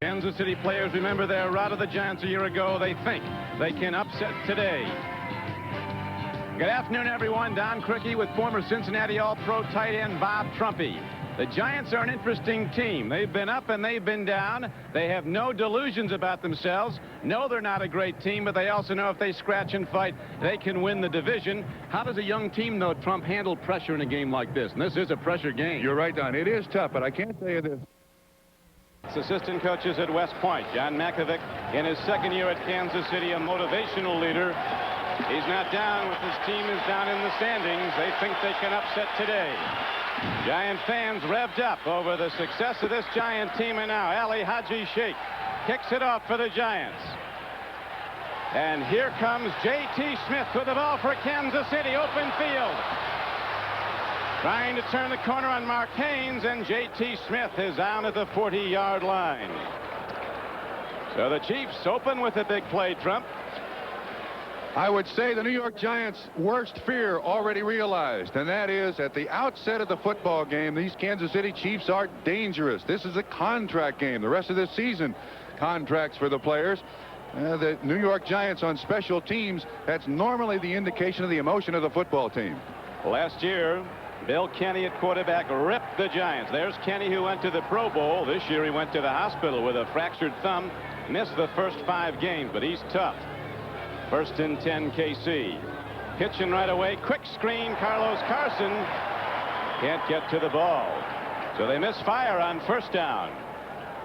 Kansas City players remember their rout of the Giants a year ago. They think they can upset today. Good afternoon, everyone. Don Criqui with former Cincinnati All-Pro tight end Bob Trumpy. The Giants are an interesting team. They've been up and they've been down. They have no delusions about themselves. No, they're not a great team, but they also know if they scratch and fight, they can win the division. How does a young team, though, Trump, handle pressure in a game like this? And this is a pressure game. You're right, Don. It is tough, but I can't tell you this. Assistant coaches at West Point. John Mackovic, in his second year at Kansas City, a motivational leader. He's not down with his team is down in the standings. They think they can upset today. Giant fans revved up over the success of this Giant team, and now Ali Haji Sheikh kicks it off for the Giants. And here comes J.T. Smith with the ball for Kansas City, open field. Trying to turn the corner on Mark Haynes, and J.T. Smith is down at the 40-yard line. So the Chiefs open with a big play, Trump. I would say the New York Giants' worst fear already realized, and that is at the outset of the football game, these Kansas City Chiefs are dangerous. This is a contract game. The rest of this season, contracts for the players. The New York Giants on special teams, that's normally the indication of the emotion of the football team. Last year, Bill Kenny at quarterback ripped the Giants. There's Kenny, who went to the Pro Bowl. This year he went to the hospital with a fractured thumb. Missed the first 5 games, but he's tough. First and 10, KC. Pitching right away. Quick screen. Carlos Carson can't get to the ball. So they miss fire on first down.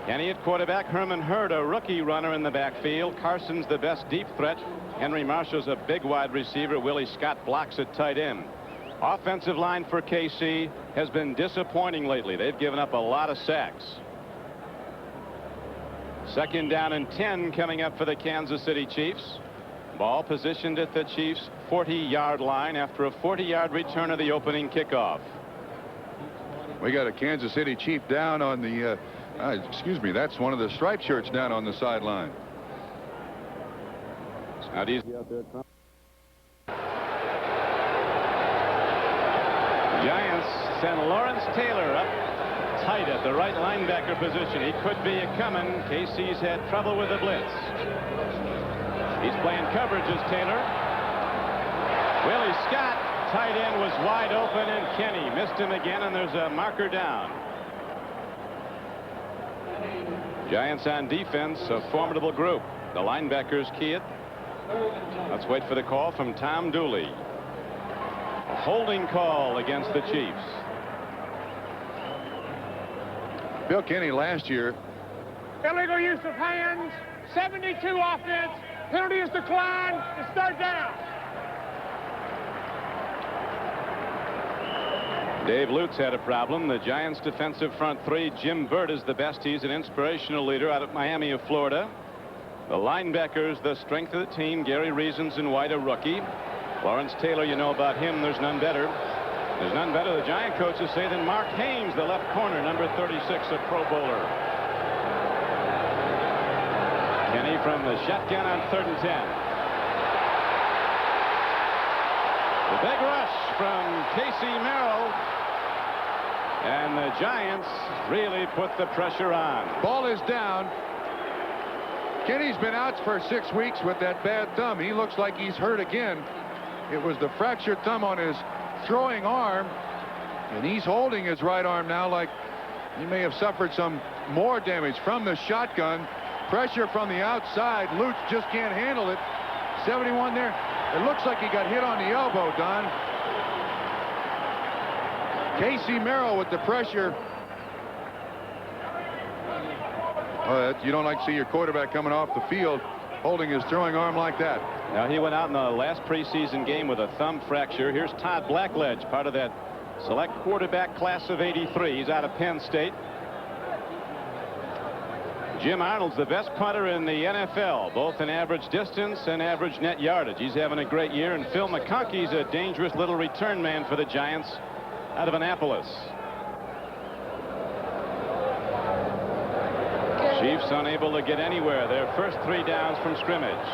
Kenny at quarterback. Herman Hurd, a rookie runner in the backfield. Carson's the best deep threat. Henry Marshall's a big wide receiver. Willie Scott blocks at tight end. Offensive line for KC has been disappointing lately. They've given up a lot of sacks. Second down and 10 coming up for the Kansas City Chiefs. Ball positioned at the Chiefs' 40-yard line after a 40-yard return of the opening kickoff. We got a Kansas City Chief down on the, excuse me, that's one of the striped shirts down on the sideline. It's not easy out there, Trump. Giants send Lawrence Taylor up tight at the right linebacker position. He could be a coming. KC's had trouble with the blitz. He's playing coverage as Taylor. Willie Scott, tight end, was wide open, and Kenny missed him again, and there's a marker down. Giants on defense, a formidable group. The linebackers key it. Let's wait for the call from Tom Dooley. A holding call against the Chiefs. Bill Kenny last year. Illegal use of hands, 72 offense. Penalty is declined. It's third down. Dave Lutz had a problem. The Giants defensive front three. Jim Burt is the best. He's an inspirational leader out of Miami of Florida. The linebackers, the strength of the team. Gary Reasons and White, a rookie. Lawrence Taylor, you know about him. There's none better. There's none better, the Giant coaches say, than Mark Haynes, the left corner, number 36, a Pro Bowler. Kenny from the shotgun on 3rd and 10. The big rush from Casey Merrill. And the Giants really put the pressure on. Ball is down. Kenny's been out for 6 weeks with that bad thumb. He looks like he's hurt again. It was the fractured thumb on his throwing arm, and he's holding his right arm now like he may have suffered some more damage from the shotgun. Pressure from the outside. Lutz just can't handle it. 71 there. It looks like he got hit on the elbow, Don. Casey Merrill with the pressure. You don't like to see your quarterback coming off the field holding his throwing arm like that. Now, he went out in the last preseason game with a thumb fracture. Here's Todd Blackledge, part of that select quarterback class of '83. He's out of Penn State. Jim Arnold's the best punter in the NFL, both in average distance and average net yardage. He's having a great year. And Phil McConkey's a dangerous little return man for the Giants out of Annapolis. Chiefs unable to get anywhere. Their first 3 downs from scrimmage.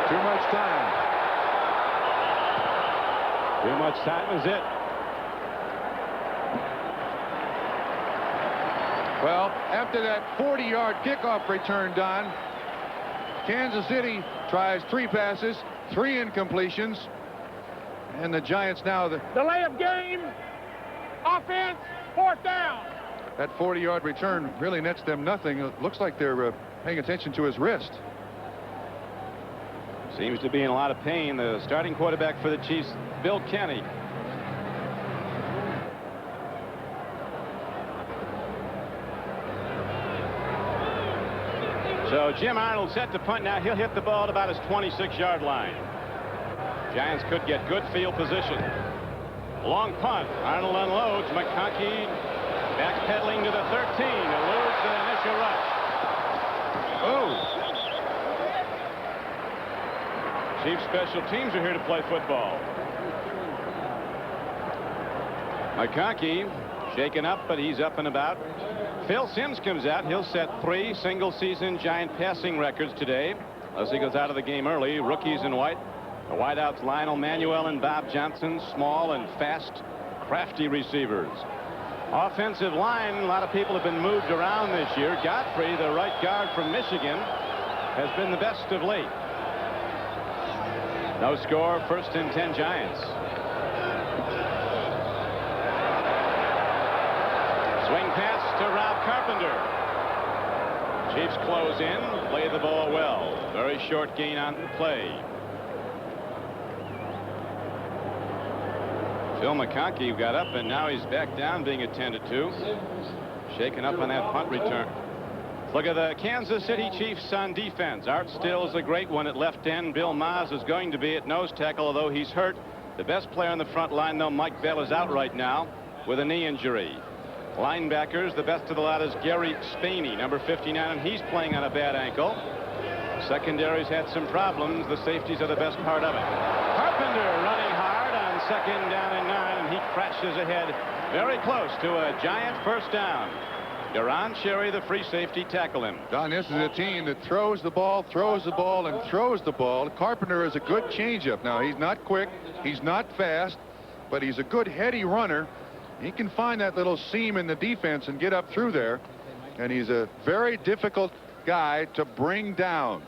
Too much time. much time as it. Well, after that 40-yard kickoff return, Don, Kansas City tries 3 passes, 3 incompletions, and the Giants now delay of game, offense, 4th down. That 40-yard return really nets them nothing. It looks like they're paying attention to his wrist. Seems to be in a lot of pain. The starting quarterback for the Chiefs, Bill Kenny. So Jim Arnold set to punt now. He'll hit the ball at about his 26-yard line. Giants could get good field position. Long punt. Arnold unloads. McConkey backpedaling to the 13. Eludes the initial rush. Oh. Chiefs special teams are here to play football. McConkey shaken up, but he's up and about. Phil Simms comes out. He'll set 3 single-season Giant passing records today, unless he goes out of the game early. Rookies in white. The wideouts Lionel Manuel and Bob Johnson, small and fast, crafty receivers. Offensive line, a lot of people have been moved around this year. Godfrey, the right guard from Michigan, has been the best of late. No score, 1st and 10 Giants. Swing pass to Rob Carpenter. Chiefs close in, play the ball well. Very short gain on the play. Phil McConkey got up, and now he's back down being attended to. Shaken up on that punt return. Look at the Kansas City Chiefs on defense. Art Still is a great one at left end. Bill Maas is going to be at nose tackle, although he's hurt. The best player on the front line, though, Mike Bell, is out right now with a knee injury. Linebackers, the best of the lot is Gary Spaney, number 59, and he's playing on a bad ankle. Secondary's had some problems. The safeties are the best part of it. Carpenter running hard on 2nd down and 9, and he crashes ahead very close to a Giant 1st down. Duran Cherry, the free safety, tackle him. Don, this is a team that throws the ball, and throws the ball. Carpenter is a good changeup. Now, he's not quick, he's not fast, but he's a good heady runner. He can find that little seam in the defense and get up through there. And he's a very difficult guy to bring down.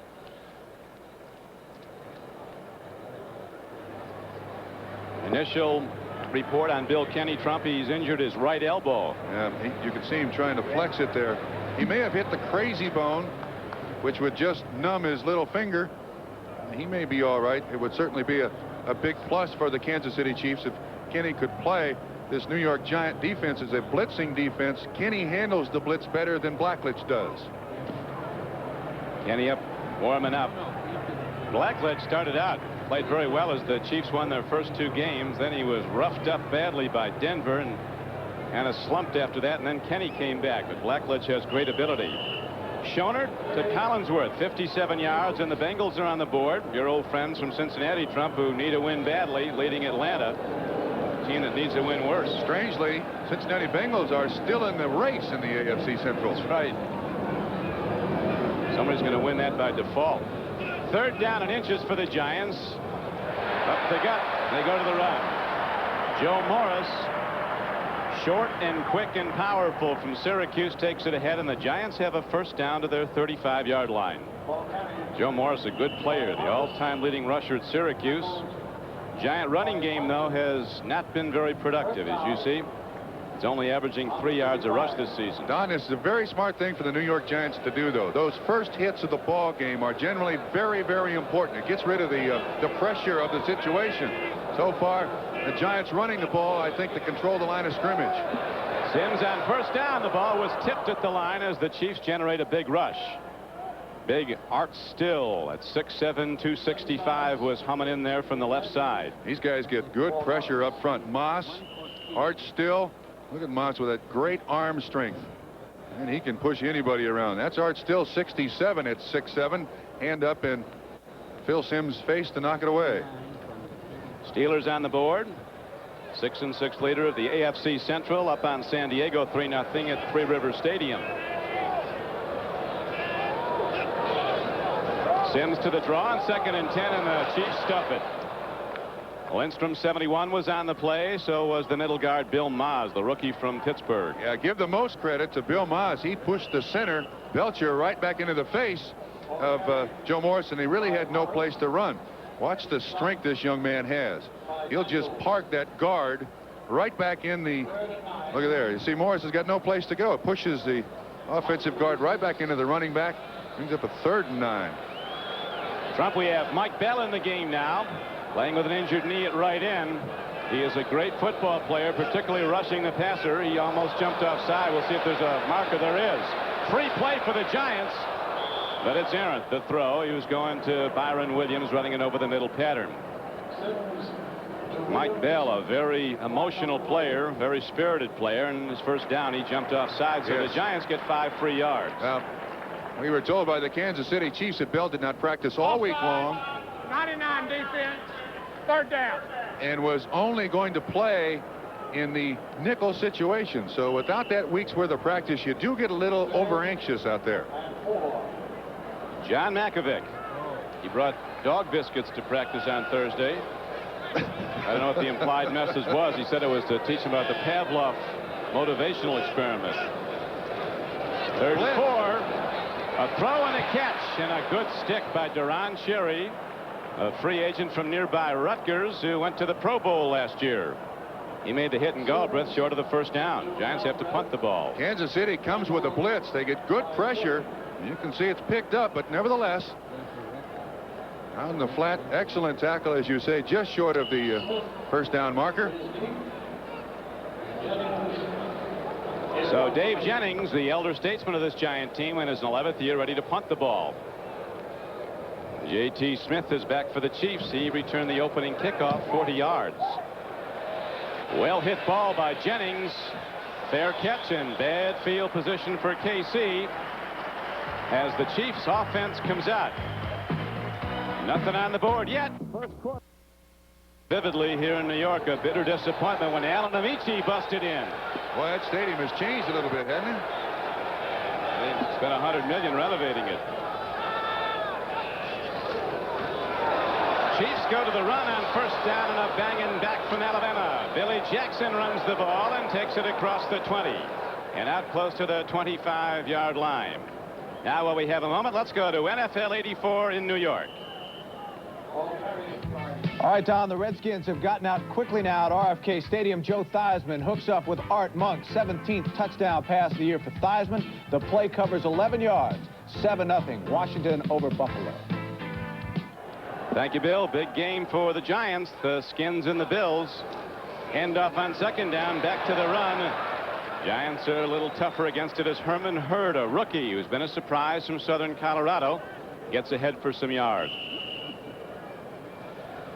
Initial report on Bill Kenny, Trump, he's injured his right elbow. Yeah, you can see him trying to flex it there. He may have hit the crazy bone, which would just numb his little finger. He may be all right. It would certainly be a big plus for the Kansas City Chiefs if Kenny could play. This New York Giant defense is a blitzing defense. Kenny handles the blitz better than Blackledge does. Kenny up, warming up. Blackledge started out, played very well as the Chiefs won their first 2 games. Then he was roughed up badly by Denver and kind of slumped after that. And then Kenny came back. But Blackledge has great ability. Schoner to Collinsworth, 57 yards, and the Bengals are on the board. Your old friends from Cincinnati, Trump, who need a win badly, leading Atlanta. Team that needs a win worse. Strangely, Cincinnati Bengals are still in the race in the AFC Central. That's right. Somebody's going to win that by default. 3rd down and inches for the Giants. Up the gut. They go to the run. Joe Morris, short and quick and powerful from Syracuse, takes it ahead, and the Giants have a 1st down to their 35-yard line. Joe Morris, a good player, the all-time leading rusher at Syracuse. Giant running game, though, has not been very productive, as you see. It's only averaging 3 yards a rush this season. Don, this is a very smart thing for the New York Giants to do, though. Those first hits of the ball game are generally very, very important. It gets rid of the pressure of the situation. So far, the Giants running the ball, I think, to control the line of scrimmage. Simms on 1st down. The ball was tipped at the line as the Chiefs generate a big rush. Big Art Still at 6'7", 265 was humming in there from the left side. These guys get good pressure up front. Moss, Art Still. Look at Moss with that great arm strength. And he can push anybody around. That's Art Still, 67 at 6'7". Hand up in Phil Simms' face to knock it away. Steelers on the board. 6-6 leader of the AFC Central up on San Diego 3-0 at Three Rivers Stadium. Simms to the draw on 2nd and 10, and the Chiefs stuff it. Lindstrom, 71, was on the play. So was the middle guard Bill Maas, the rookie from Pittsburgh. Yeah, give the most credit to Bill Maas. He pushed the center, Belcher, right back into the face of Joe Morrison. He really had no place to run. Watch the strength this young man has. He'll just park that guard right back in the. Look at there. You see Morris has got no place to go. It pushes the offensive guard right back into the running back. Brings up a 3rd and 9. Trump, we have Mike Bell in the game now, playing with an injured knee at right end. He is a great football player, particularly rushing the passer. He almost jumped offside. We'll see if there's a marker. There is. Free play for the Giants, but it's errant. The throw. He was going to Byron Williams, running it over the middle pattern. Mike Bell, a very emotional player, very spirited player, and his first down, he jumped offside, so yes. The Giants get 5 free yards. Well, we were told by the Kansas City Chiefs that Bell did not practice all week long. 99 defense. 3rd down. And was only going to play in the nickel situation. So without that week's worth of practice, you do get a little over anxious out there. John Mackovic. He brought dog biscuits to practice on Thursday. I don't know what the implied message was. He said it was to teach him about the Pavlov motivational experiment. 3rd and 4. A throw and a catch, and a good stick by Duron Cherry, a free agent from nearby Rutgers who went to the Pro Bowl last year. He made the hit and go, Brett, short of the first down. Giants have to punt the ball. Kansas City comes with a blitz. They get good pressure. You can see it's picked up, but nevertheless, on the flat, excellent tackle, as you say, just short of the first down marker. So Dave Jennings, the elder statesman of this Giant team, in his 11th year, ready to punt the ball. J.T. Smith is back for the Chiefs. He returned the opening kickoff 40 yards. Well hit ball by Jennings. Fair catch and bad field position for KC as the Chiefs offense comes out. Nothing on the board yet. First quarter. Vividly here in New York, a bitter disappointment when Alan Amici busted in. Well, that stadium has changed a little bit, hasn't it? They've spent $100 million renovating it. Chiefs go to the run on first down and a banging back from Alabama. Billy Jackson runs the ball and takes it across the 20 and out close to the 25-yard line. Now, while we have a moment, let's go to NFL 84 in New York. All right, Don, the Redskins have gotten out quickly now at RFK Stadium. Joe Theismann hooks up with Art Monk. 17th touchdown pass of the year for Theismann. The play covers 11 yards. 7-0 Washington over Buffalo. Thank you, Bill. Big game for the Giants. The Skins and the Bills. Hand off on second down. Back to the run. Giants are a little tougher against it as Herman Hurd, a rookie who's been a surprise from Southern Colorado, gets ahead for some yards.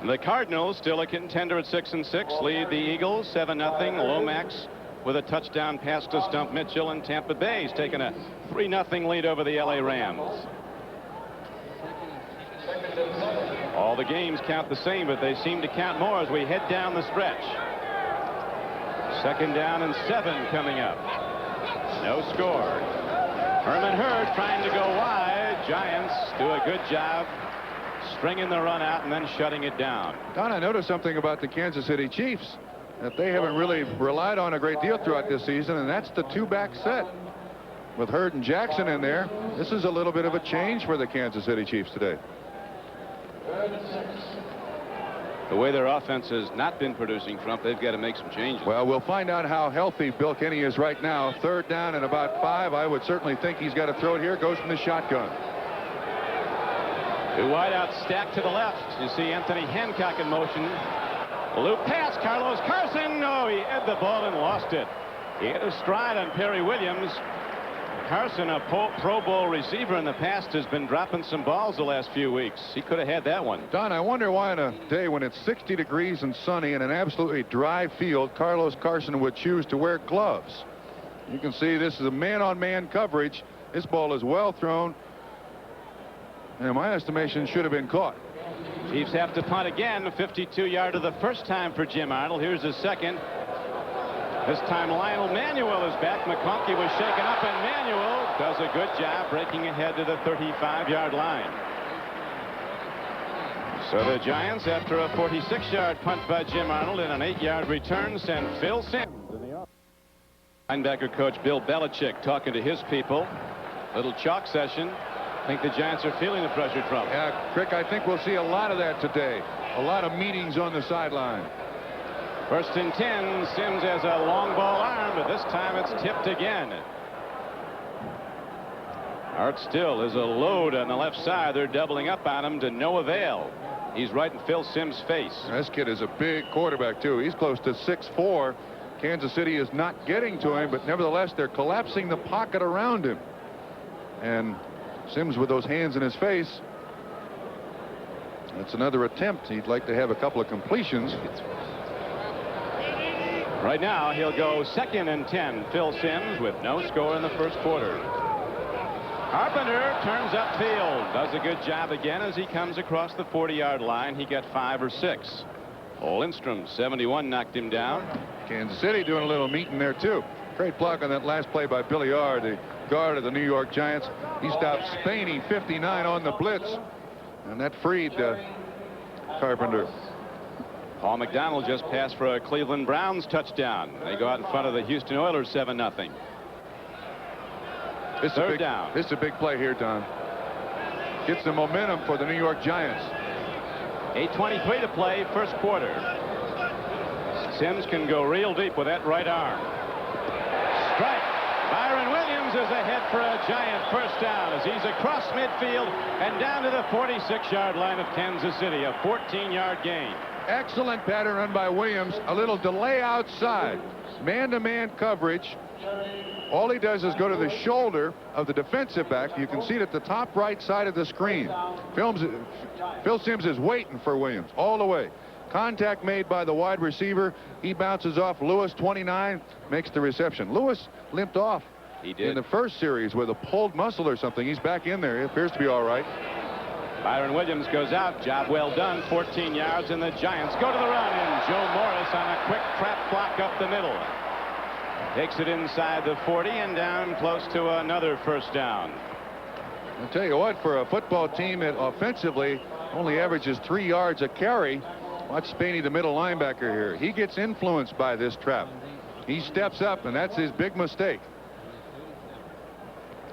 The Cardinals, still a contender at 6-6, lead the Eagles 7-0. Lomax with a touchdown pass to Stump Mitchell, and Tampa Bay's taken a 3-0 lead over the LA Rams. All the games count the same, but they seem to count more as we head down the stretch. 2nd down and 7 coming up. No score. Herman Hurd trying to go wide. Giants do a good job stringing the run out and then shutting it down. Don, I noticed something about the Kansas City Chiefs that they haven't really relied on a great deal throughout this season, and that's the 2-back set. With Hurd and Jackson in there, this is a little bit of a change for the Kansas City Chiefs today. The way their offense has not been producing, Trump, they've got to make some changes. Well, we'll find out how healthy Bill Kenny is right now. 3rd down and about 5. I would certainly think he's got to throw it here. Goes from the shotgun. 2 wideouts stacked to the left. You see Anthony Hancock in motion. Loop pass, Carlos Carson. No, he had the ball and lost it. He had a stride on Perry Williams. Carson, a Pro Bowl receiver in the past, has been dropping some balls the last few weeks. He could have had that one. Don, I wonder why on a day when it's 60 degrees and sunny in an absolutely dry field, Carlos Carson would choose to wear gloves. You can see this is a man-on-man coverage. This ball is well thrown. And in my estimation, should have been caught. Chiefs have to punt again. A 52-yarder the first time for Jim Arnold. Here's his second. This time Lionel Manuel is back. McConkey was shaken up, and Manuel does a good job breaking ahead to the 35-yard line. So the Giants, after a 46-yard punt by Jim Arnold and an 8-yard return, send Phil Simms in the offense. Linebacker coach Bill Belichick talking to his people. Little chalk session. I think the Giants are feeling the pressure trouble. Yeah, Crick, I think we'll see a lot of that today. A lot of meetings on the sideline. 1st and 10. Simms has a long ball arm, but this time it's tipped again. Art Still is a load on the left side. They're doubling up on him to no avail. He's right in Phil Simms' face. This kid is a big quarterback, too. He's close to 6'4". Kansas City is not getting to him, but nevertheless, they're collapsing the pocket around him. And Simms with those hands in his face. That's another attempt. He'd like to have a couple of completions. Right now, he'll go 2nd and 10. Phil Simms with no score in the first quarter. Carpenter turns upfield, does a good job again as he comes across the 40-yard line. He got 5 or 6. Lindstrom, 71, knocked him down. Kansas City doing a little meeting there, too. Great block on that last play by Billy Yard, the guard of the New York Giants. He stopped Spaney, 59, on the blitz, and that freed Carpenter. Paul McDonald just passed for a Cleveland Browns touchdown. They go out in front of the Houston Oilers 7-0. Third down. This is a big play here, Don. Gets the momentum for the New York Giants. 8:23 to play, first quarter. Simms can go real deep with that right arm. Strike. Byron Williams is ahead for a Giant first down as he's across midfield and down to the 46-yard line of Kansas City. A 14-yard gain. Excellent pattern run by Williams. A little delay outside. Man-to-man coverage. All he does is go to the shoulder of the defensive back. You can see it at the top right side of the screen. Phil Simms is waiting for Williams all the way. Contact made by the wide receiver. He bounces off. Lewis, 29, makes the reception. Lewis limped off. He did. In the first series with a pulled muscle or something. He's back in there. He appears to be all right. Byron Williams goes out. Job well done. 14 yards, and the Giants go to the run. And Joe Morris on a quick trap block up the middle. Takes it inside the 40 and down close to another first down. I'll tell you what, for a football team that offensively only averages 3 yards a carry, watch Spaney, the middle linebacker here. He gets influenced by this trap. He steps up, and that's his big mistake.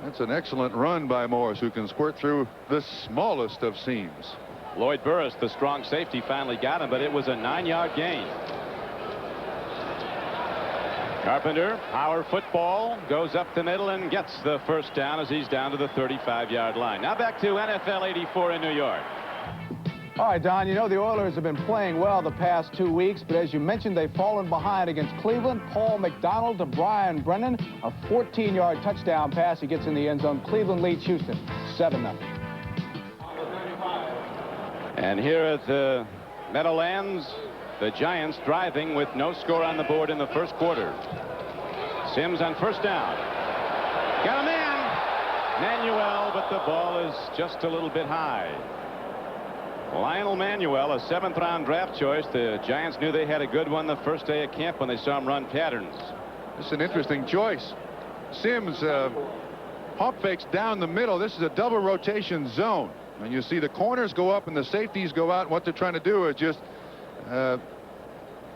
That's an excellent run by Morris, who can squirt through the smallest of seams. Lloyd Burris, the strong safety, finally got him, but it was a 9-yard gain. Carpenter, power football, goes up the middle and gets the first down as he's down to the 35-yard line. Now back to NFL 84 in New York. All right, Don, you know the Oilers have been playing well the past 2 weeks, but as you mentioned, they've fallen behind against Cleveland. Paul McDonald to Brian Brennan, a 14-yard touchdown pass. He gets in the end zone. Cleveland leads Houston 7-0. And here at the Meadowlands, the Giants driving with no score on the board in the first quarter. Simms on first down. Got a man. Manuel, but the ball is just a little bit high. Lionel Manuel, a 7th-round draft choice. The Giants knew they had a good one the first day of camp when they saw him run patterns. This is an interesting choice. Simms pump fakes down the middle. This is a double rotation zone. And you see the corners go up and the safeties go out. And what they're trying to do is just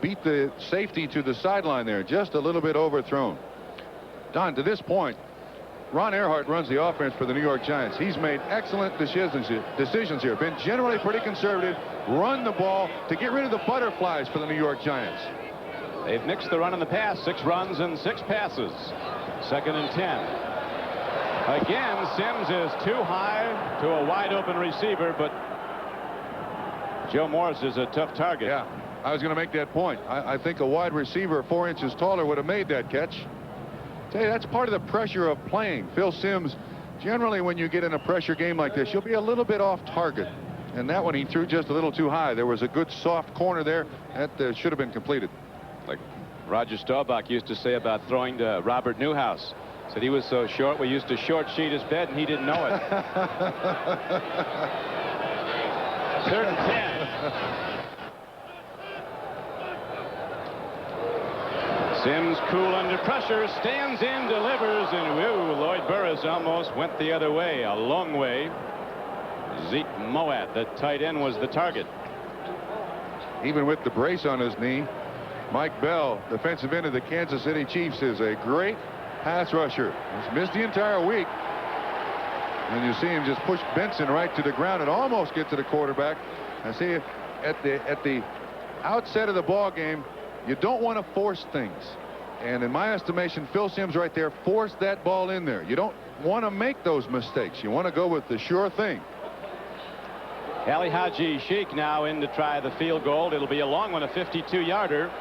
beat the safety to the sideline there. Just a little bit overthrown. Don, to this point, Ron Earhart runs the offense for the New York Giants. He's made excellent decisions here. Been generally pretty conservative. Run the ball to get rid of the butterflies for the New York Giants. They've mixed the run in the pass. 6 runs and 6 passes. 2nd and 10. Again, Simms is too high to a wide open receiver, but Joe Morris is a tough target. Yeah, I was going to make that point. I think a wide receiver 4 inches taller would have made that catch. Tell you, that's part of the pressure of playing. Phil Simms, generally when you get in a pressure game like this, you'll be a little bit off target. And that one he threw just a little too high. There was a good soft corner there that should have been completed. Like Roger Staubach used to say about throwing to Robert Newhouse. Said he was so short we used to short sheet his bed and he didn't know it. 3rd and 10. Simms cool under pressure, stands in, delivers, and woo, Lloyd Burris almost went the other way, a long way. Zeke Moat, the tight end, was the target. Even with the brace on his knee, Mike Bell, defensive end of the Kansas City Chiefs, is a great pass rusher. He's missed the entire week. And you see him just push Benson right to the ground and almost get to the quarterback. I see it at the outset of the ball game. You don't want to force things. And in my estimation, Phil Simms right there forced that ball in there. You don't want to make those mistakes. You want to go with the sure thing. Ali Haji Sheikh now in to try the field goal. It'll be a long one, a 52-yarder.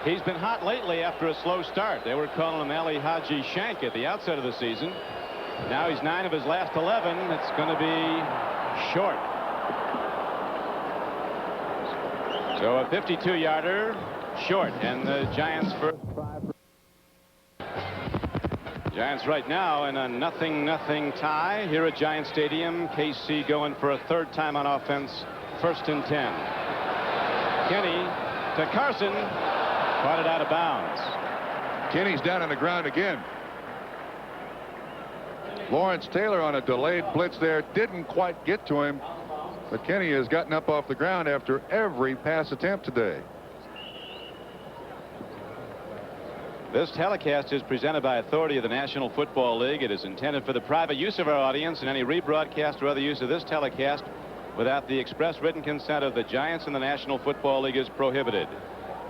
He's been hot lately after a slow start. They were calling him Ali Haji Shank at the outset of the season. Now he's 9 of his last 11. It's going to be short. So a 52-yarder short, and the Giants first try. Giants right now in a 0-0 tie here at Giant Stadium. KC going for a third time on offense. 1st and 10. Kenny to Carson. Caught it out of bounds. Kenny's down on the ground again. Lawrence Taylor on a delayed blitz there. Didn't quite get to him. But Kenny has gotten up off the ground after every pass attempt today. This telecast is presented by authority of the National Football League. It is intended for the private use of our audience, and any rebroadcast or other use of this telecast without the express written consent of the Giants and the National Football League is prohibited.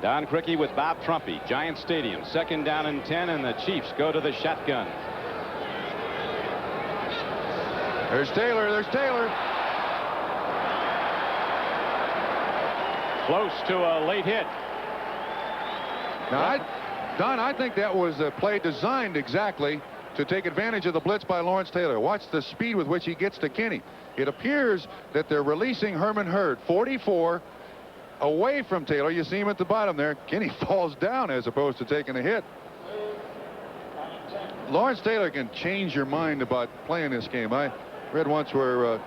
Don Criqui with Bob Trumpy. Giant Stadium, 2nd down and 10, and the Chiefs go to the shotgun. There's Taylor. There's Taylor. Close to a late hit. Now, Don, I think that was a play designed exactly to take advantage of the blitz by Lawrence Taylor. Watch the speed with which he gets to Kenny. It appears that they're releasing Herman Hurd, 44, away from Taylor. You see him at the bottom there. Kenny falls down as opposed to taking a hit. Lawrence Taylor can change your mind about playing this game. I read once where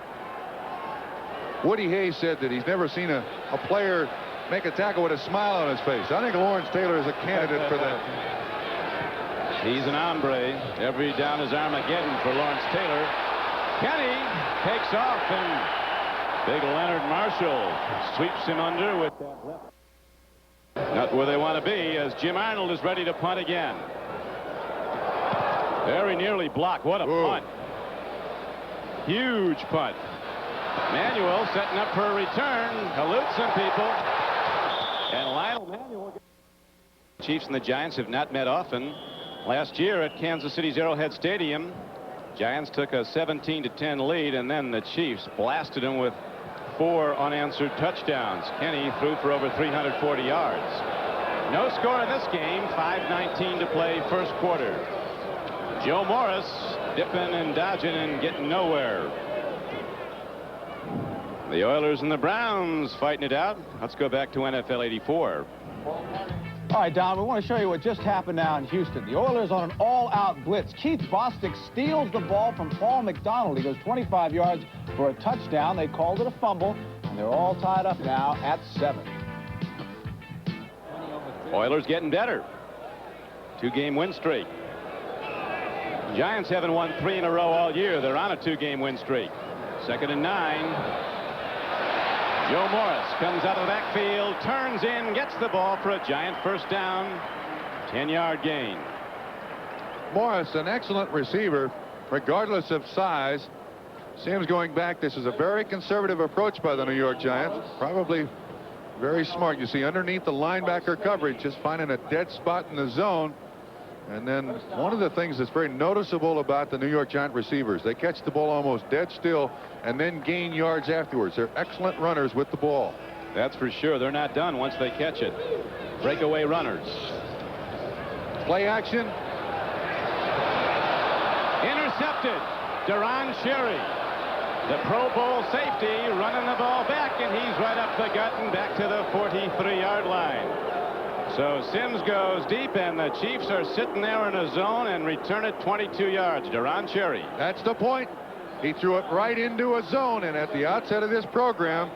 Woody Hayes said that he's never seen a player make a tackle with a smile on his face. I think Lawrence Taylor is a candidate for that. He's an hombre. Every down is Armageddon for Lawrence Taylor. Kenny takes off, and big Leonard Marshall sweeps him under with that left. Not where they want to be, as Jim Arnold is ready to punt again. Very nearly blocked. What a punt. Huge punt. Manuel setting up for a return. Eludes some people. And Lionel Manuel. Chiefs and the Giants have not met often. Last year at Kansas City's Arrowhead Stadium, Giants took a 17-10 lead, and then the Chiefs blasted them with 4 unanswered touchdowns. Kenny threw for over 340 yards. No score in this game. 5:19 to play, first quarter. Joe Morris dipping and dodging and getting nowhere. The Oilers and the Browns fighting it out. Let's go back to NFL 84. All right, Don, we want to show you what just happened now in Houston. The Oilers on an all-out blitz. Keith Bostic steals the ball from Paul McDonald. He goes 25 yards for a touchdown. They called it a fumble, and they're all tied up now at 7. Oilers getting better. 2-game win streak. Giants haven't won 3 in a row all year. They're on a 2-game win streak. 2nd and 9. Joe Morris comes out of the backfield, turns in, gets the ball for a Giant first down. 10-yard gain. Morris, an excellent receiver, regardless of size. Simms going back. This is a very conservative approach by the New York Giants. Probably very smart. You see underneath the linebacker coverage, just finding a dead spot in the zone. And then one of the things that's very noticeable about the New York Giant receivers, they catch the ball almost dead still and then gain yards afterwards. They're excellent runners with the ball. That's for sure. They're not done once they catch it. Breakaway runners. Play action. Intercepted. Deron Cherry, the Pro Bowl safety, running the ball back, and he's right up the gut and back to the 43-yard line. So Simms goes deep, and the Chiefs are sitting there in a zone and return it 22 yards. Deron Cherry. That's the point. He threw it right into a zone, and at the outset of this program,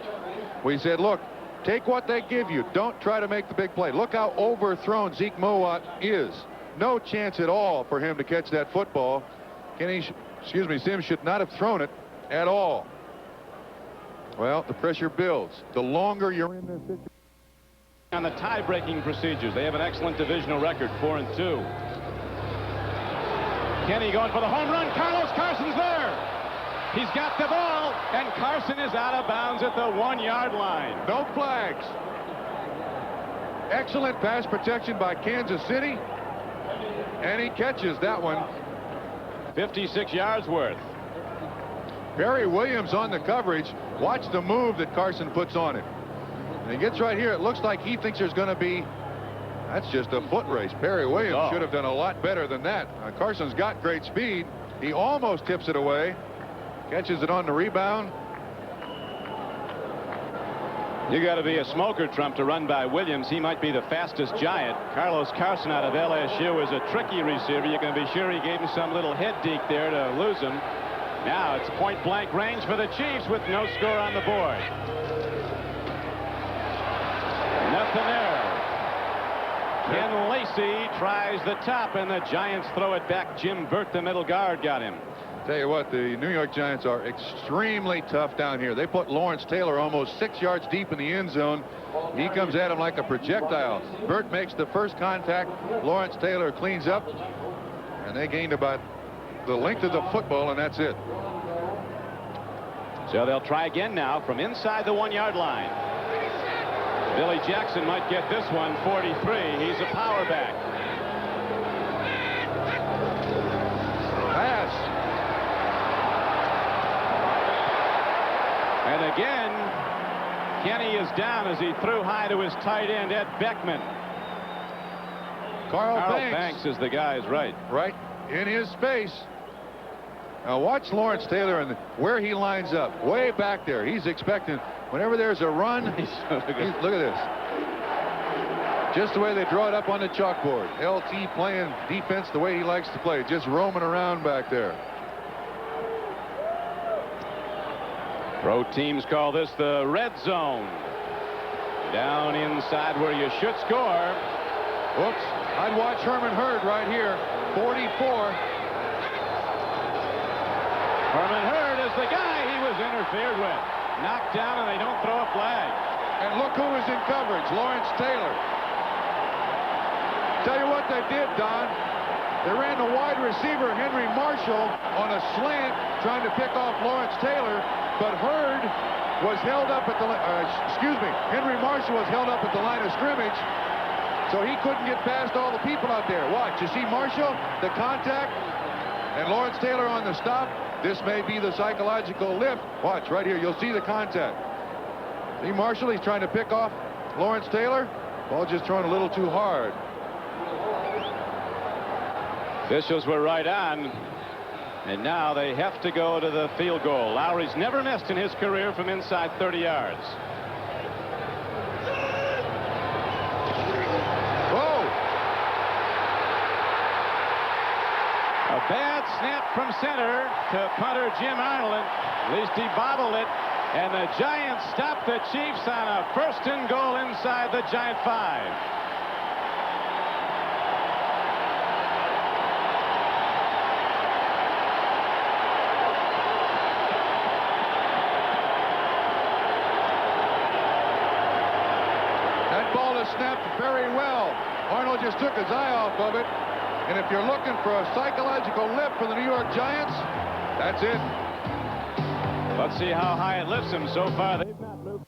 we said, look, take what they give you. Don't try to make the big play. Look how overthrown Zeke Moat is. No chance at all for him to catch that football. Simms should not have thrown it at all. Well, the pressure builds. The longer you're in this situation. On the tie-breaking procedures, they have an excellent divisional record, 4-2. Kenny going for the home run. Carlos Carson's there. He's got the ball, and Carson is out of bounds at the 1-yard line. No flags. Excellent pass protection by Kansas City, and he catches that one. 56 yards worth. Barry Williams on the coverage. Watch the move that Carson puts on it. And he gets right here. It looks like he thinks there's going to be, that's just a foot race. Barry Williams should have done a lot better than that. Carson's got great speed. He almost tips it away. Catches it on the rebound. You got to be a smoker, Trump, to run by Williams. He might be the fastest giant. Carlos Carson out of LSU is a tricky receiver. You can be sure he gave him some little head deke there to lose him. Now it's point-blank range for the Chiefs with no score on the board. Nothing there. Ken Lacey tries the top, and the Giants throw it back. Jim Burt, the middle guard, got him. Tell you what, the New York Giants are extremely tough down here. They put Lawrence Taylor almost 6 yards deep in the end zone. He comes at him like a projectile. Burt makes the first contact. Lawrence Taylor cleans up, and they gained about the length of the football, and that's it. So they'll try again now from inside the 1-yard line. Billy Jackson might get this one, 43. He's a power back. Pass. And again, Kenny is down as he threw high to his tight end, Ed Beckman. Carl Banks is the guy, is right. Right in his space. Now watch Lawrence Taylor and where he lines up. Way back there. He's expecting whenever there's a run. Look at this. Just the way they draw it up on the chalkboard. LT playing defense the way he likes to play. Just roaming around back there. Pro teams call this the red zone. Down inside where you should score. Oops. I'd watch Herman Hurd right here. 44. Herman Hurd is the guy he was interfered with. Knocked down, and they don't throw a flag. And look who was in coverage. Lawrence Taylor. Tell you what they did, Don. They ran the wide receiver, Henry Marshall, on a slant, trying to pick off Lawrence Taylor, but Hurd was held up at the, Henry Marshall was held up at the line of scrimmage, so he couldn't get past all the people out there. Watch, you see Marshall, the contact, and Lawrence Taylor on the stop. This may be the psychological lift. Watch, right here, you'll see the contact. See Marshall, he's trying to pick off Lawrence Taylor. Ball just thrown a little too hard. Officials were right on, and now they have to go to the field goal. Lowry's never missed in his career from inside 30 yards. Whoa! A bad snap from center to punter Jim Arnold. At least he bobbled it, and the Giants stop the Chiefs on a 1st and goal inside the Giant 5. Snapped very well. Arnold just took his eye off of it. And if you're looking for a psychological lift for the New York Giants, that's it. Let's see how high it lifts him. So far, they've not moved.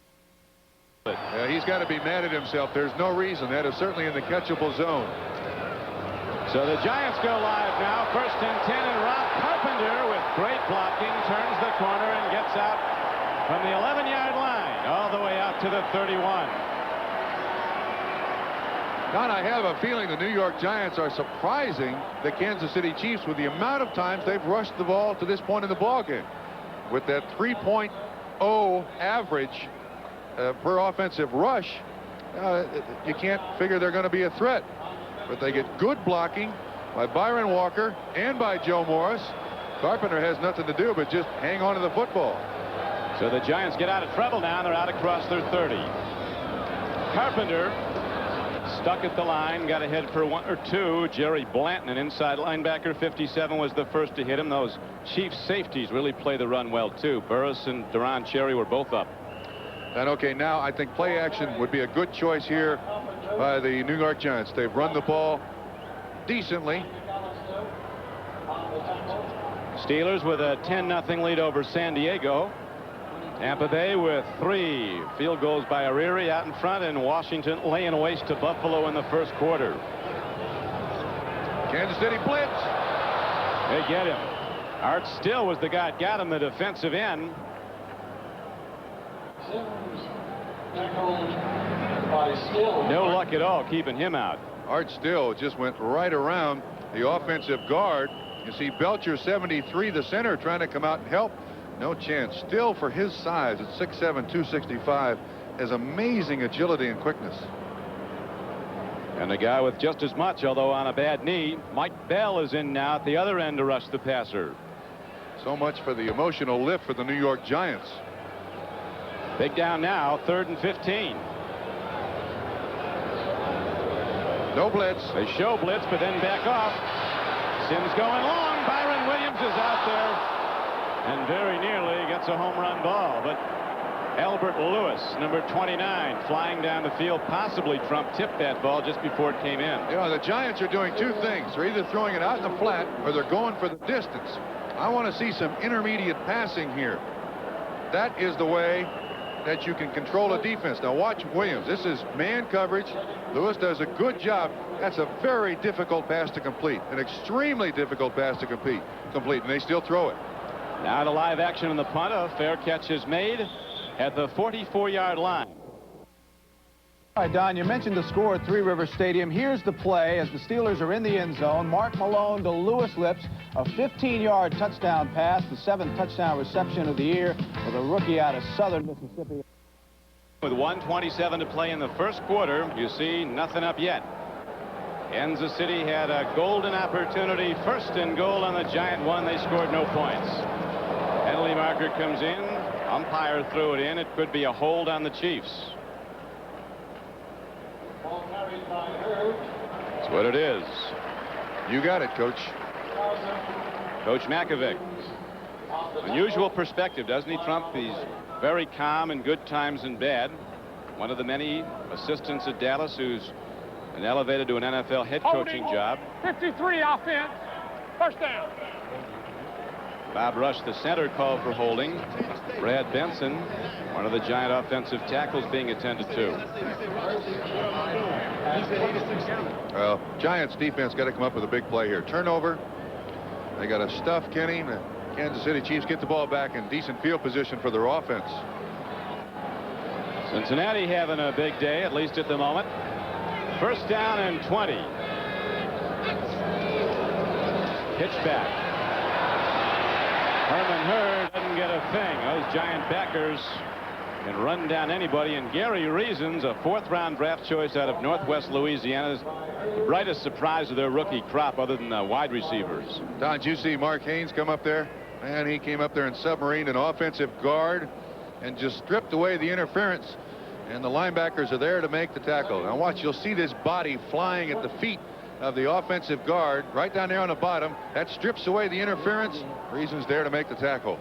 Yeah, he's got to be mad at himself. There's no reason. That is certainly in the catchable zone. So the Giants go live now. 1st and 10, and Rob Carpenter with great blocking turns the corner and gets out from the 11-yard line all the way out to the 31. Don, I have a feeling the New York Giants are surprising the Kansas City Chiefs with the amount of times they've rushed the ball to this point in the ballgame. With that 3.0 average per offensive rush, you can't figure they're going to be a threat. But they get good blocking by Byron Walker and by Joe Morris. Carpenter has nothing to do but just hang on to the football. So the Giants get out of trouble now. They're out across their 30. Carpenter stuck at the line, got ahead for 1 or 2. Jerry Blanton, an inside linebacker, 57, was the first to hit him. Those Chiefs safeties really play the run well, too. Burris and Deron Cherry were both up. And okay, now I think play action would be a good choice here by the New York Giants. They've run the ball decently. Steelers with a 10-0 lead over San Diego. Tampa Bay with 3 field goals by Ariri out in front, and Washington laying waste to Buffalo in the first quarter. Kansas City blitz. They get him. Art Still was the guy that got him, the defensive end. No luck at all keeping him out. Art Still just went right around the offensive guard. You see Belcher, 73, the center, trying to come out and help. No chance. Still, for his size at 6'7", 265, has amazing agility and quickness. And a guy with just as much, although on a bad knee. Mike Bell is in now at the other end to rush the passer. So much for the emotional lift for the New York Giants. Big down now, 3rd and 15. No blitz. They show blitz, but then back off. Sims going long. Byron Williams is out there and very nearly gets a home run ball. But Albert Lewis, number 29, flying down the field. Possibly Trump tipped that ball just before it came in. You know, the Giants are doing 2 things. They're either throwing it out in the flat or they're going for the distance. I want to see some intermediate passing here. That is the way that you can control a defense. Now watch Williams. This is man coverage. Lewis does a good job. That's a very difficult pass to complete. An extremely difficult pass to complete. And they still throw it. Now to live action on the punt. A fair catch is made at the 44-yard line. All right, Don, you mentioned the score at Three Rivers Stadium. Here's the play as the Steelers are in the end zone. Mark Malone to Lewis Lips, a 15-yard touchdown pass, the 7th touchdown reception of the year for the rookie out of Southern Mississippi. With 1:27 to play in the first quarter, you see nothing up yet. Kansas City had a golden opportunity, 1st and goal on the Giant 1. They scored no points. Penalty marker comes in. Umpire threw it in. It could be a hold on the Chiefs. That's what it is. You got it, Coach. Coach Makovic. Unusual perspective, doesn't he, Trump? He's very calm in good times and bad. One of the many assistants at Dallas who's been elevated to an NFL head coaching job. 53 offense. First down. Bob Rush, the center, called for holding. Brad Benson, one of the Giant offensive tackles, being attended to. Well, Giants defense got to come up with a big play here. Turnover. They got to stuff Kenny. The Kansas City Chiefs get the ball back in decent field position for their offense. Cincinnati having a big day, at least at the moment. 1st down and 20. Pitch back. Herman Hurd doesn't get a thing. Those Giant backers can run down anybody. And Gary Reasons, a 4th-round draft choice out of Northwest Louisiana, is the brightest surprise of their rookie crop other than the wide receivers. Don, did you see Mark Haynes come up there? Man, he came up there and submarined an offensive guard and just stripped away the interference. And the linebackers are there to make the tackle. Now watch, you'll see this body flying at the feet of the offensive guard right down there on the bottom. That strips away the interference. Reasons there to make the tackle.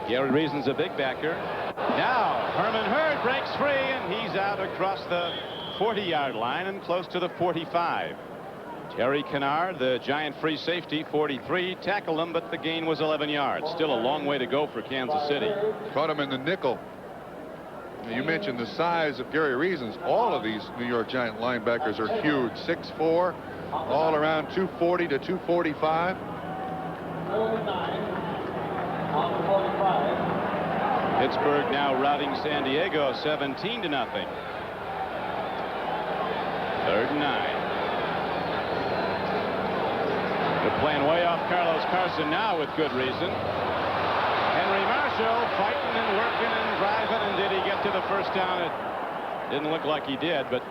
Gary Reasons, a big backer. Now Herman Hurd breaks free, and he's out across the 40-yard line and close to the 45. Terry Kennard, the Giant free safety, 43, tackled him, but the gain was 11 yards. Still a long way to go for Kansas City. Caught him in the nickel. You mentioned the size of Gary Reasons. All of these New York Giant linebackers are huge. 6'4", all around 240 to 245. Pittsburgh now routing San Diego 17-0. 3rd and 9. They're playing way off Carlos Carson now with good reason. Henry Marshall fighting and working and driving, and did he get to the first down? It didn't look like he did, but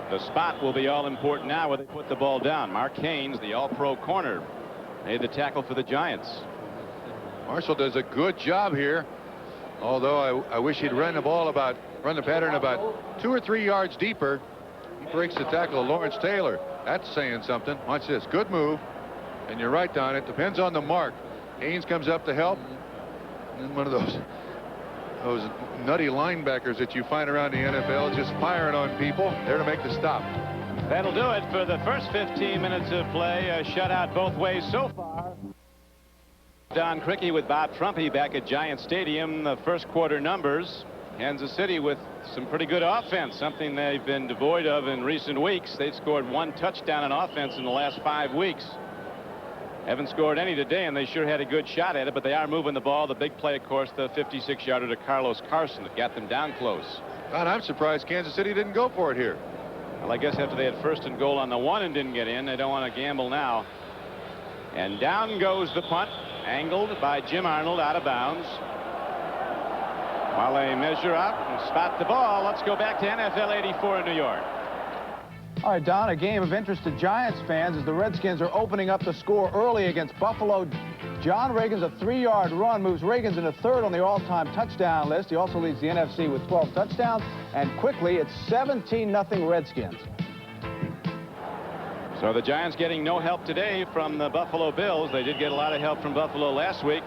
the spot will be all important now where they put the ball down. Mark Haynes, the all-pro corner, made the tackle for the Giants. Marshall does a good job here, although I wish he'd run the pattern about 2 or 3 yards deeper. He breaks the tackle of Lawrence Taylor. That's saying something. Watch this. Good move. And you're right, Don. It depends on the mark. Haynes comes up to help. And then one of those those nutty linebackers that you find around the NFL, just firing on people. There to make the stop. That'll do it for the first 15 minutes of play. A shutout both ways so far. Don Criqui with Bob Trumpy back at Giant Stadium. The first quarter numbers. Kansas City with some pretty good offense, something they've been devoid of in recent weeks. They've scored 1 touchdown on offense in the last 5 weeks. Haven't scored any today, and they sure had a good shot at it, but they are moving the ball. The big play, of course, the 56-yarder to Carlos Carson that got them down close. God, I'm surprised Kansas City didn't go for it here. Well, I guess after they had first and goal on the 1 and didn't get in, they don't want to gamble now. And down goes the punt, angled by Jim Arnold, out of bounds. While they measure out and spot the ball, let's go back to NFL 84 in New York. All right, Don, a game of interest to Giants fans as the Redskins are opening up the score early against Buffalo. John Reagan's a 3-yard run moves Reagan's into third on the all-time touchdown list. He also leads the NFC with 12 touchdowns. And quickly, it's 17-0 Redskins. So the Giants getting no help today from the Buffalo Bills. They did get a lot of help from Buffalo last week.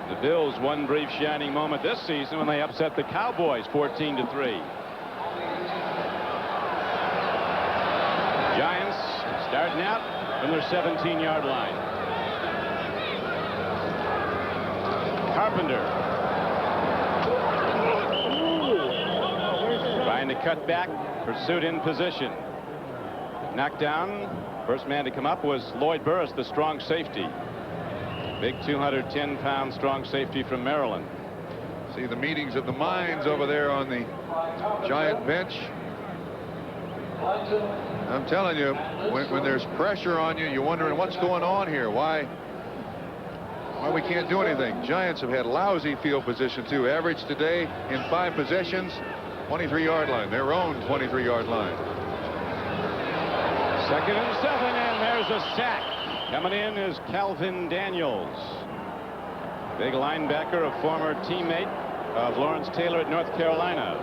The Bills, one brief shining moment this season when they upset the Cowboys 14-3. Giants starting out from their 17-yard line. Carpenter trying to cut back, pursuit in position. Knocked down. First man to come up was Lloyd Burris, the strong safety. Big 210-pound strong safety from Maryland. See the meetings of the minds over there on the Giant bench. I'm telling you, when there's pressure on you, you're wondering what's going on here. Why we can't do anything. Giants have had lousy field position too. Average today in 5 possessions, 23-yard line, their own 23-yard line. 2nd and 7, and there's a sack. Coming in is Calvin Daniels, big linebacker, a former teammate of Lawrence Taylor at North Carolina.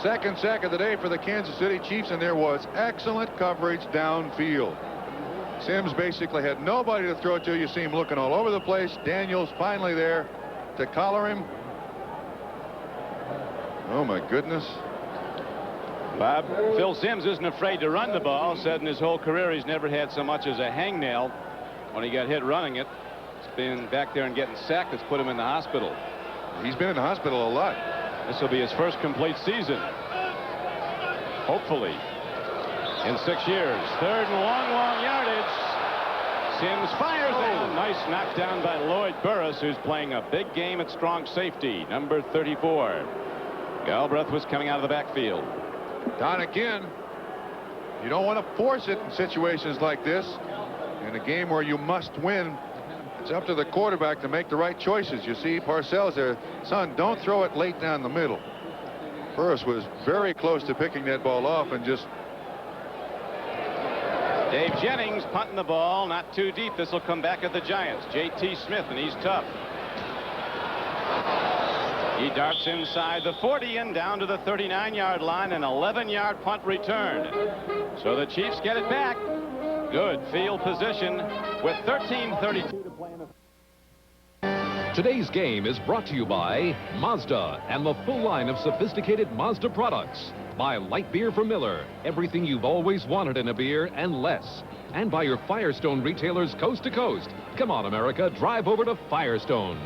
2nd sack of the day for the Kansas City Chiefs, and there was excellent coverage downfield. Sims basically had nobody to throw to. You see him looking all over the place. Daniels finally there to collar him. Oh my goodness. Bob, Phil Sims isn't afraid to run the ball. Said in his whole career he's never had so much as a hangnail when he got hit running it. It's been back there and getting sacked that's put him in the hospital. He's been in the hospital a lot. This will be his first complete season, hopefully, in 6 years. 3rd and long yardage. Sims fires in. Nice knockdown by Lloyd Burris, who's playing a big game at strong safety, number 34. Galbraith was coming out of the backfield. Don, again, you don't want to force it in situations like this. In a game where you must win, it's up to the quarterback to make the right choices. You see Parcells there. Son, don't throw it late down the middle. Burris was very close to picking that ball off and just... Dave Jennings punting the ball, not too deep. This will come back at the Giants. J.T. Smith, and he's tough. He darts inside the 40 and down to the 39-yard line, an 11-yard punt return. So the Chiefs get it back. Good field position with 13:32 to play in the... Today's game is brought to you by Mazda and the full line of sophisticated Mazda products. By light beer from Miller, everything you've always wanted in a beer and less. And by your Firestone retailers coast to coast. Come on, America, drive over to Firestone.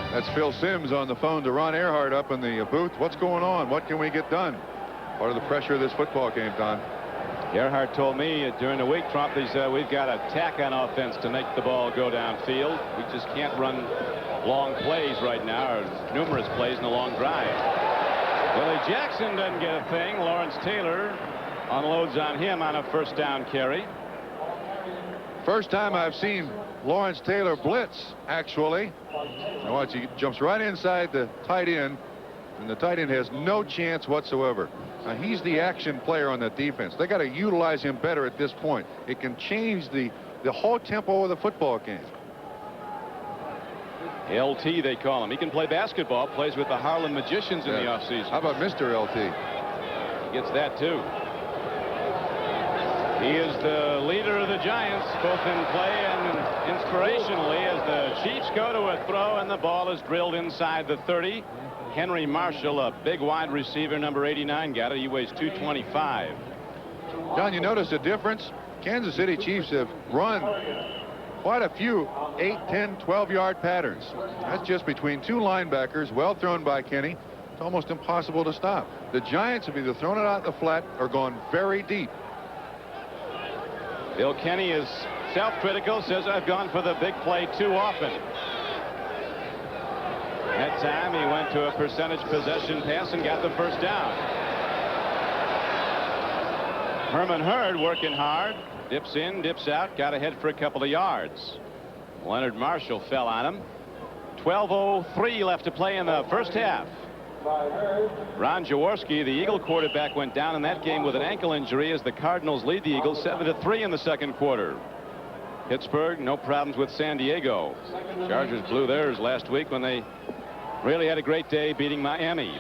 That's Phil Sims on the phone to Ron Earhart up in the booth. What's going on? What can we get done? Part of the pressure of this football game, Don. Earhart told me during the week, Trump, he said, we've got to tack on offense to make the ball go downfield. We just can't run long plays right now, or numerous plays in a long drive. Willie Jackson doesn't get a thing. Lawrence Taylor unloads on him on a first down carry. First time I've seen Lawrence Taylor blitz, actually. Now watch, he jumps right inside the tight end, and the tight end has no chance whatsoever. Now, he's the action player on that defense. They got to utilize him better at this point. It can change the whole tempo of the football game. LT, they call him. He can play basketball, plays with the Harlem Magicians in the offseason. How about Mr. LT? He gets that, too. He is the leader of the Giants, both in play and inspirationally, as the Chiefs go to a throw and the ball is drilled inside the 30. Henry Marshall, a big wide receiver, number 89, got it. He weighs 225. John, you notice the difference? Kansas City Chiefs have run quite a few 8, 10, 12-yard patterns. That's just between two linebackers, well thrown by Kenny. It's almost impossible to stop. The Giants have either thrown it out the flat or gone very deep. Bill Kenny is self-critical, says I've gone for the big play too often. That time he went to a percentage possession pass and got the first down. Herman Hurd working hard, dips in, dips out, got ahead for a couple of yards. Leonard Marshall fell on him. 12:03 left to play in the first half. Ron Jaworski, the Eagle quarterback, went down in that game with an ankle injury as the Cardinals lead the Eagles 7-3 in the second quarter. Pittsburgh, no problems with San Diego. Chargers blew theirs last week when they really had a great day beating Miami.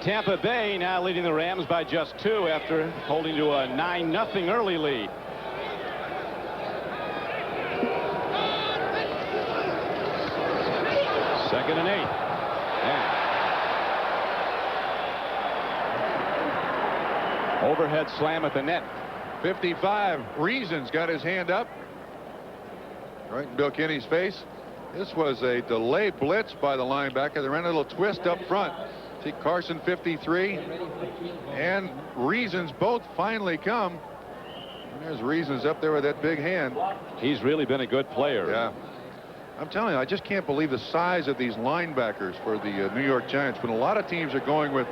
Tampa Bay now leading the Rams by just 2 after holding to a 9-0 early lead. Second and 8. Overhead slam at the net. 55. Reasons got his hand up right in Bill Kenny's face. This was a delay blitz by the linebacker. They ran a little twist up front. See Carson 53 and Reasons both finally come. And there's Reasons up there with that big hand. He's really been a good player. Yeah. I'm telling you, I just can't believe the size of these linebackers for the New York Giants. When a lot of teams are going with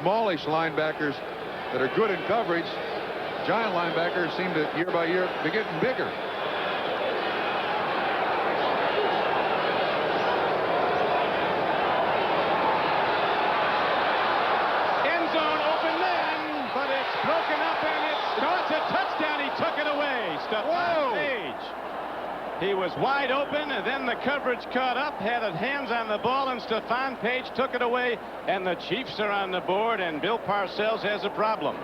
smallish linebackers that are good in coverage, Giant linebackers seem to year by year be getting bigger. End zone open man, but it's broken up and it's a touchdown. He took it away. Stephon Page. He was wide open, and then the coverage caught up, had hands on the ball, and Stephon Page took it away, and the Chiefs are on the board, and Bill Parcells has a problem.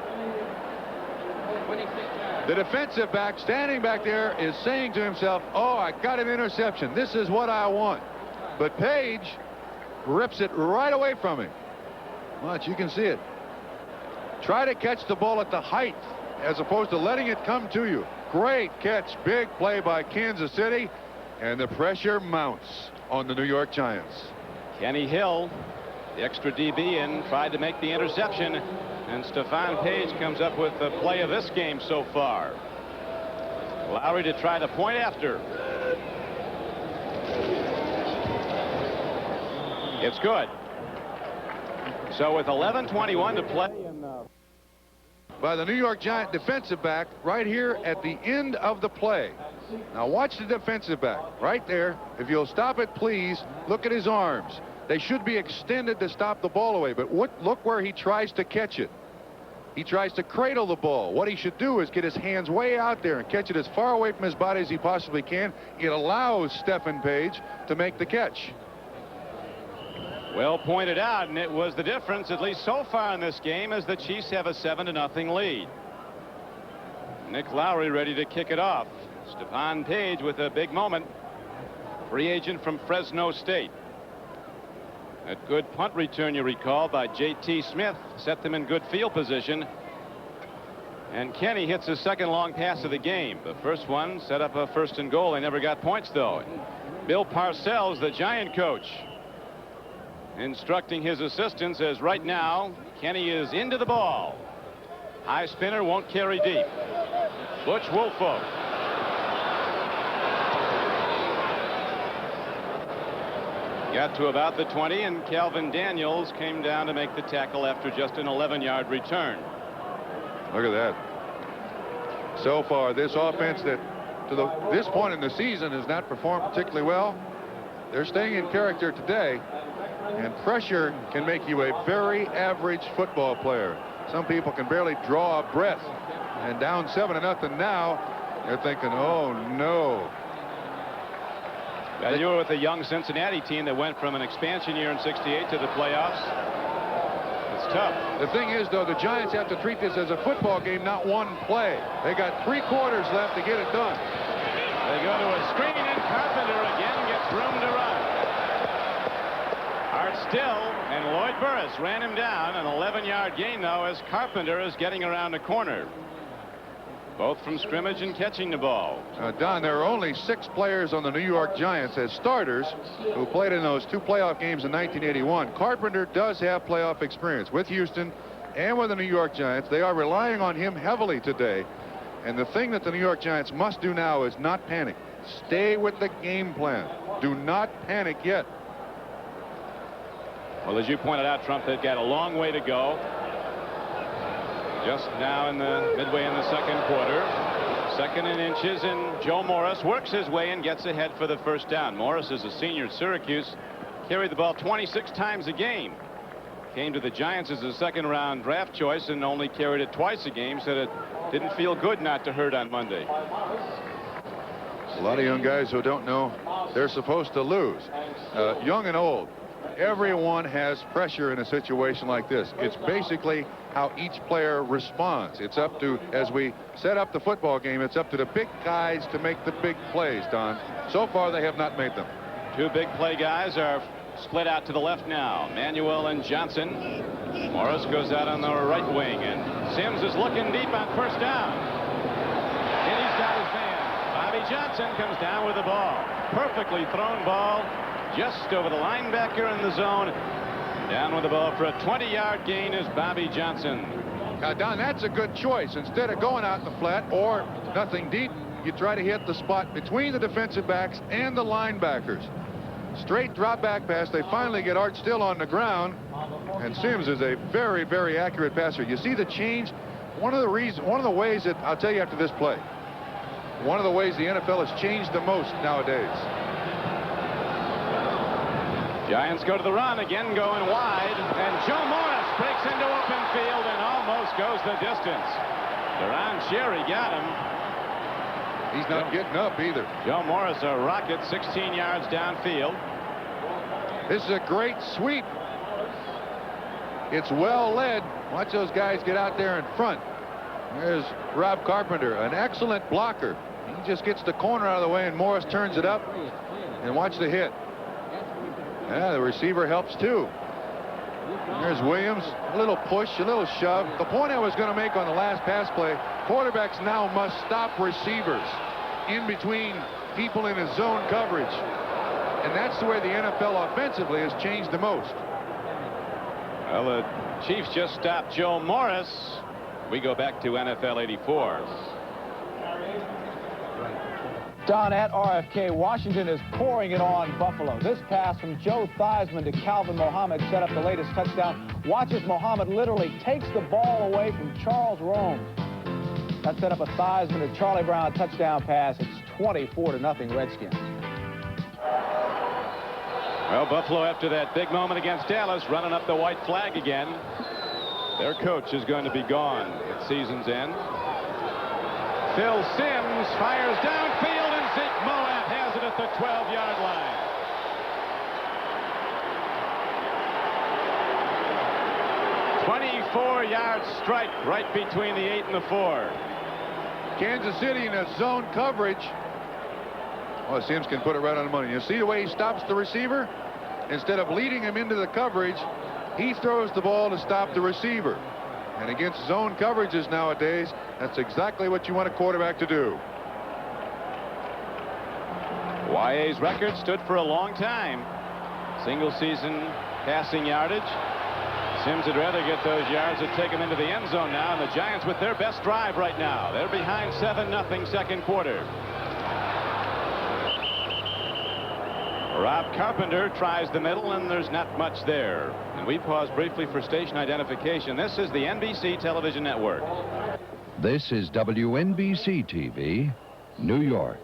The defensive back standing back there is saying to himself, oh, I got an interception. This is what I want. But Page rips it right away from him. Watch, you can see it. Try to catch the ball at the height as opposed to letting it come to you. Great catch. Big play by Kansas City. And the pressure mounts on the New York Giants. Kenny Hill, the extra DB in, tried to make the interception. And Stephon Page comes up with the play of this game so far. Lowry to try the point after. It's good. So with 11:21 to play by the New York Giant defensive back right here at the end of the play. Now watch the defensive back right there. If you'll stop it, please look at his arms. They should be extended to stop the ball away, but look where he tries to catch it. He tries to cradle the ball. What he should do is get his hands way out there and catch it as far away from his body as he possibly can. It allows Stephon Page to make the catch. Well pointed out, and it was the difference, at least so far in this game, as the Chiefs have a 7-0 lead. Nick Lowry ready to kick it off. Stephon Page with a big moment. Free agent from Fresno State. A good punt return, you recall, by J.T. Smith set them in good field position. And Kenny hits his second long pass of the game. The first one set up a 1st and goal. They never got points, though. Bill Parcells, the Giant coach, instructing his assistants as right now Kenny is into the ball. High spinner, won't carry deep. Butch Woolfolk. Got to about the 20, and Calvin Daniels came down to make the tackle after just an 11-yard return. Look at that. So far, this offense that to this point in the season has not performed particularly well. They're staying in character today, and pressure can make you a very average football player. Some people can barely draw a breath, and down 7-0 now, they're thinking, oh no. Well, you were with the young Cincinnati team that went from an expansion year in '68 to the playoffs. It's tough. The thing is, though, the Giants have to treat this as a football game, not one play. They got 3 quarters left to get it done. They go to a screen, and Carpenter again gets room to run. Art Still and Lloyd Burris ran him down. An 11-yard gain, though, as Carpenter is getting around the corner. Both from scrimmage and catching the ball. Don, there are only 6 players on the New York Giants as starters who played in those 2 playoff games in 1981. Carpenter does have playoff experience with Houston and with the New York Giants. They are relying on him heavily today. And the thing that the New York Giants must do now is not panic. Stay with the game plan. Do not panic yet. Well, as you pointed out, Trump, they've got a long way to go. Just now in the midway in the second quarter. 2nd and inches, and Joe Morris works his way and gets ahead for the first down. Morris is a senior at Syracuse. Carried the ball 26 times a game. Came to the Giants as a 2nd-round draft choice and only carried it twice a game. Said it didn't feel good not to hurt on Monday. A lot of young guys who don't know they're supposed to lose. Young and old. Everyone has pressure in a situation like this. It's basically how each player responds. It's up to, as we set up the football game, it's up to the big guys to make the big plays, Don. So far, they have not made them. 2 big play guys are split out to the left now. Manuel and Johnson. Morris goes out on the right wing, and Sims is looking deep on first down. And he's got his man. Bobby Johnson comes down with the ball. Perfectly thrown ball. Just over the linebacker in the zone. Down with the ball for a 20-yard gain is Bobby Johnson. Now, Don, that's a good choice. Instead of going out in the flat or nothing deep, you try to hit the spot between the defensive backs and the linebackers. Straight drop back pass. They finally get Art Still on the ground, and Sims is a very, very accurate passer. You see the change? One of the ways that I'll tell you after this play, one of the ways the NFL has changed the most nowadays. Giants go to the run again, going wide, and Joe Morris breaks into open field and almost goes the distance. Deron Cherry got him. He's not getting up either. Joe Morris, a rocket, 16 yards downfield. This is a great sweep. It's well led. Watch those guys get out there in front. There's Rob Carpenter, an excellent blocker. He just gets the corner out of the way, and Morris turns it up. And watch the hit. Yeah, the receiver helps too. There's Williams. A little push, a little shove. The point I was going to make on the last pass play, quarterbacks now must stop receivers in between people in his zone coverage. And that's the way the NFL offensively has changed the most. Well, the Chiefs just stopped Joe Morris. We go back to NFL 84. Don, at RFK, Washington is pouring it on Buffalo. This pass from Joe Theismann to Calvin Mohammed set up the latest touchdown. Watch as Mohammed literally takes the ball away from Charles Rome. That set up a Theismann to Charlie Brown touchdown pass. It's 24-0 Redskins. Well, Buffalo, after that big moment against Dallas, running up the white flag again. Their coach is going to be gone at season's end. Phil Sims fires downfield, and Zeke Moab has it at the 12-yard line. "24-yard strike right between the 8 and the 4. Kansas City in a zone coverage. Well, Sims can put it right on the money. You see the way he stops the receiver? Instead of leading him into the coverage, he throws the ball to stop the receiver. And against zone coverages nowadays, that's exactly what you want a quarterback to do. YA's record stood for a long time. Single season passing yardage. Sims would rather get those yards that take him into the end zone now, and the Giants with their best drive right now. They're behind 7-0 second quarter. Rob Carpenter tries the middle, and there's not much there. And we pause briefly for station identification. This is the NBC television network. This is WNBC TV, New York.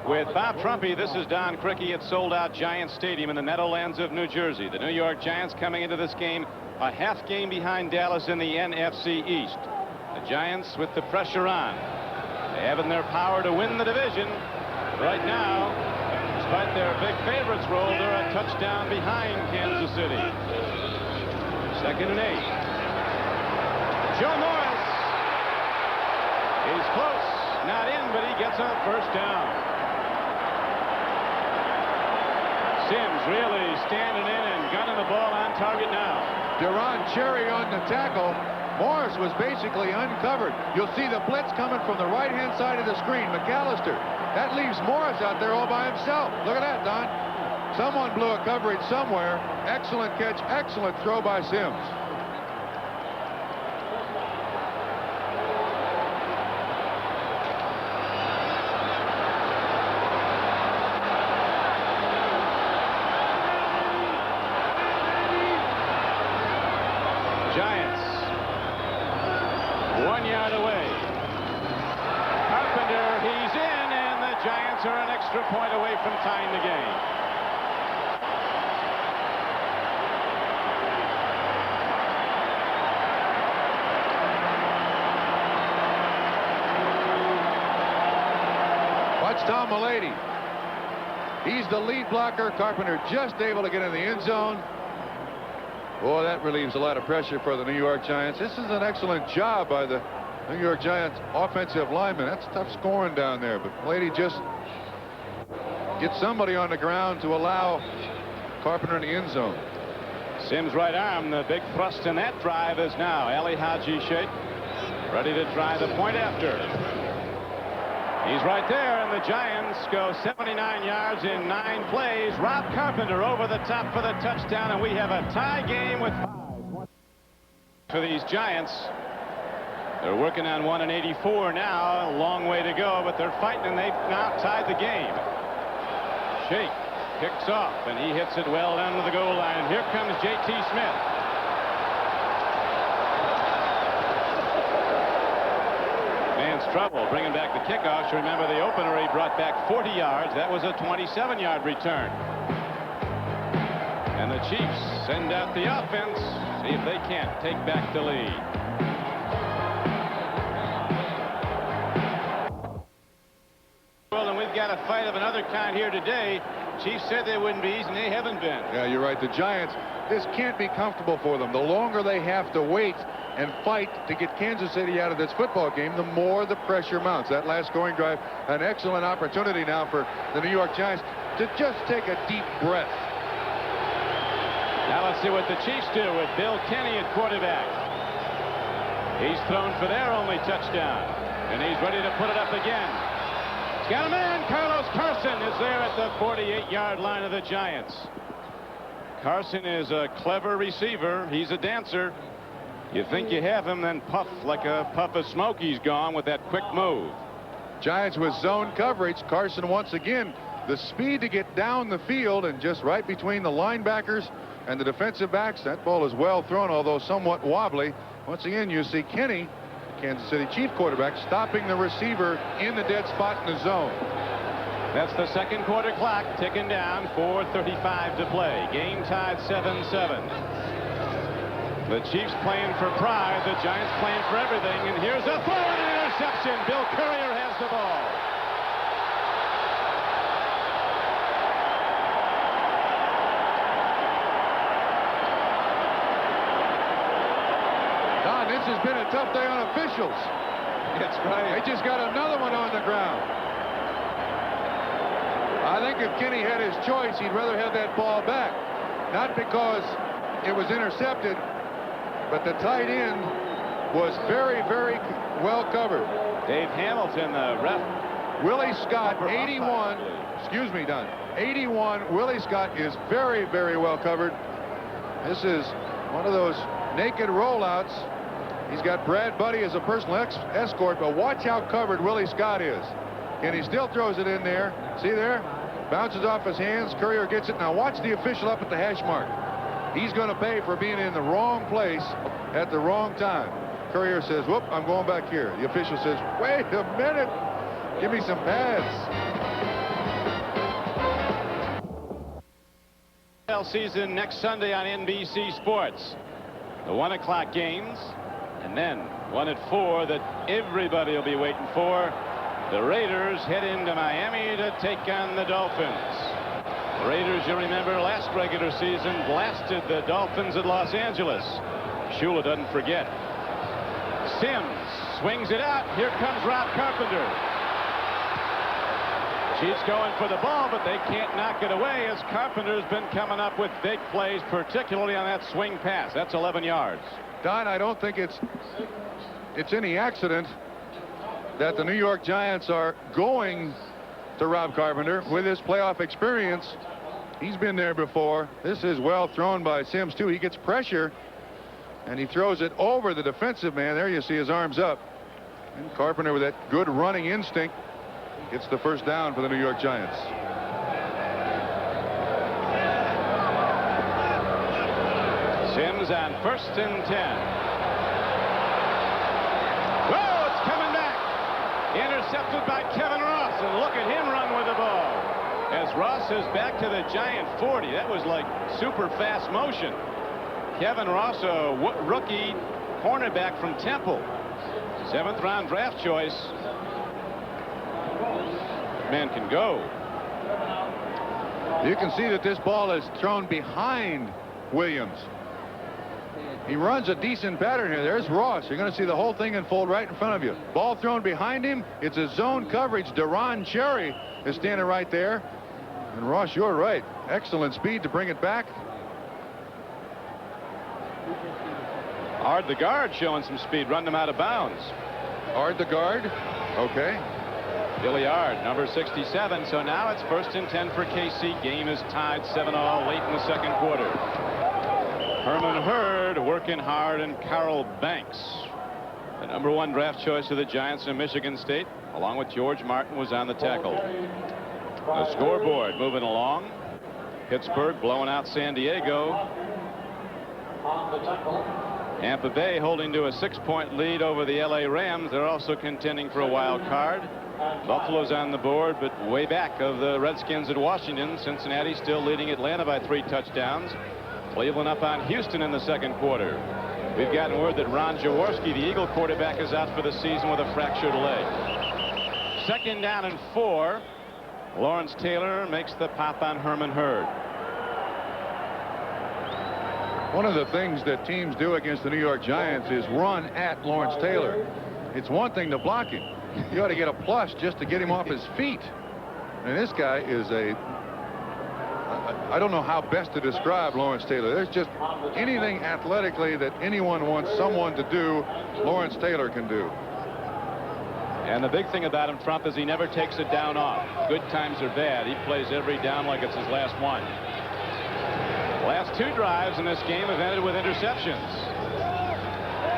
With Bob Trumpy, this is Don Criqui at sold-out Giants Stadium in the Meadowlands of New Jersey. The New York Giants coming into this game a half game behind Dallas in the NFC East. The Giants with the pressure on. They have in their power to win the division. Right now, despite their big favorites role, they're a touchdown behind Kansas City. 2nd and 8. Joe Morris is close, not in, but he gets a first down. Sims really standing in and gunning the ball on target now. Deron Cherry on the tackle. Morris was basically uncovered. You'll see the blitz coming from the right-hand side of the screen. McAllister. That leaves Morris out there all by himself. Look at that, Don. Someone blew a coverage somewhere. Excellent catch, excellent throw by Sims. Giants 1 yard away. Carpenter, he's in, and the Giants are an extra point away from tying the game. Watch Tom Mulady. He's the lead blocker. Carpenter just able to get in the end zone. Boy, that relieves a lot of pressure for the New York Giants. This is an excellent job by the New York Giants offensive lineman. That's tough scoring down there, but Mulady just gets somebody on the ground to allow Carpenter in the end zone. Sims' right arm, the big thrust in that drive is now Ali Haji Sheikh ready to try the point after. He's right there, and the Giants go 79 yards in 9 plays. Rob Carpenter over the top for the touchdown, and we have a tie game with 5 for these Giants. They're working on 1 and 84 now. A long way to go, but they're fighting, and they've now tied the game. Sheikh kicks off, and he hits it well down to the goal line. Here comes J.T. Smith. Man's trouble bringing back the kickoff. Remember the opener, he brought back 40 yards. That was a 27-yard return. And the Chiefs send out the offense. See if they can't take back the lead. Well, and we've got a fight of another kind here today. Chiefs said they wouldn't be easy, and they haven't been. Yeah, you're right. The Giants, this can't be comfortable for them. The longer they have to wait and fight to get Kansas City out of this football game, the more the pressure mounts. That last scoring drive, an excellent opportunity now for the New York Giants to just take a deep breath. Now let's see what the Chiefs do with Bill Kenny at quarterback. He's thrown for their only touchdown, and he's ready to put it up again. He's got a man. Carlos Carson is there at the 48-yard line of the Giants. Carson is a clever receiver. He's a dancer. You think you have him, then puff like a puff of smoke. He's gone with that quick move. Giants with zone coverage. Carson once again, the speed to get down the field and just right between the linebackers and the defensive backs. That ball is well thrown, although somewhat wobbly. Once again, you see Kenny, Kansas City Chief quarterback, stopping the receiver in the dead spot in the zone. That's the second quarter clock ticking down. 4:35 to play. Game tied 7-7. The Chiefs playing for pride. The Giants playing for everything. And here's a throw and an interception. Bill Courier has the ball. Don, this has been a tough day on officials. That's right. They just got another one on the ground. I think if Kenny had his choice, he'd rather have that ball back. Not because it was intercepted, but the tight end was very, very well covered. Dave Hamilton, the ref. Willie Scott, 81. Excuse me, Don. 81. Willie Scott is very, very well covered. This is one of those naked rollouts. He's got Brad Buddy as a personal escort, but watch how covered Willie Scott is. And he still throws it in there. See there? Bounces off his hands. Courier gets it. Now watch the official up at the hash mark. He's going to pay for being in the wrong place at the wrong time. Courier says, whoop, I'm going back here. The official says, wait a minute. Give me some pads. Season next Sunday on NBC Sports. The 1 o'clock games, and then 1 at 4 that everybody will be waiting for. The Raiders head into Miami to take on the Dolphins. Raiders, you remember, last regular season blasted the Dolphins at Los Angeles. Shula doesn't forget. Sims swings it out. Here comes Rob Carpenter. Chiefs going for the ball, but they can't knock it away as Carpenter's been coming up with big plays, particularly on that swing pass. That's 11 yards. Don, I don't think it's any accident that the New York Giants are going to Rob Carpenter with his playoff experience. He's been there before. This is well thrown by Sims, too. He gets pressure, and he throws it over the defensive man. There you see his arms up. And Carpenter, with that good running instinct, gets the first down for the New York Giants. Sims on 1st and 10. Whoa, it's coming back. Intercepted by Kevin Ross, and look at him run with the ball. As Ross is back to the Giant 40. That was like super fast motion. Kevin Ross, a rookie cornerback from Temple. 7th round draft choice. Man can go. You can see that this ball is thrown behind Williams. He runs a decent pattern here. There's Ross. You're going to see the whole thing unfold right in front of you. Ball thrown behind him. It's a zone coverage. Deron Cherry is standing right there. And Ross, you're right. Excellent speed to bring it back. Ard the guard showing some speed, running him out of bounds. Ard the guard. Okay. Billy Ard, number 67. So now it's 1st and 10 for KC. Game is tied 7-all late in the 2nd quarter. Herman Hurd working hard, and Carl Banks, the number 1 draft choice of the Giants in Michigan State, along with George Martin, was on the tackle. The scoreboard moving along. Pittsburgh blowing out San Diego. Tampa Bay holding to a 6-point lead over the LA Rams. They're also contending for a wild card. Buffalo's on the board, but way back of the Redskins at Washington. Cincinnati still leading Atlanta by 3 touchdowns. Cleveland up on Houston in the 2nd quarter. We've gotten word that Ron Jaworski, the Eagle quarterback, is out for the season with a fractured leg. 2nd down and 4. Lawrence Taylor makes the pop on Herman Hurd. One of the things that teams do against the New York Giants is run at Lawrence Taylor. It's one thing to block him. You ought to get a plus just to get him off his feet. And this guy is I don't know how best to describe Lawrence Taylor. There's just anything athletically that anyone wants someone to do, Lawrence Taylor can do. And the big thing about him, Trump, is he never takes it down off. Good times are bad. He plays every down like it's his last one. Last 2 drives in this game have ended with interceptions.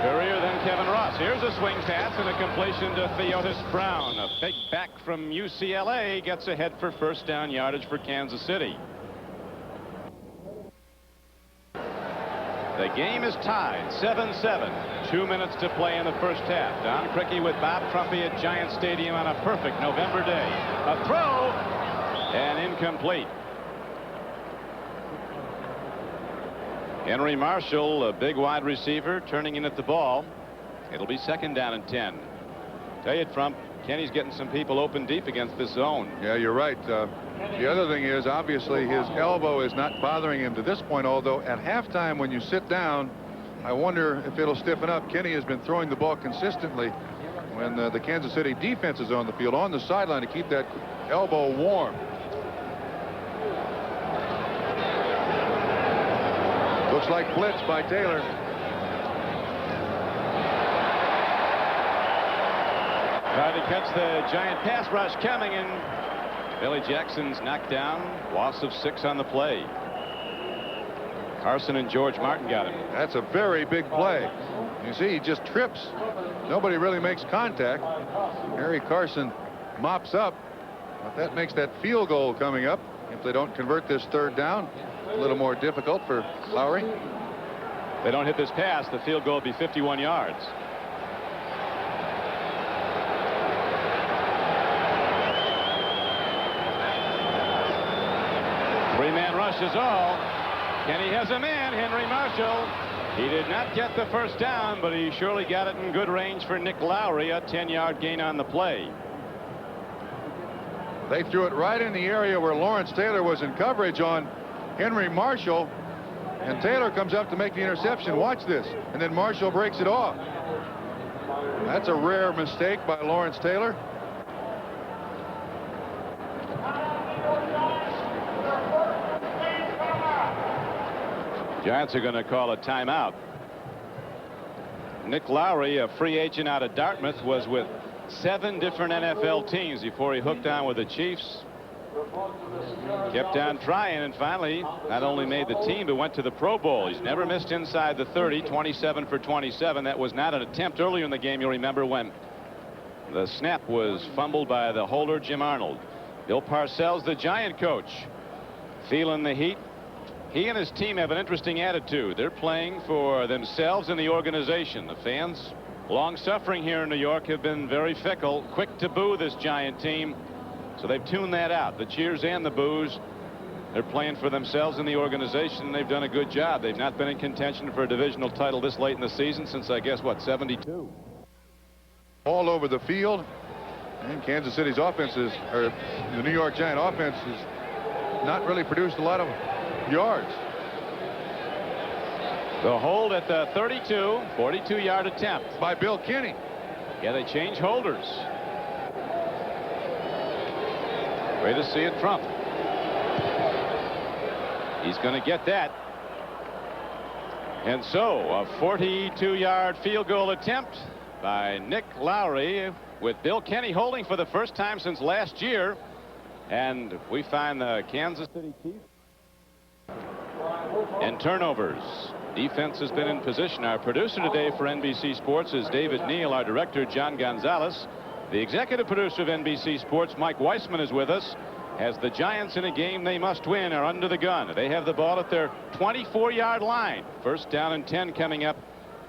Courier, then Kevin Ross. Here's a swing pass and a completion to Theotis Brown. A big back from UCLA gets ahead for 1st down yardage for Kansas City. The game is tied 7-7. 2 minutes to play in the 1st half. Don Criqui with Bob Trumpy at Giant Stadium on a perfect November day. A throw and incomplete. Henry Marshall, a big wide receiver, turning in at the ball. It'll be 2nd down and 10. Tell you, Trump, Kenny's getting some people open deep against this zone. Yeah, you're right. The other thing is, obviously, his elbow is not bothering him to this point, although at halftime when you sit down, I wonder if it'll stiffen up. Kenny has been throwing the ball consistently when the Kansas City defense is on the field, on the sideline, to keep that elbow warm. Looks like blitz by Taylor. Tried to catch the Giant pass rush coming, and Billy Jackson's knocked down. Loss of 6 on the play. Carson and George Martin got him. That's a very big play. You see, he just trips. Nobody really makes contact. Harry Carson mops up, but that makes that field goal coming up. If they don't convert this 3rd down, a little more difficult for Lowry. If they don't hit this pass, the field goal will be 51 yards. Three-man rush is all. Kenny has a man, Henry Marshall. He did not get the 1st down, but he surely got it in good range for Nick Lowry. A 10-yard gain on the play. They threw it right in the area where Lawrence Taylor was in coverage on Henry Marshall. And Taylor comes up to make the interception. Watch this. And then Marshall breaks it off. That's a rare mistake by Lawrence Taylor. Giants are going to call a timeout. Nick Lowry, a free agent out of Dartmouth, was with 7 different NFL teams before he hooked on with the Chiefs. Kept on trying and finally not only made the team but went to the Pro Bowl. He's never missed inside the 30, 27 for 27. That was not an attempt earlier in the game, you'll remember, when the snap was fumbled by the holder, Jim Arnold. Bill Parcells, the Giant coach, feeling the heat. He and his team have an interesting attitude. They're playing for themselves and the organization. The fans, long suffering here in New York, have been very fickle, quick to boo this Giant team. So they've tuned that out, the cheers and the boos. They're playing for themselves and the organization, and they've done a good job. They've not been in contention for a divisional title this late in the season since, I guess, what, 72? All over the field. And Kansas City's offense is, or the New York Giant offense has not really produced a lot of yards. The hold at the 32, 42-yard attempt by Bill Kenny. Yeah, they change holders. Way to see it, Trump. He's going to get that. And so a 42-yard field goal attempt by Nick Lowry, with Bill Kenny holding for the first time since last year. And we find the Kansas City Chiefs and turnovers. Defense has been in position. Our producer today for NBC Sports is David Neal. Our director, John Gonzalez. The executive producer of NBC Sports, Mike Weissman, is with us. As the Giants, in a game they must win, are under the gun. They have the ball at their 24-yard line. First down and 10 coming up.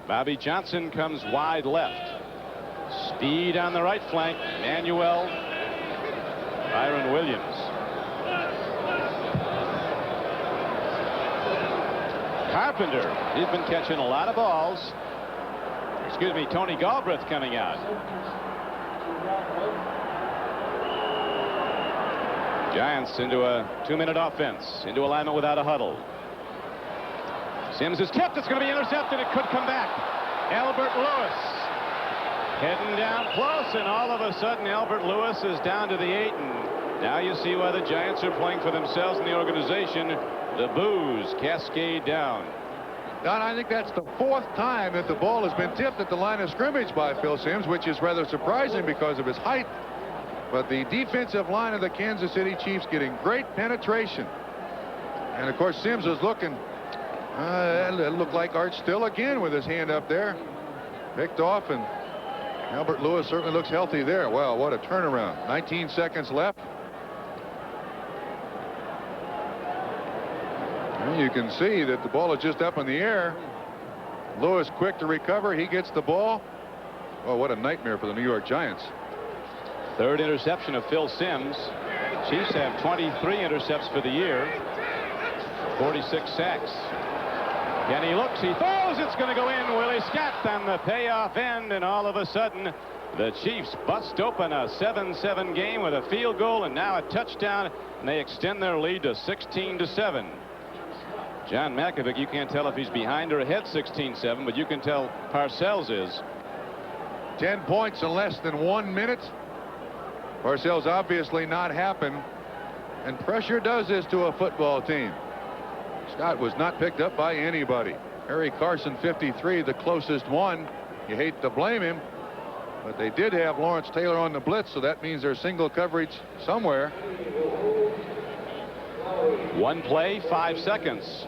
Bobby Johnson comes wide left. Speed on the right flank. Manuel. Byron Williams. Carpenter. He's been catching a lot of balls. Excuse me, Tony Galbraith coming out. Giants into a 2-minute offense, into alignment without a huddle. Sims is tipped. It's going to be intercepted. It could come back. Albert Lewis heading down close, and all of a sudden Albert Lewis is down to the 8, and now you see why the Giants are playing for themselves and the organization. The boos cascade down. Don, I think that's the 4th time that the ball has been tipped at the line of scrimmage by Phil Simms, which is rather surprising because of his height. But the defensive line of the Kansas City Chiefs getting great penetration. And of course Simms is looking. It looked like Art Still again with his hand up there. Picked off, and Albert Lewis certainly looks healthy there. Wow, what a turnaround. 19 seconds left. And you can see that the ball is just up in the air. Lewis quick to recover. He gets the ball. Oh, what a nightmare for the New York Giants. 3rd interception of Phil Simms. Chiefs have 23 intercepts for the year. 46 sacks. And he looks, he throws, it's going to go in. Willie Scott on the payoff end, and all of a sudden the Chiefs bust open a 7-7 game with a field goal and now a touchdown, and they extend their lead to 16-7. John Mackovic, you can't tell if he's behind or ahead 16-7, but you can tell Parcells is. 10 points in less than 1 minute. Parcells obviously not happen, and pressure does this to a football team. Scott was not picked up by anybody. Harry Carson, 53, the closest one. You hate to blame him, but they did have Lawrence Taylor on the blitz, so that means there's single coverage somewhere. 1 play, 5 seconds.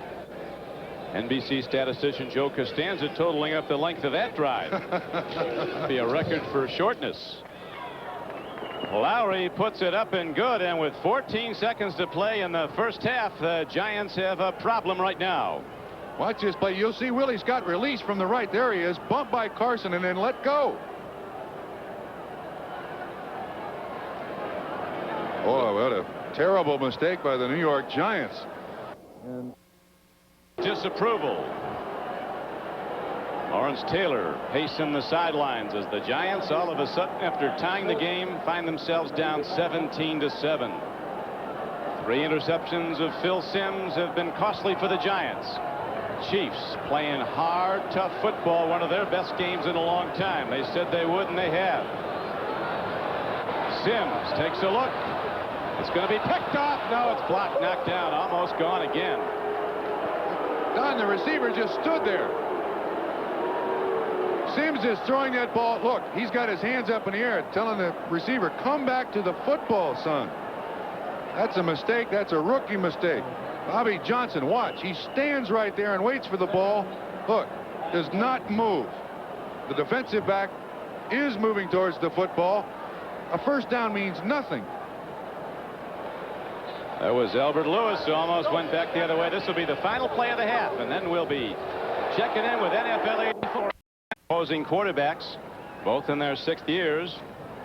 NBC statistician Joe Costanza totaling up the length of that drive. Be a record for shortness. Lowry puts it up and good, and with 14 seconds to play in the first half, the Giants have a problem right now. Watch this play. You'll see Willie Scott released from the right. There he is, bumped by Carson and then let go. Oh, what a terrible mistake by the New York Giants. And disapproval. Lawrence Taylor pacing the sidelines as the Giants all of a sudden, after tying the game, find themselves down 17-7. 3 interceptions of Phil Simms have been costly for the Giants. Chiefs playing hard, tough football, one of their best games in a long time. They said they would, and they have. Simms takes a look. It's going to be picked off. No, it's blocked, knocked down, almost gone again. Don, the receiver just stood there. Simms is throwing that ball. Look, he's got his hands up in the air, telling the receiver, come back to the football, son. That's a mistake. That's a rookie mistake. Bobby Johnson, watch. He stands right there and waits for the ball. Look, does not move. The defensive back is moving towards the football. A first down means nothing. That was Albert Lewis, who almost went back the other way. This will be the final play of the half, and then we'll be checking in with NFL 84 opposing quarterbacks, both in their 6th years.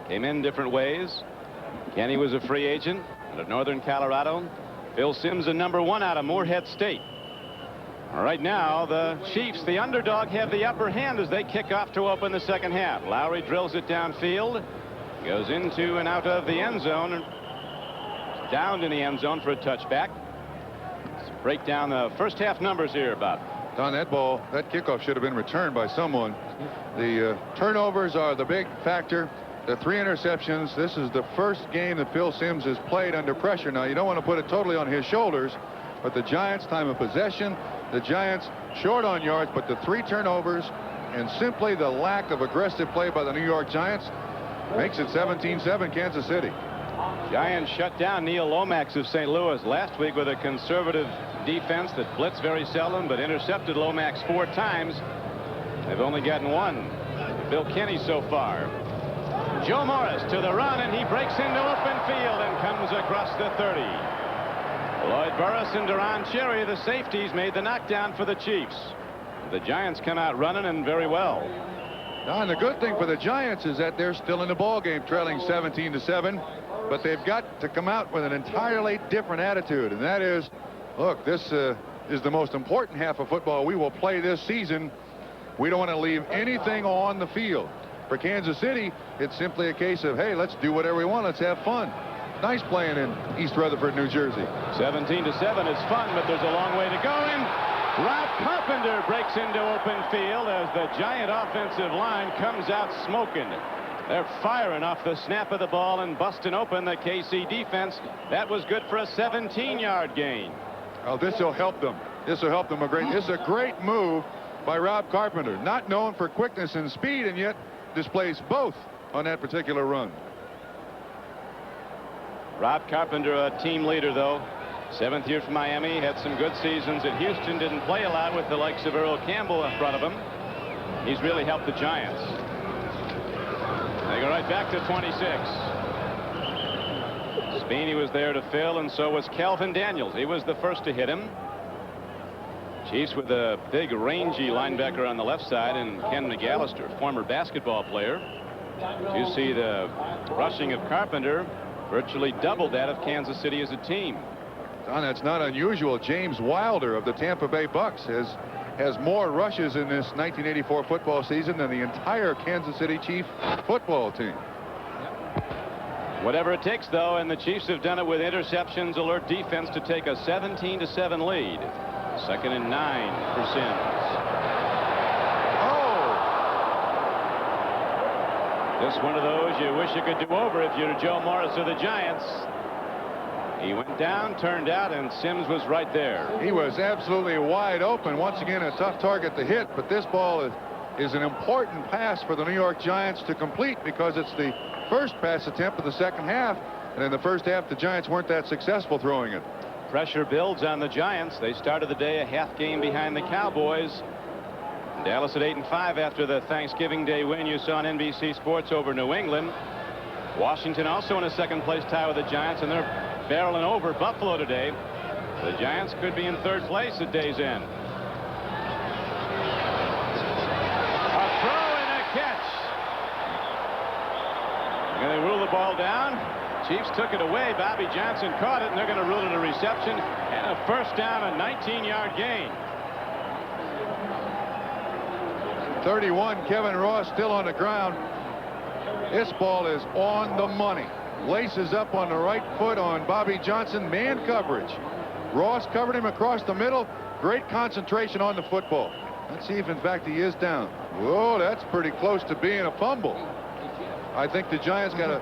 Came in different ways. Kenny was a free agent out of Northern Colorado. Phil Simms, a #1 out of Moorhead State. Right now, the Chiefs, the underdog, have the upper hand as they kick off to open the second half. Lowry drills it downfield, goes into and out of the end zone, downed in the end zone for a touchback. Let's break down the first half numbers here, Bob. Don, that ball, that kickoff should have been returned by someone. The turnovers are the big factor. The 3 interceptions. This is the first game that Phil Simms has played under pressure. Now, you don't want to put it totally on his shoulders, but the Giants' time of possession, the Giants short on yards, but the 3 turnovers and simply the lack of aggressive play by the New York Giants makes it 17-7 Kansas City. Giants shut down Neil Lomax of St. Louis last week with a conservative defense that blitzed very seldom, but intercepted Lomax 4 times. They've only gotten 1. Bill Kenny so far. Joe Morris to the run, and he breaks into open field and comes across the 30. Lloyd Burris and Duron Cherry, the safeties, made the knockdown for the Chiefs. The Giants come out running, and very well. Don, the good thing for the Giants is that they're still in the ball game, trailing 17-7, but they've got to come out with an entirely different attitude, and that is, look, this is the most important half of football we will play this season. We don't want to leave anything on the field. For Kansas City, it's simply a case of, hey, let's do whatever we want. Let's have fun. Nice playing in East Rutherford, New Jersey. 17-7 is fun, but there's a long way to go. And Rob Carpenter breaks into open field as the Giant offensive line comes out smoking. They're firing off the snap of the ball and busting open the KC defense. That was good for a 17-yard gain. Oh, this will help them. This will help them a great. This is a great move by Rob Carpenter. Not known for quickness and speed, and yet displays both on that particular run. Rob Carpenter, a team leader, though. 7th year for Miami, had some good seasons at Houston, didn't play a lot with the likes of Earl Campbell in front of him. He's really helped the Giants. They go right back to 26. Speeney was there to fill, and so was Calvin Daniels. He was the first to hit him. Chiefs with a big, rangy linebacker on the left side, and Ken McAllister, former basketball player. You see the rushing of Carpenter virtually doubled that of Kansas City as a team. Don, that's not unusual. James Wilder of the Tampa Bay Bucks has more rushes in this 1984 football season than the entire Kansas City Chief football team. Whatever it takes, though, and the Chiefs have done it with interceptions, alert defense to take a 17-7 lead. 2nd and 9 for Simms. Oh! Just one of those you wish you could do over if you're Joe Morris of the Giants. He went down, turned out, and Simms was right there. He was absolutely wide open. Once again, a tough target to hit, but this ball is an important pass for the New York Giants to complete because it's the first pass attempt of the second half, and in the first half, the Giants weren't that successful throwing it. Pressure builds on the Giants. They started the day a half game behind the Cowboys. Dallas at 8-5 after the Thanksgiving Day win you saw on NBC Sports over New England. Washington also in a second-place tie with the Giants, and they're barreling over Buffalo today. The Giants could be in 3rd place at day's end. A throw and a catch. And they rule the ball down. Chiefs took it away. Bobby Johnson caught it, and they're going to rule it a reception and a first down, a 19-yard gain. 31, Kevin Ross still on the ground. This ball is on the money. Laces up on the right foot on Bobby Johnson. Man coverage. Ross covered him across the middle. Great concentration on the football. Let's see if in fact he is down. Whoa, that's pretty close to being a fumble. I think the Giants got a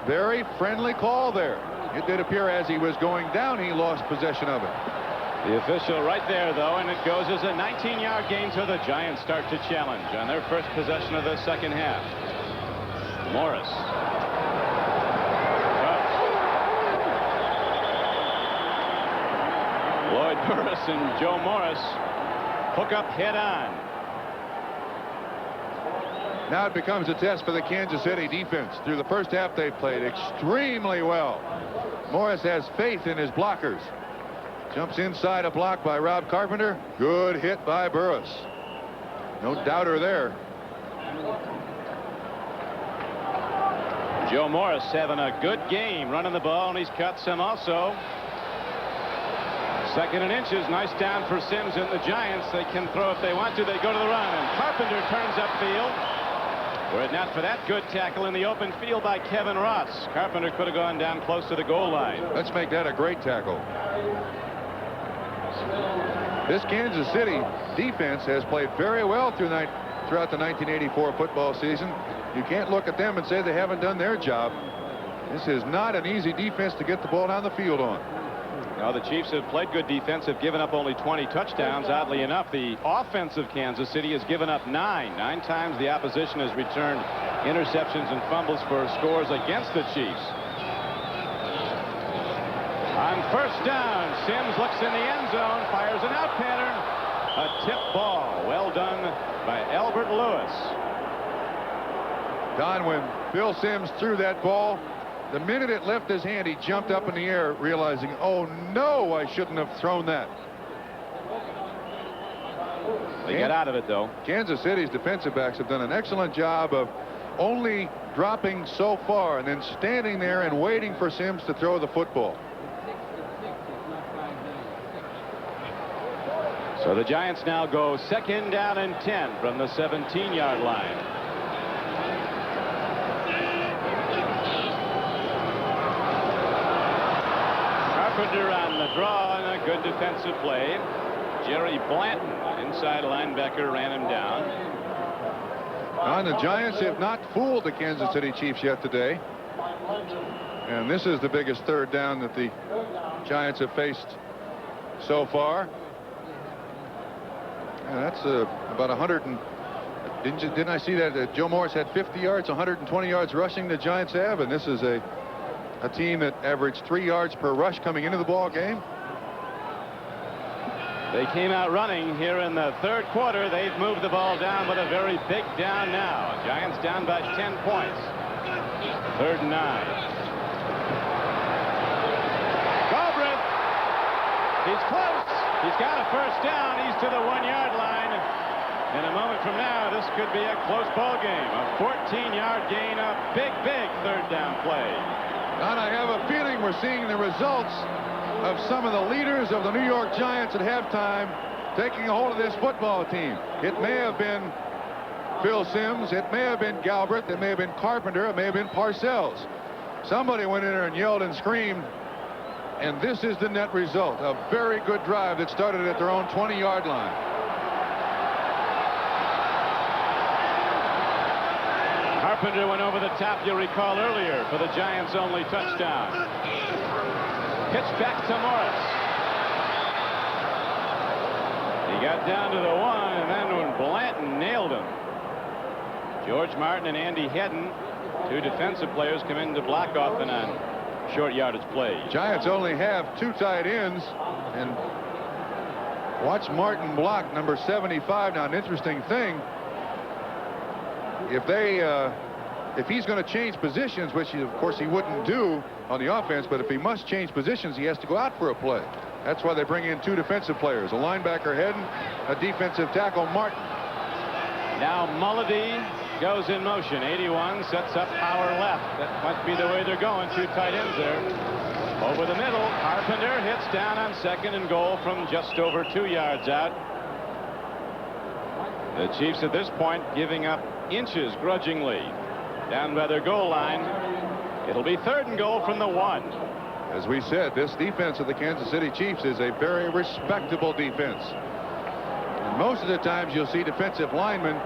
very friendly call there. It did appear as he was going down, he lost possession of it. The official right there, though, and it goes as a 19-yard gain, so the Giants start to challenge on their first possession of the second half. Morris. Lloyd Burris and Joe Morris hook up head on. Now it becomes a test for the Kansas City defense. Through the first half, they played extremely well. Morris has faith in his blockers. Jumps inside a block by Rob Carpenter. Good hit by Burris. No doubter there. Joe Morris having a good game running the ball, and he's cut some also. Second and inches. Nice down for Sims and the Giants. They can throw if they want to. They go to the run, and Carpenter turns upfield. Were it not for that good tackle in the open field by Kevin Ross, Carpenter could have gone down close to the goal line. Let's make that a great tackle. This Kansas City defense has played very well throughout the 1984 football season. You can't look at them and say they haven't done their job. This is not an easy defense to get the ball down the field on. Now the Chiefs have played good defense, have given up only 20 touchdowns. Oddly enough, the offense of Kansas City has given up 9 times the opposition has returned interceptions and fumbles for scores against the Chiefs. On first down, Sims looks in the end zone, fires an out pattern. A tip ball. Well done by Albert Lewis. Don, when Phil Sims threw that ball, the minute it left his hand, he jumped up in the air, realizing, oh no, I shouldn't have thrown that. They get out of it, though. Kansas City's defensive backs have done an excellent job of only dropping so far and then standing there and waiting for Sims to throw the football. So the Giants now go second down and 10 from the 17-yard line. Carpenter on the draw and a good defensive play. Jerry Blanton, inside linebacker, ran him down. And the Giants have not fooled the Kansas City Chiefs yet today. And this is the biggest third down that the Giants have faced so far. And that's about 100 and didn't I see that Joe Morris had 50 yards, 120 yards rushing the Giants have, and this is a team that averaged 3 yards per rush coming into the ball game. They came out running here in the third quarter. They've moved the ball down, but a very big down now. Giants down by 10 points. Third and 9. Galbraith. He's close. He's got a first down. He's to the 1-yard line. In a moment from now, this could be a close ball game. A 14-yard gain, a big third down play. And I have a feeling we're seeing the results of some of the leaders of the New York Giants at halftime taking a hold of this football team. It may have been Phil Sims. It may have been Galbraith. It may have been Carpenter. It may have been Parcells. Somebody went in there and yelled and screamed. And this is the net result. A very good drive that started at their own 20-yard line. Carpenter went over the top, you'll recall earlier, for the Giants' only touchdown. Pitch back to Morris. He got down to the 1, and then when Blanton nailed him, George Martin and Andy Hedden, 2 defensive players, come in to block off and on short yardage play. Giants only have 2 tight ends, and watch Martin block number 75. Now, an interesting thing, if he's going to change positions, which of course he wouldn't do on the offense, but if he must change positions, he has to go out for a play. That's why they bring in 2 defensive players, a linebacker Hedden, a defensive tackle Martin. Now Mulledy goes in motion. 81 sets up power left. That must be the way they're going. 2 tight ends there. Over the middle, Carpenter hits down on second and goal from just over 2 yards out. The Chiefs at this point giving up inches grudgingly down by their goal line. It'll be 3rd and goal from the 1. As we said, this defense of the Kansas City Chiefs is a very respectable defense. And most of the times you'll see defensive linemen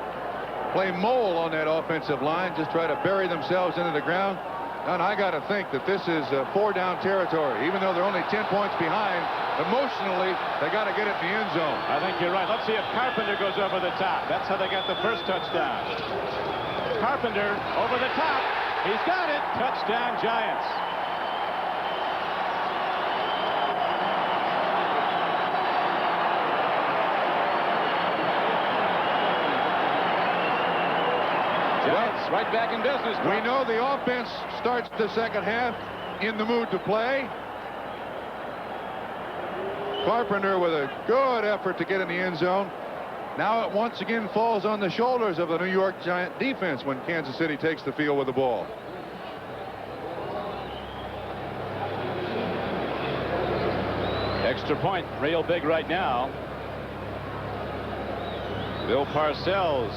play mole on that offensive line, just try to bury themselves into the ground. And I got to think that this is 4-down territory. Even though they're only 10 points behind, emotionally, they got to get it in the end zone. I think you're right. Let's see if Carpenter goes over the top. That's how they got the first touchdown. Carpenter over the top. He's got it. Touchdown, Giants. Giants right back in business. We know the offense starts the second half in the mood to play. Carpenter with a good effort to get in the end zone. Now it once again falls on the shoulders of the New York Giant defense when Kansas City takes the field with the ball. Extra point, real big right now. Bill Parcells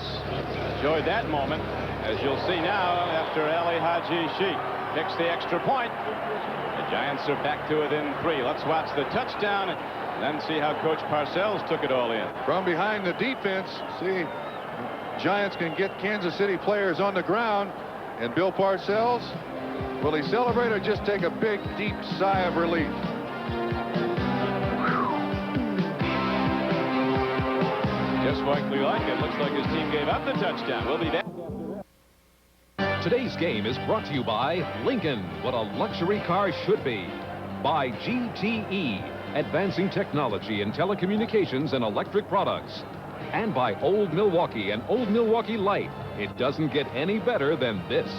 enjoyed that moment, as you'll see now after Ali Haji Sheikh picks the extra point. The Giants are back to it in 3. Let's watch the touchdown and then see how Coach Parcells took it all in. From behind the defense, see, Giants can get Kansas City players on the ground. And Bill Parcells, will he celebrate or just take a big, deep sigh of relief? Just likely like it. Looks like his team gave up the touchdown. We'll be back. Today's game is brought to you by Lincoln, what a luxury car should be. By GTE, advancing technology in telecommunications and electric products. And by Old Milwaukee and Old Milwaukee Light. It doesn't get any better than this.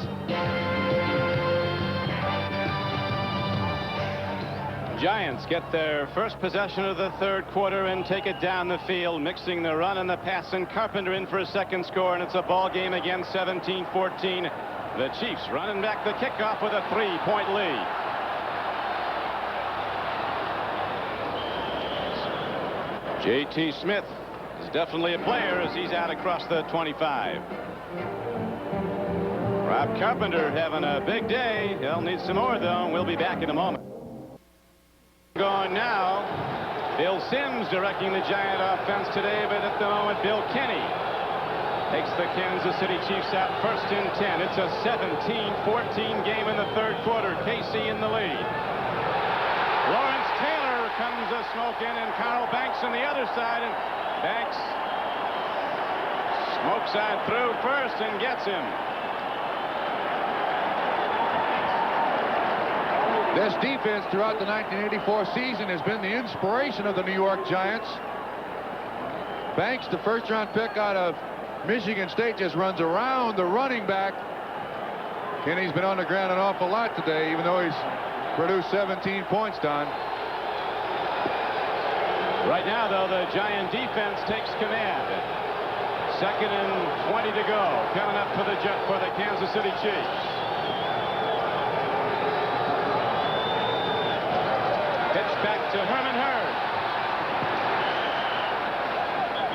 Giants get their first possession of the 3rd quarter and take it down the field, mixing the run and the pass, and Carpenter in for a second score, and it's a ball game again, 17-14. The Chiefs running back the kickoff with a 3-point lead. J.T. Smith is definitely a player as he's out across the 25. Rob Carpenter having a big day. He'll need some more, though, and we'll be back in a moment. Going now, Bill Sims directing the Giant offense today, but at the moment Bill Kenny takes the Kansas City Chiefs out 1st and 10. It's a 17-14 game in the 3rd quarter. KC in the lead. Lawrence Taylor comes a smoke in, and Carl Banks on the other side, and Banks smokes on through first and gets him. This defense throughout the 1984 season has been the inspiration of the New York Giants. Banks, the 1st-round pick out of Michigan State, just runs around the running back. Kenny's been on the ground an awful lot today, even though he's produced 17 points, Don. Right now, though, the Giant defense takes command. 2nd and 20 to go. Coming up for the Kansas City Chiefs. Pitch back to Herman Hurd.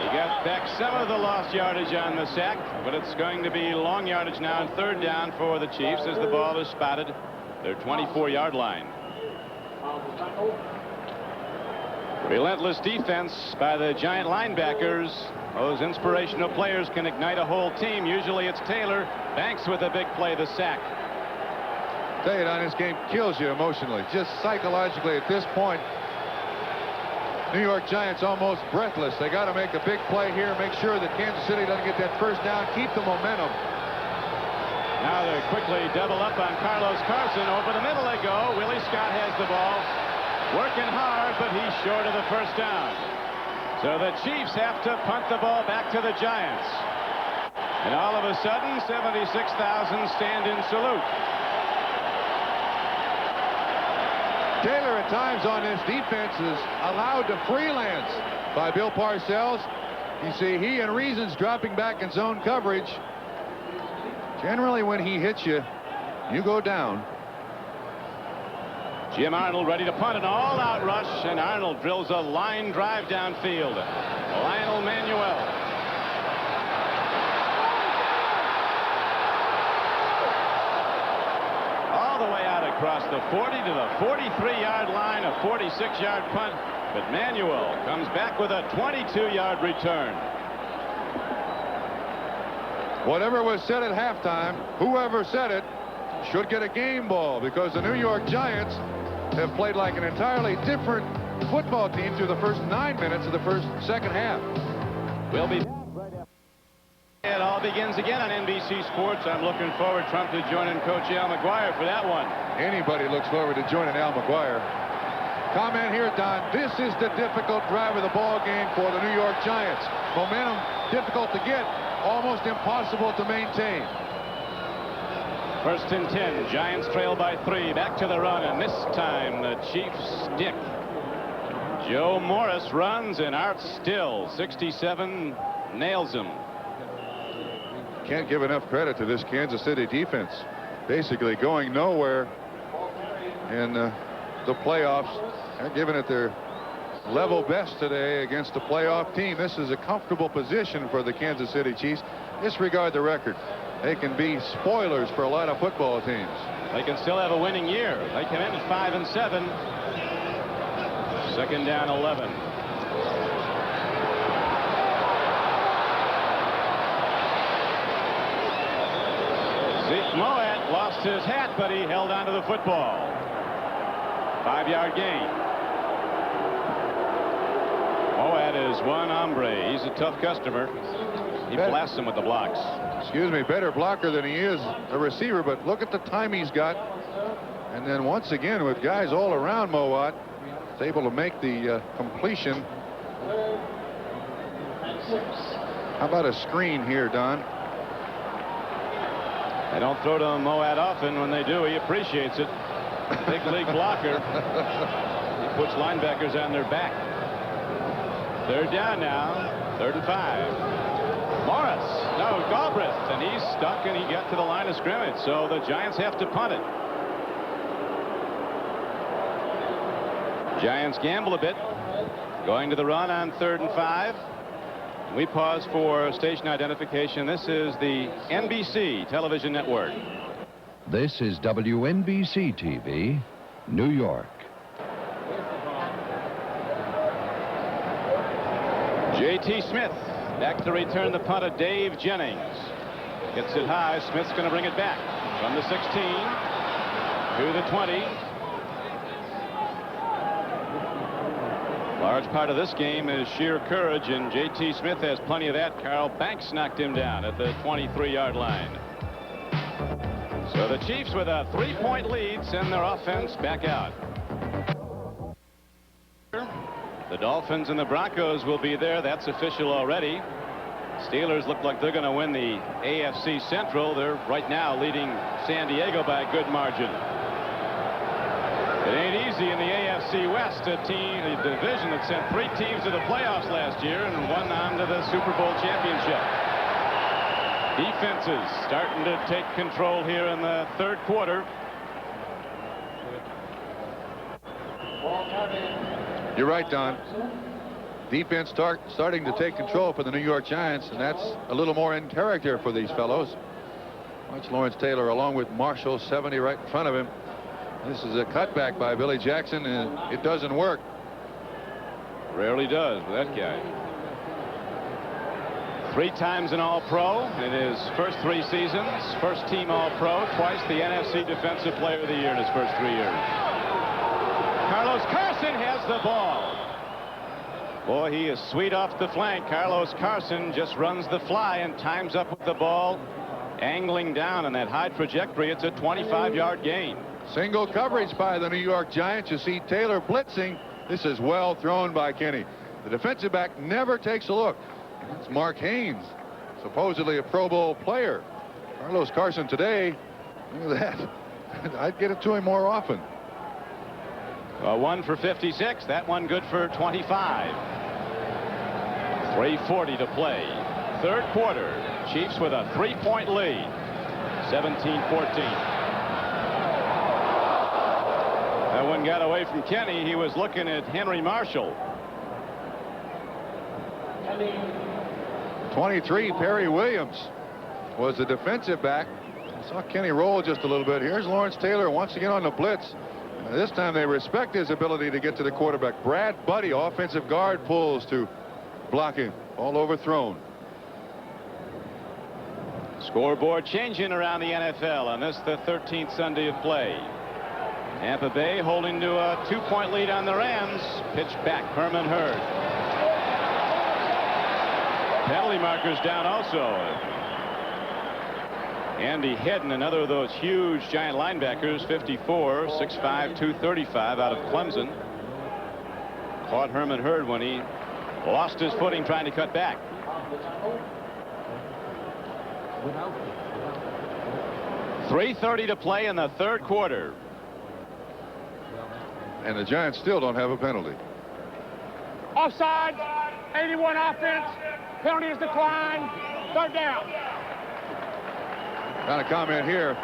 He got back some of the lost yardage on the sack, but it's going to be long yardage now and 3rd down for the Chiefs as the ball is spotted their 24-yard line. Relentless defense by the Giant linebackers. Those inspirational players can ignite a whole team. Usually it's Taylor. Banks with a big play, the sack. Tell you, Don, this game kills you emotionally. Just psychologically at this point, New York Giants almost breathless. They got to make a big play here, make sure that Kansas City doesn't get that 1st down, keep the momentum. Now they quickly double up on Carlos Carson. Over the middle they go. Willie Scott has the ball. Working hard, but he's short of the 1st down. So the Chiefs have to punt the ball back to the Giants. And all of a sudden, 76,000 stand in salute. Taylor at times on this defense is allowed to freelance by Bill Parcells. You see he and Reasons dropping back in zone coverage. Generally when he hits you, you go down. Jim Arnold ready to punt, an all-out rush, and Arnold drills a line drive downfield. Lionel Manuel across the 40 to the 43-yard line, a 46-yard punt. But Manuel comes back with a 22-yard return. Whatever was said at halftime, whoever said it should get a game ball, because the New York Giants have played like an entirely different football team through the first 9 minutes of the second half. We'll be right after. It all begins again on NBC Sports. I'm looking forward, Trump, to joining Coach Al McGuire for that one. Anybody looks forward to joining Al McGuire. Comment here, Don. This is the difficult drive of the ball game for the New York Giants. Momentum difficult to get, almost impossible to maintain. First and 10. Giants trail by 3. Back to the run, and this time the Chiefs stick. Joe Morris runs, and Art Still, 67, nails him. Can't give enough credit to this Kansas City defense. Basically going nowhere in the playoffs. They're giving it their level best today against a playoff team. This is a comfortable position for the Kansas City Chiefs. Disregard the record. They can be spoilers for a lot of football teams. They can still have a winning year. They come in at 5-7. Second down, 11. Zeke Moat lost his hat, but he held onto the football. 5-yard gain. Moat is one hombre. He's a tough customer. He blasts him with the blocks. Excuse me, better blocker than he is a receiver, but look at the time he's got. And then once again, with guys all around Moat, he's able to make the completion. How about a screen here, Don? They don't throw to Moat often. When they do, he appreciates it. Big league blocker. He puts linebackers on their back. Third down now. 3rd and 5. Morris. No, Galbraith. And he's stuck, and he got to the line of scrimmage. So the Giants have to punt it. Giants gamble a bit. Going to the run on 3rd and 5. We pause for station identification. This is the NBC television network. This is WNBC TV, New York. J.T. Smith back to return the punt of Dave Jennings. Gets it high. Smith's going to bring it back from the 16 to the 20. Large part of this game is sheer courage, and J.T. Smith has plenty of that. Carl Banks knocked him down at the 23-yard line. So the Chiefs, with a 3-point lead, send their offense back out. The Dolphins and the Broncos will be there. That's official already. Steelers look like they're going to win the AFC Central. They're right now leading San Diego by a good margin. It ain't easy in the AFC West, a division that sent 3 teams to the playoffs last year and one on to the Super Bowl championship. Defenses starting to take control here in the 3rd quarter. You're right, Don. Defense starting to take control for the New York Giants, and that's a little more in character for these fellows. Watch Lawrence Taylor along with Marshall, 70 right in front of him. This is a cutback by Billy Jackson, and it doesn't work. Rarely does with that guy. 3 times an All-Pro in his first 3 seasons. First team All-Pro, twice the NFC Defensive Player of the Year in his first 3 years. Carlos Carson has the ball. Boy, he is sweet off the flank. Carlos Carson just runs the fly and times up with the ball, angling down on that high trajectory. It's a 25-yard gain. Single coverage by the New York Giants. You see Taylor blitzing. This is well thrown by Kenny. The defensive back never takes a look. It's Mark Haynes, supposedly a Pro Bowl player. Carlos Carson today, look at that. I'd get it to him more often. 1 for 56. That one good for 25. 3:40 to play. 3rd quarter. Chiefs with a 3-point lead. 17-14. That one got away from Kenny. He was looking at Henry Marshall. 23, Perry Williams was the defensive back. Saw Kenny roll just a little bit. Here's Lawrence Taylor once again on the blitz. This time they respect his ability to get to the quarterback. Brad Buddy, offensive guard, pulls to block him. All overthrown. Scoreboard changing around the NFL on this, the 13th Sunday of play. Tampa Bay holding to a 2-point lead on the Rams. Pitch back, Herman Hurd. Penalty markers down also. Andy Hedden, another of those huge giant linebackers, 54, 6'5", 235 out of Clemson. Caught Herman Hurd when he lost his footing trying to cut back. .3:30 to play in the third quarter. And the Giants still don't have a penalty. Offside. 81 offense. Penalty is declined. Third down. Got a comment here.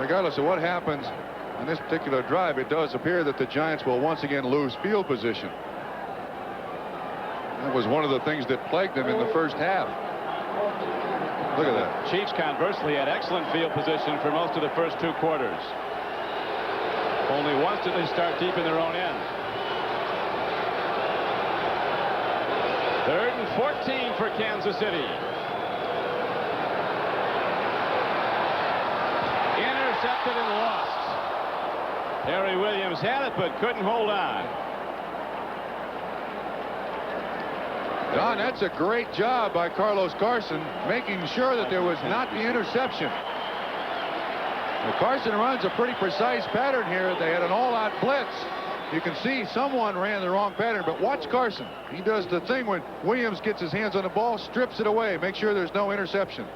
Regardless of what happens in this particular drive, it does appear that the Giants will once again lose field position. That was one of the things that plagued them in the first half. Look at that. Chiefs conversely had excellent field position for most of the first 2 quarters. Only once did they start deep in their own end. 3rd and 14 for Kansas City. Intercepted and lost. Harry Williams had it but couldn't hold on. Don, that's a great job by Carlos Carson, making sure that there was not the interception. Now, Carson runs a pretty precise pattern here. They had an all-out blitz. You can see someone ran the wrong pattern, but watch Carson. He does the thing when Williams gets his hands on the ball, strips it away, make sure there's no interception.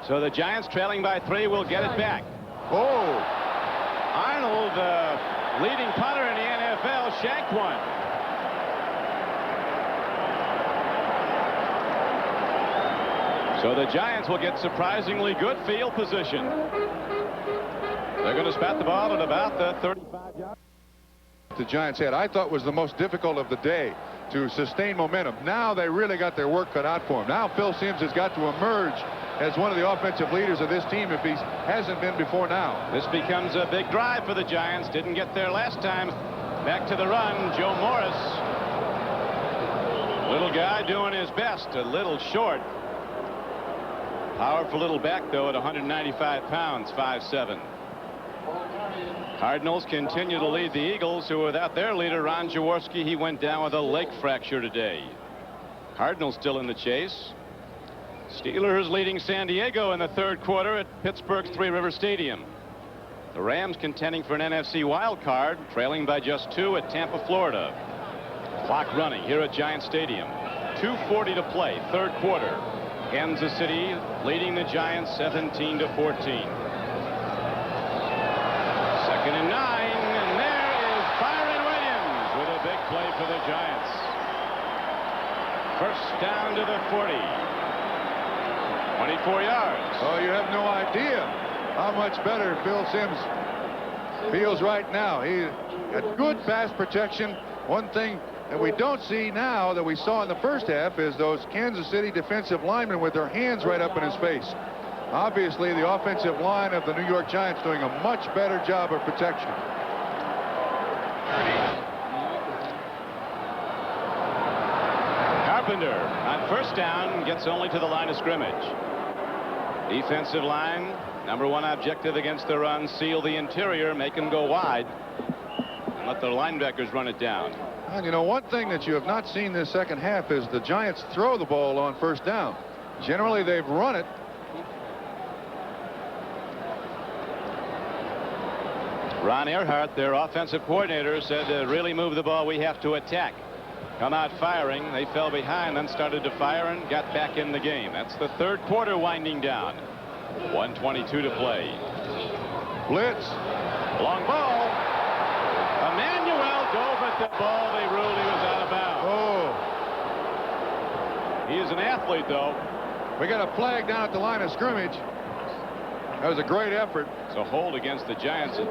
So the Giants trailing by 3 will get it back. Oh! Arnold, leading punter in the NFL, shanked one. So the Giants will get surprisingly good field position. They're going to spat the ball at about the 35 yards. The Giants had, I thought, was the most difficult of the day to sustain momentum. Now they really got their work cut out for them. Now Phil Simms has got to emerge as one of the offensive leaders of this team if he hasn't been before now. This becomes a big drive for the Giants. Didn't get there last time. Back to the run, Joe Morris. Little guy doing his best, a little short. Powerful little back, though, at 195 pounds, 5'7". Cardinals continue to lead the Eagles, who without their leader, Ron Jaworski, he went down with a leg fracture today. Cardinals still in the chase. Steelers leading San Diego in the third quarter at Pittsburgh's Three River Stadium. The Rams contending for an NFC wild card, trailing by just 2 at Tampa, Florida. Clock running here at Giant Stadium. 2:40 to play, third quarter. Kansas City leading the Giants 17-14. 2nd and 9, and there is Byron Williams with a big play for the Giants. First down to the 40. 24 yards. Oh, you have no idea how much better Phil Simms feels right now. He had good pass protection. One thing that we don't see now that we saw in the first half is those Kansas City defensive linemen with their hands right up in his face. Obviously, the offensive line of the New York Giants doing a much better job of protection. Carpenter on first down gets only to the line of scrimmage. Defensive line, number 1 objective against the run, seal the interior, make them go wide, and let the linebackers run it down. And you know, one thing that you have not seen this second half is the Giants throw the ball on first down. Generally, they've run it. Ron Earhart, their offensive coordinator, said to really move the ball, we have to attack. Come out firing. They fell behind, then started to fire and got back in the game. That's the third quarter winding down. 1:22 to play. Blitz. Long ball. Emmanuel dove at the ball. They ruled he was out of bounds. Oh. He is an athlete, though. We got a flag down at the line of scrimmage. That was a great effort. It's a hold against the Giants. It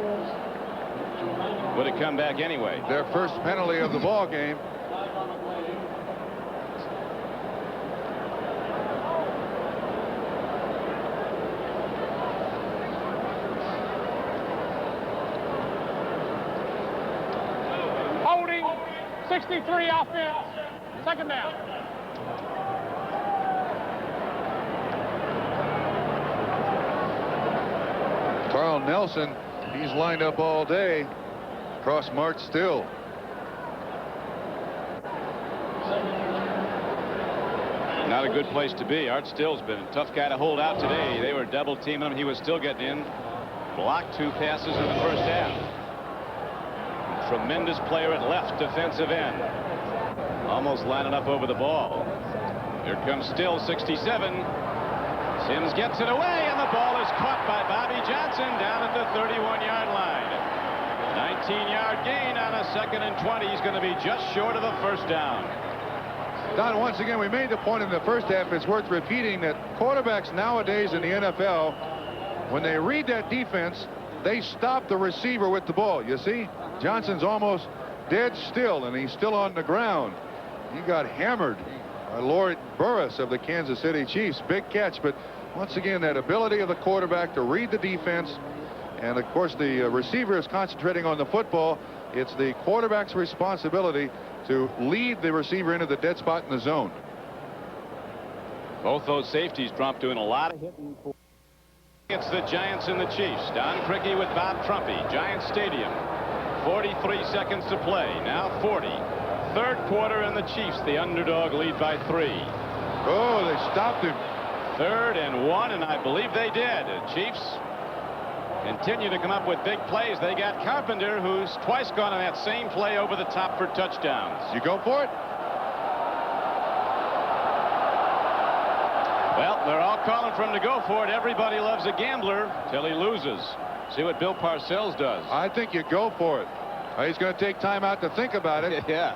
would have come back anyway. Their first penalty of the ball game. 63 offense. Second down. Carl Nelson, he's lined up all day. Cross march still. Not a good place to be. Art Still's been a tough guy to hold out today. They were double teaming him. He was still getting in. Blocked 2 passes in the first half. Tremendous player at left defensive end. Almost lining up over the ball. Here comes Still, 67. Sims gets it away, and the ball is caught by Bobby Johnson down at the 31-yard line. 19-yard gain on a 2nd and 20. He's going to be just short of a first down. Don, once again, we made the point in the first half. It's worth repeating that quarterbacks nowadays in the NFL, when they read that defense, they stop the receiver with the ball. You see, Johnson's almost dead still, and he's still on the ground. He got hammered by Lord Burris of the Kansas City Chiefs. Big catch, but once again, that ability of the quarterback to read the defense, and of course the receiver is concentrating on the football. It's the quarterback's responsibility to lead the receiver into the dead spot in the zone. Both those safeties dropped doing a lot of hitting. It's the Giants and the Chiefs. Don Criqui with Bob Trumpy. Giants Stadium. 43 seconds to play. Now 40. Third quarter, and the Chiefs, the underdog, lead by 3. Oh, they stopped him. 3rd and 1, and I believe they did. Chiefs continue to come up with big plays. They got Carpenter, who's twice gone on that same play over the top for touchdowns. You go for it? Well, they're all calling for him to go for it. Everybody loves a gambler till he loses. See what Bill Parcells does. I think you go for it. He's going to take time out to think about it. Yeah.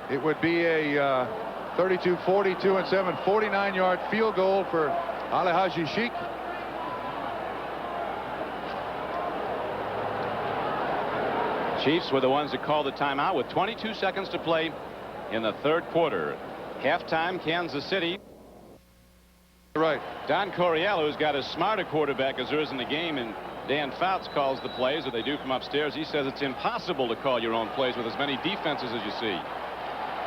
It would be a 32, 42, and 7, 49-yard field goal for Ali Haji Sheikh. Chiefs were the ones that called the timeout with 22 seconds to play in the third quarter. Halftime, Kansas City. Right. Don Coryell, who's got as smart a quarterback as there is in the game, and Dan Fouts calls the plays that they do from upstairs. He says it's impossible to call your own plays with as many defenses as you see.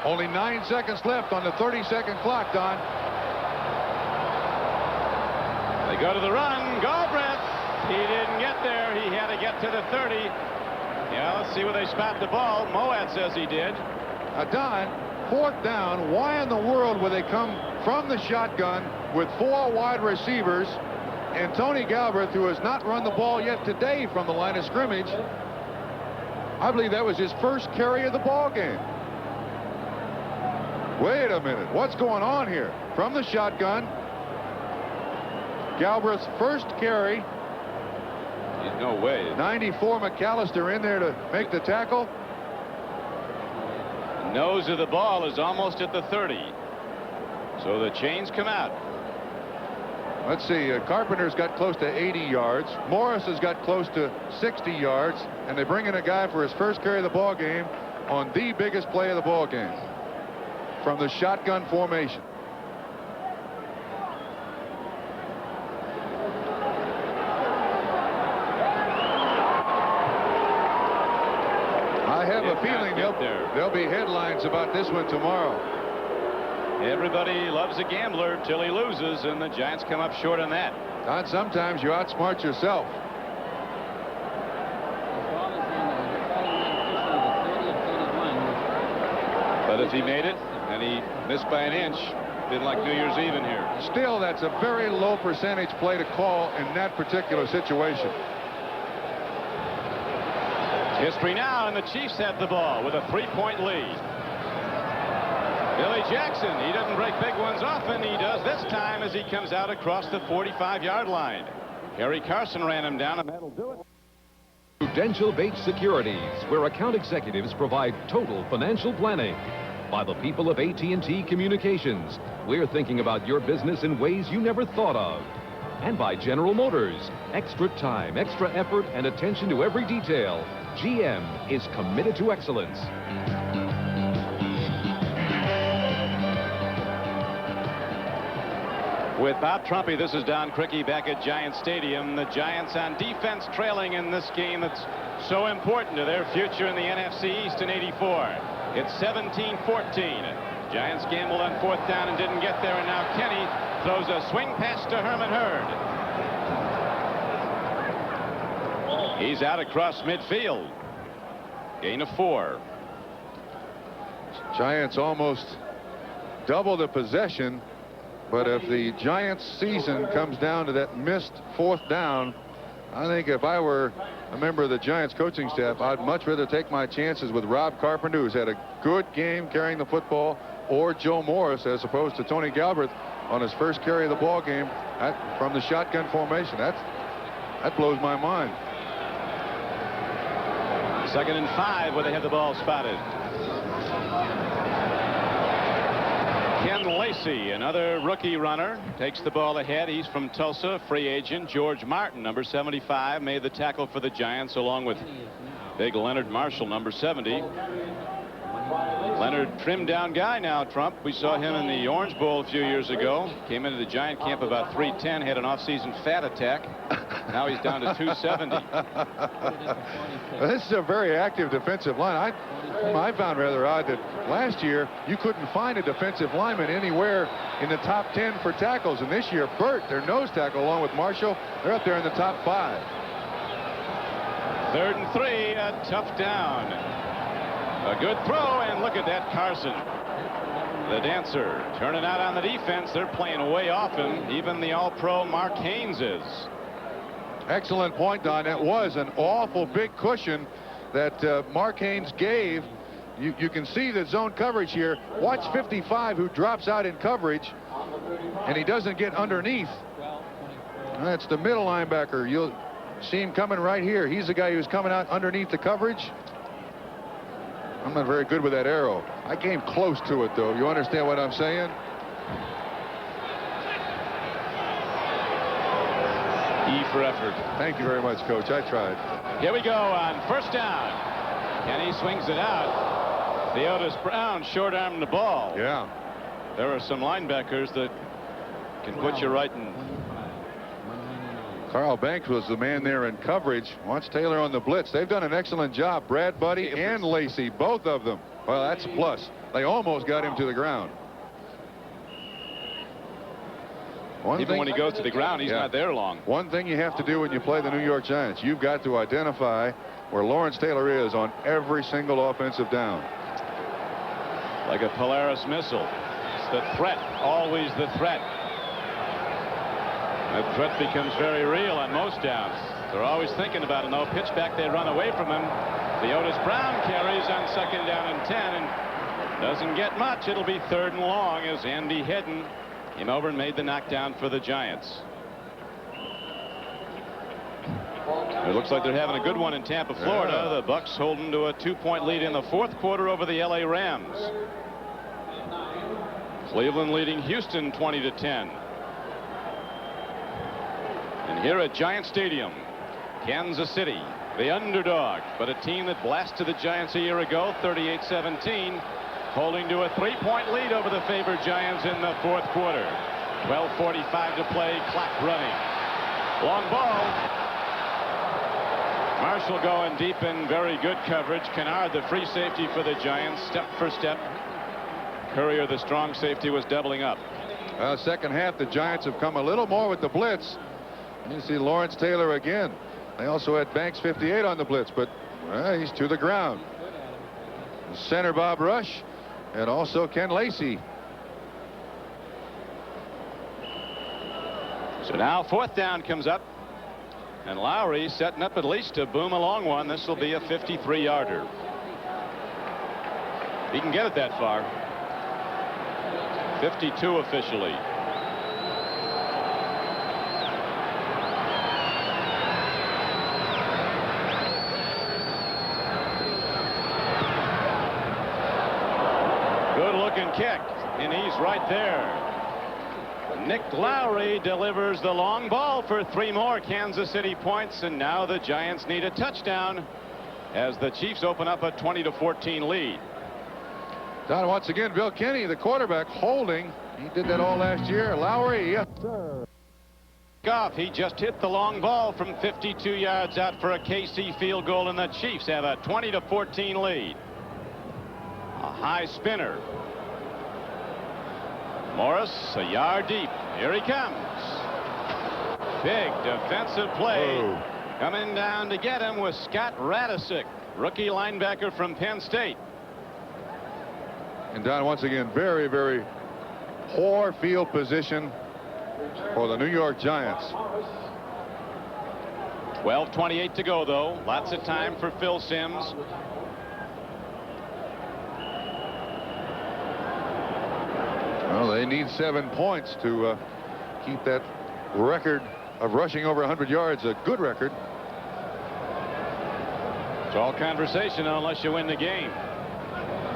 Only 9 seconds left on the 30-second clock, Don. They go to the run. Galbraith. He didn't get there. He had to get to the 30. Yeah, let's see where they spot the ball. Moat says he did. Don, 4th down. Why in the world would they come from the shotgun with 4 wide receivers and Tony Galbraith, who has not run the ball yet today from the line of scrimmage? I believe that was his first carry of the ball game. Wait a minute. What's going on here? From the shotgun. Galbraith's first carry. No way. 94 McAllister in there to make the tackle. The nose of the ball is almost at the 30. So the chains come out. Let's see. Carpenter's got close to 80 yards. Morris has got close to 60 yards. And they bring in a guy for his first carry of the ball game on the biggest play of the ball game from the shotgun formation. I have a feeling there'll be headlines about this one tomorrow. Everybody loves a gambler till he loses, and the Giants come up short on that. Don, sometimes you outsmart yourself. But if he made it and he missed by an inch, been like New Year's Eve in here. Still, that's a very low percentage play to call in that particular situation. History now, and the Chiefs have the ball with a 3-point lead. Billy Jackson, he doesn't break big ones often. He does this time as he comes out across the 45-yard line. Harry Carson ran him down, and that'll do it. Prudential Bates Securities, where account executives provide total financial planning. By the people of AT&T Communications, we're thinking about your business in ways you never thought of. And by General Motors, extra time, extra effort, and attention to every detail. GM is committed to excellence. With Bob Trumpy, this is Don Criqui back at Giant Stadium. The Giants on defense trailing in this game that's so important to their future in the NFC East in '84. It's 17-14. Giants gambled on 4th down and didn't get there, and now Kenny throws a swing pass to Herman Hurd. He's out across midfield. Gain of 4. Giants almost double the possession, but if the Giants season comes down to that missed 4th down, I think if I were a member of the Giants coaching staff, I'd much rather take my chances with Rob Carpenter, who's had a good game carrying the football, or Joe Morris, as opposed to Tony Galbraith on his first carry of the ball game from the shotgun formation. That blows my mind. 2nd and 5 where they have the ball spotted. Ken Lacey, another rookie runner, takes the ball ahead. He's from Tulsa, free agent. George Martin, number 75, made the tackle for the Giants along with big Leonard Marshall, number 70. Leonard, trimmed down guy now, Trump. We saw him in the Orange Bowl a few years ago. Came into the Giant camp about 310, had an off-season fat attack. Now he's down to 270. This is a very active defensive line. I found rather odd that last year you couldn't find a defensive lineman anywhere in the top 10 for tackles, and this year Burt, their nose tackle, along with Marshall, they're up there in the top 5. 3rd and 3, a tough down. A good throw, and look at that, Carson, the dancer, turning out on the defense. They're playing way off him. Even the All-Pro Mark Haynes is. Excellent point, Don. That was an awful big cushion that Mark Haynes gave. You can see the zone coverage here. Watch 55, who drops out in coverage, and he doesn't get underneath. That's the middle linebacker. You'll see him coming right here. He's the guy who's coming out underneath the coverage. I'm not very good with that arrow. I came close to it, though. You understand what I'm saying? E for effort. Thank you very much, Coach. I tried. Here we go on 1st down. Kenny swings it out. Theodis Brown short-armed the ball. Yeah. There are some linebackers that can put you right in. Carl Banks was the man there in coverage. Watch Taylor on the blitz. They've done an excellent job. Brad Buddy and Lacey, both of them. Well, that's a plus. They almost got him to the ground. Even when he goes to the ground, he's not there long. One thing you have to do when you play the New York Giants, you've got to identify where Lawrence Taylor is on every single offensive down. Like a Polaris missile. It's the threat, always the threat. That threat becomes very real on most downs. They're always thinking about it. No pitch back, they run away from him. Theodis Brown carries on 2nd down and 10 and doesn't get much. It'll be 3rd and long as Andy Hedden came over and made the knockdown for the Giants. It looks like they're having a good one in Tampa, Florida. Yeah. The Bucks holding to a 2-point lead in the 4th quarter over the LA Rams. Cleveland leading Houston 20-10. And here at Giant Stadium, Kansas City, the underdog, but a team that blasted the Giants a year ago, 38-17, holding to a 3-point lead over the favored Giants in the 4th quarter. 12:45 to play, clock running. Long ball. Marshall going deep in very good coverage. Kennard, the free safety for the Giants, step for step. Courier, the strong safety, was doubling up. Second half, the Giants have come a little more with the blitz. And you see Lawrence Taylor again. They also had Banks 58 on the blitz, but he's to the ground. Center Bob Rush and also Ken Lacey. So now 4th down comes up, and Lowry setting up at least to boom a long one. This will be a 53-yarder. He can get it that far. 52 officially. Good looking kick, and he's right there. Nick Lowry delivers the long ball for 3 more Kansas City points, and now the Giants need a touchdown as the Chiefs open up a 20-14 lead. Don, once again, Bill Kenny, the quarterback, holding. He did that all last year. Lowry, yes, sir. Goff, he just hit the long ball from 52 yards out for a KC field goal, and the Chiefs have a 20-14 lead. high spinner. Morris a yard deep. Here he comes. Big defensive play. Coming down to get him was Scott Radisick, rookie linebacker from Penn State. And Don, once again, very, very poor field position for the New York Giants. 12:28 to go, though. Lots of time for Phil Simms. Well, they need 7 points to keep that record of rushing over 100 yards a good record. It's all conversation unless you win the game.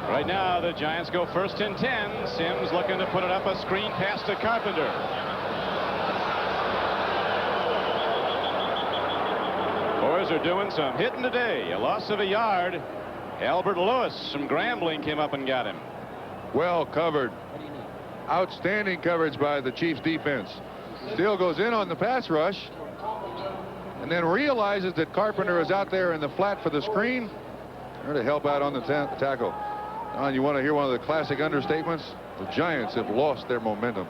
Right now, the Giants go 1st and 10. Simms looking to put it up a screen pass to Carpenter. Boys are doing some hitting today. A loss of a yard. Albert Lewis from Grambling came up and got him. Well covered. Outstanding coverage by the Chiefs defense. Still goes in on the pass rush and then realizes that Carpenter is out there in the flat for the screen. There to help out on the tackle. Don, you want to hear one of the classic understatements? The Giants have lost their momentum.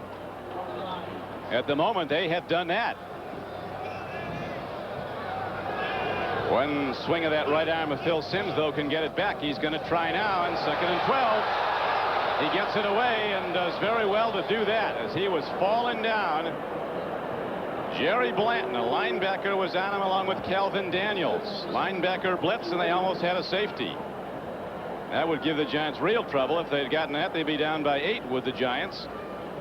At the moment, they have done that. One swing of that right arm of Phil Simms, though, can get it back. He's going to try now, and 2nd and 12. He gets it away and does very well to do that as he was falling down. Jerry Blanton, a linebacker, was on him along with Calvin Daniels. Linebacker blitz, and they almost had a safety. That would give the Giants real trouble. If they'd gotten that, they'd be down by 8 with the Giants.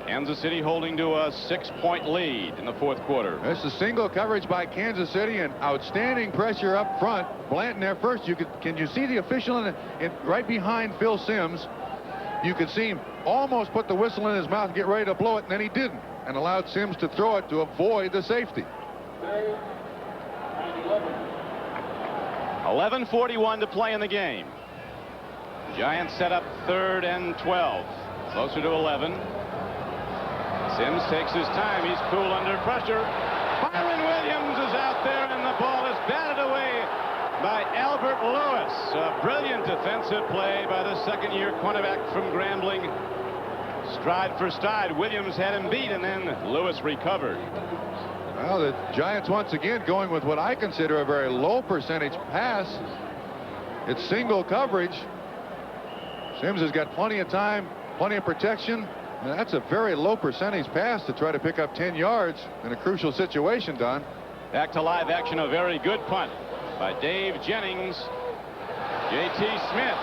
Kansas City holding to a 6-point lead in the 4th quarter. That's a single coverage by Kansas City and outstanding pressure up front. Blanton there first. Can you see the official right behind Phil Simms? You could see him almost put the whistle in his mouth and get ready to blow it, and then he didn't, and allowed Simms to throw it to avoid the safety. 11:41 to play in the game. Giants set up 3rd and 12. Closer to 11. Simms takes his time. He's cool under pressure. Byron Williams is out there, and the ball is batted away by Albert Lewis. A brilliant defensive play by the 2nd-year cornerback from Grambling. Stride for stride. Williams had him beat, and then Lewis recovered. Well, the Giants once again going with what I consider a very low percentage pass. It's single coverage. Simms has got plenty of time, plenty of protection. And that's a very low percentage pass to try to pick up 10 yards in a crucial situation, Don. Back to live action, a very good punt by Dave Jennings. J.T. Smith.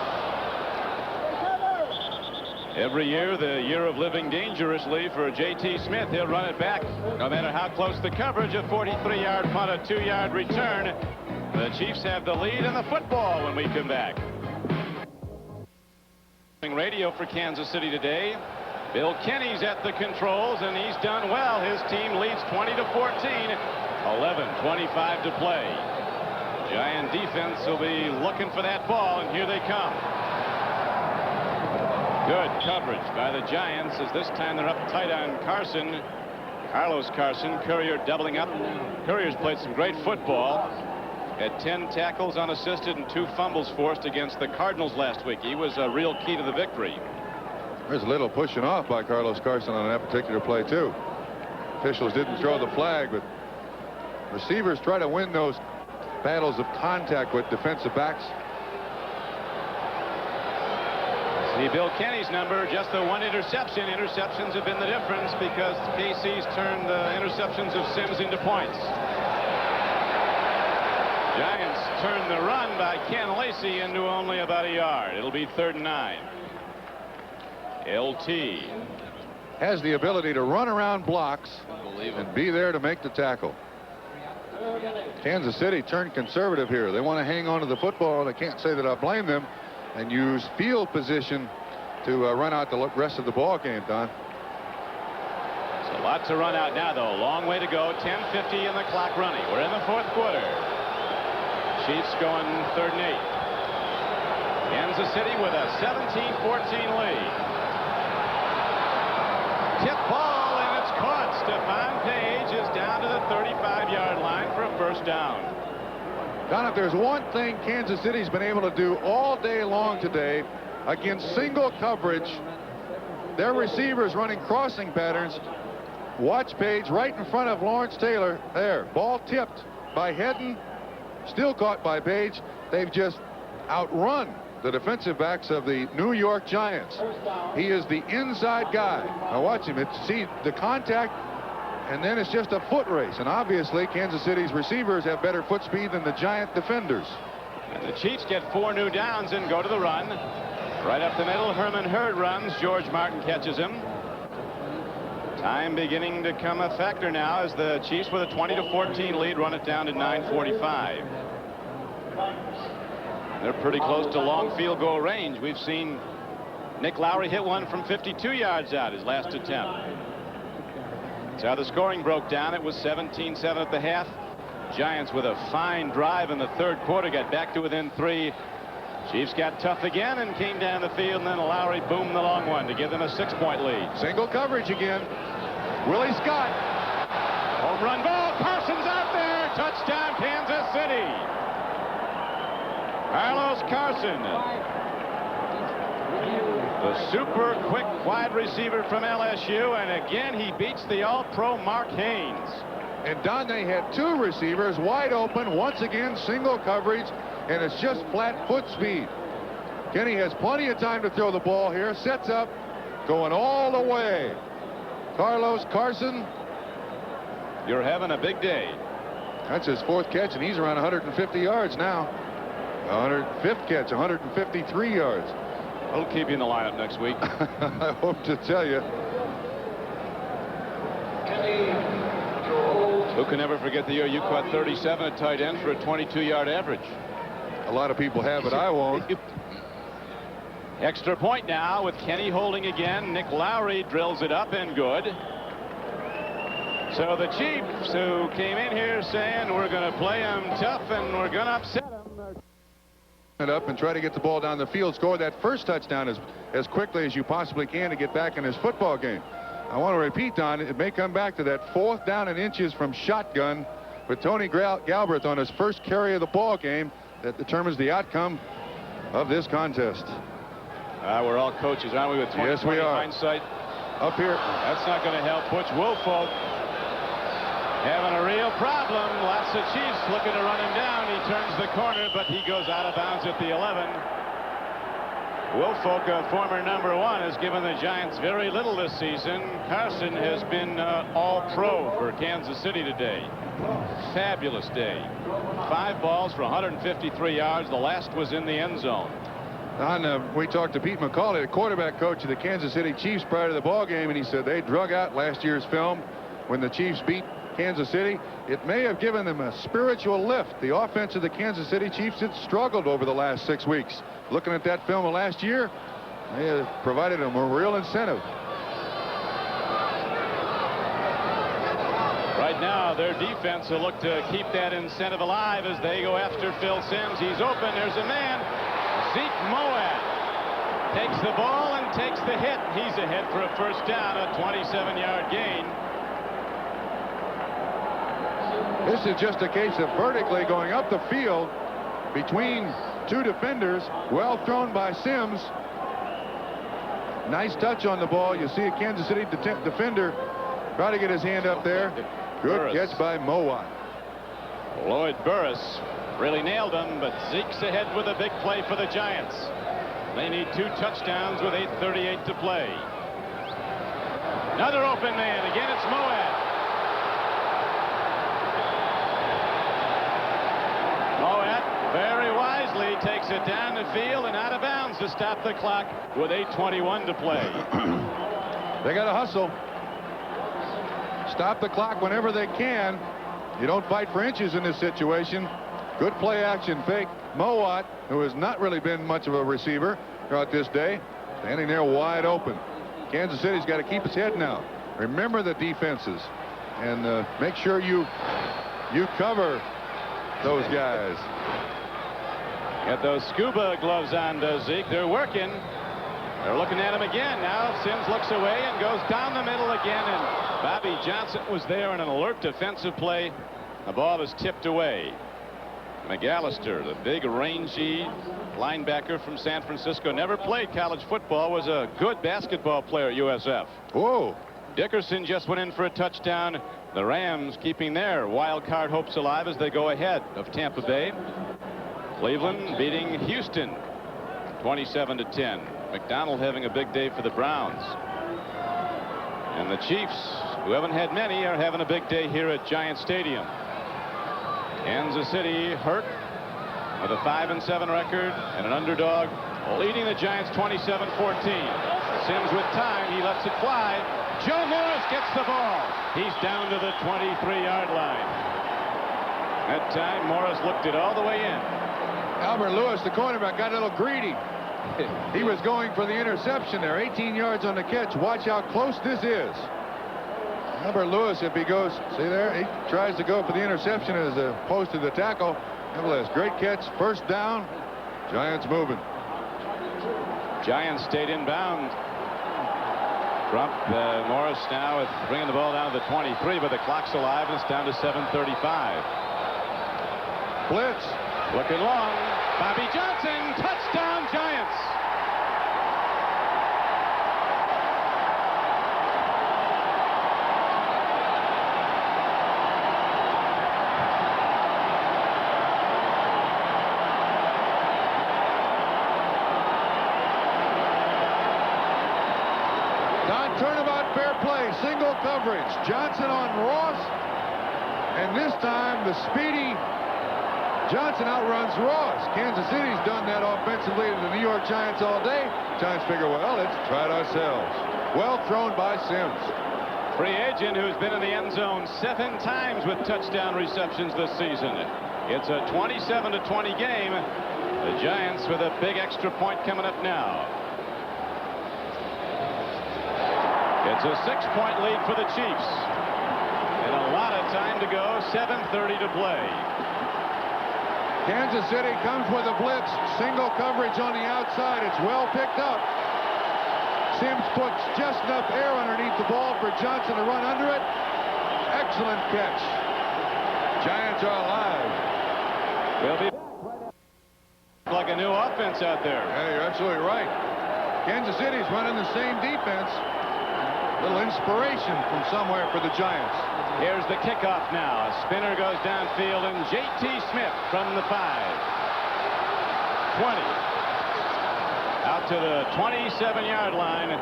Every year, the year of living dangerously for J.T. Smith. He'll run it back no matter how close the coverage. A 43-yard punt, a 2-yard return. The Chiefs have the lead in the football when we come back. Radio for Kansas City today. Bill Kenny's at the controls, and he's done well. His team leads 20-14. 11:25 to play. Giant defense will be looking for that ball, and here they come. Good coverage by the Giants as this time they're up tight on Carson. Carlos Carson. Courier doubling up. Courier's played some great football. Had 10 tackles unassisted and 2 fumbles forced against the Cardinals last week. He was a real key to the victory. There's a little pushing off by Carlos Carson on that particular play, too. Officials didn't throw the flag, but receivers try to win those battles of contact with defensive backs. See Bill Kenny's number, just the 1 interception. Interceptions have been the difference because KC's turned the interceptions of Simms into points. Giants turn the run by Ken Lacey into only about a yard. It'll be 3rd and 9. LT has the ability to run around blocks and be there to make the tackle. Kansas City turned conservative here. They want to hang on to the football, and I can't say that I blame them, and use field position to run out the rest of the ball game, Don. So a lot to run out now, though. Long way to go. 10:50 in the clock running. We're in the 4th quarter. Chiefs going 3rd and 8. Kansas City with a 17-14 lead. Tip ball, and it's caught. Stephon Page is down to the 35-yard line for a 1st down. Don, if there's one thing Kansas City's been able to do all day long today, against single coverage. Their receivers running crossing patterns. Watch Page right in front of Lawrence Taylor. There, ball tipped by Hedden, still caught by Page. They've just outrun the defensive backs of the New York Giants. He is the inside guy. Now watch him. See the contact, and then it's just a foot race. And obviously, Kansas City's receivers have better foot speed than the Giant defenders. And the Chiefs get 4 new downs and go to the run. Right up the middle, Herman Hurd runs. George Martin catches him. Time beginning to come a factor now as the Chiefs with a 20-14 lead run it down to 9:45. They're pretty close to long field goal range. We've seen Nick Lowry hit one from 52 yards out his last attempt. That's how the scoring broke down. It was 17-7 at the half. Giants with a fine drive in the third quarter got back to within 3. Chiefs got tough again and came down the field, and then Lowry boomed the long one to give them a 6-point lead. Single coverage again. Willie Scott. Home run ball. Carson's out there. Touchdown, Kansas City. Carlos Carson. The super quick wide receiver from LSU, and again he beats the All-Pro Mark Haynes. And Don, they had 2 receivers wide open. Once again, single coverage, and it's just flat foot speed. Kenny has plenty of time to throw the ball here. Sets up, going all the way. Carlos Carson. You're having a big day. That's his 4th catch, and he's around 150 yards now. 105th catch, 153 yards. I'll keep you in the lineup next week. I hope to tell you. Who can ever forget the year you caught 37 at tight end for a 22-yard average? A lot of people have, but I won't. Extra point now with Kenny holding again. Nick Lowry drills it up and good. So the Chiefs, who came in here saying we're going to play them tough and we're going to upset them. Up and try to get the ball down the field, score that first touchdown as quickly as you possibly can to get back in this football game. I want to repeat, Don, it may come back to that 4th down and inches from shotgun with Tony Galbraith on his first carry of the ball game that determines the outcome of this contest. We're all coaches, aren't we, with 20/20 yes, we are. hindsight? Up here. That's not going to help Butch Woolfolk. Having a real problem. Lots of Chiefs looking to run him down. He turns the corner, but he goes out of bounds at the 11. Woolfolk, a former number 1, has given the Giants very little this season. Carson has been all-pro for Kansas City today. Fabulous day. 5 balls for 153 yards. The last was in the end zone. Don, we talked to Pete McCauley, the quarterback coach of the Kansas City Chiefs, prior to the ball game, and he said they drug out last year's film when the Chiefs beat Kansas City. It may have given them a spiritual lift. The offense of the Kansas City Chiefs had struggled over the last 6 weeks. Looking at that film of last year, they have provided them a real incentive. Right now, their defense will look to keep that incentive alive as they go after Phil Simms. He's open. There's a man. Zeke Moab takes the ball and takes the hit. He's ahead for a first down, a 27-yard gain. This is just a case of vertically going up the field between 2 defenders. Well thrown by Simms. Nice touch on the ball. You see a Kansas City defender try to get his hand up there. Good Burris. catch by Mowat. Lloyd Burris really nailed him, but Zeke's ahead with a big play for the Giants. They need 2 touchdowns with 8:38 to play. Another open man. Again, it's Moab. Moab very wisely takes it down the field and out of bounds to stop the clock with 8:21 to play. They got to hustle. Stop the clock whenever they can. You don't fight for inches in this situation. Good play action fake. Mowat, who has not really been much of a receiver throughout this day, standing there wide open. Kansas City's got to keep its head now. Remember the defenses and make sure you cover those guys. Got those scuba gloves on, does Zeke. They're working. They're looking at him again now. Simms looks away and goes down the middle again, and Bobby Johnson was there in an alert defensive play. The ball is tipped away. McAllister, the big rangy linebacker from San Francisco, never played college football, was a good basketball player at USF. Whoa. Dickerson just went in for a touchdown. The Rams keeping their wild card hopes alive as they go ahead of Tampa Bay. Cleveland beating Houston 27-10. McDonald having a big day for the Browns. And the Chiefs, who haven't had many, are having a big day here at Giant Stadium. Kansas City hurt with a 5-7 record and an underdog, leading the Giants 27-14. Sims with time, he lets it fly. Joe Morris gets the ball. He's down to the 23-yard line. That time Morris looked it all the way in. Albert Lewis, the cornerback, got a little greedy. He was going for the interception there. 18 yards on the catch. Watch how close this is. Albert Lewis, if he goes, see there, he tries to go for the interception as opposed to the tackle. Nevertheless, great catch. First down. Giants moving. Giants stayed inbound. Trump, Morris now with bringing the ball down to the 23, but the clock's alive and it's down to 7:35. Blitz. Looking long. Bobby Johnson, touchdown Giants. Non-turnabout fair play. Single coverage. Johnson on Ross. And this time the speedy Johnson outruns Ross. Kansas City's done that offensively to the New York Giants all day. Giants figure, well, let's try it ourselves. Well thrown by Sims. Free agent who's been in the end zone 7 times with touchdown receptions this season. It's a 27-20 game. The Giants with a big extra point coming up now. It's a 6-point lead for the Chiefs. And a lot of time to go. 7:30 to play. Kansas City comes with a blitz. Single coverage on the outside. It's well picked up. Sims puts just enough air underneath the ball for Johnson to run under it. Excellent catch. Giants are alive. We'll be like a new offense out there. Yeah, you're absolutely right. Kansas City's running the same defense. Little inspiration from somewhere for the Giants. Here's the kickoff now. A spinner goes downfield, and J.T. Smith from the 5. 20. Out to the 27-yard line.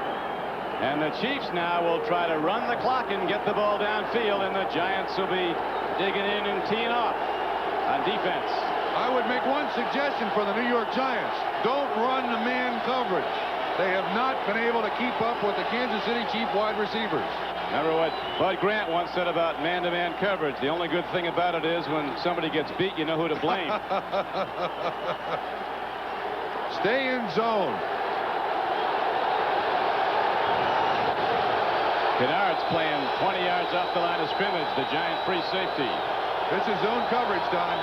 And the Chiefs now will try to run the clock and get the ball downfield, and the Giants will be digging in and teeing off on defense. I would make one suggestion for the New York Giants. Don't run the man coverage. They have not been able to keep up with the Kansas City Chief wide receivers. Remember what Bud Grant once said about man-to-man coverage. The only good thing about it is when somebody gets beat, you know who to blame. Stay in zone. Kennard's playing 20 yards off the line of scrimmage, the Giant free safety. This is zone coverage time.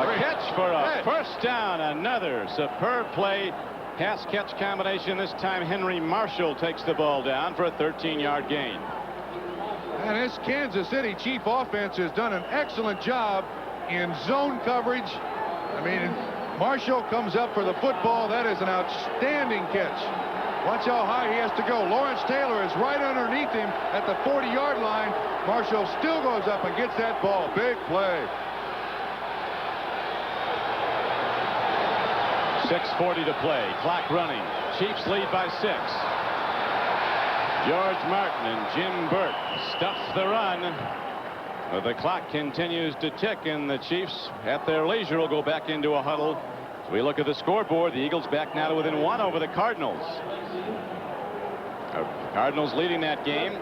A catch for a first down. Another superb play. Pass-catch combination. This time Henry Marshall takes the ball down for a 13-yard gain. And this Kansas City Chief offense has done an excellent job in zone coverage. I mean, Marshall comes up for the football. That is an outstanding catch. Watch how high he has to go. Lawrence Taylor is right underneath him at the 40-yard line. Marshall still goes up and gets that ball. Big play. 6:40 to play. Clock running. Chiefs lead by 6. George Martin and Jim Burt stuff the run. But the clock continues to tick, and the Chiefs, at their leisure, will go back into a huddle. As we look at the scoreboard, the Eagles back now to within 1 over the Cardinals. Cardinals leading that game.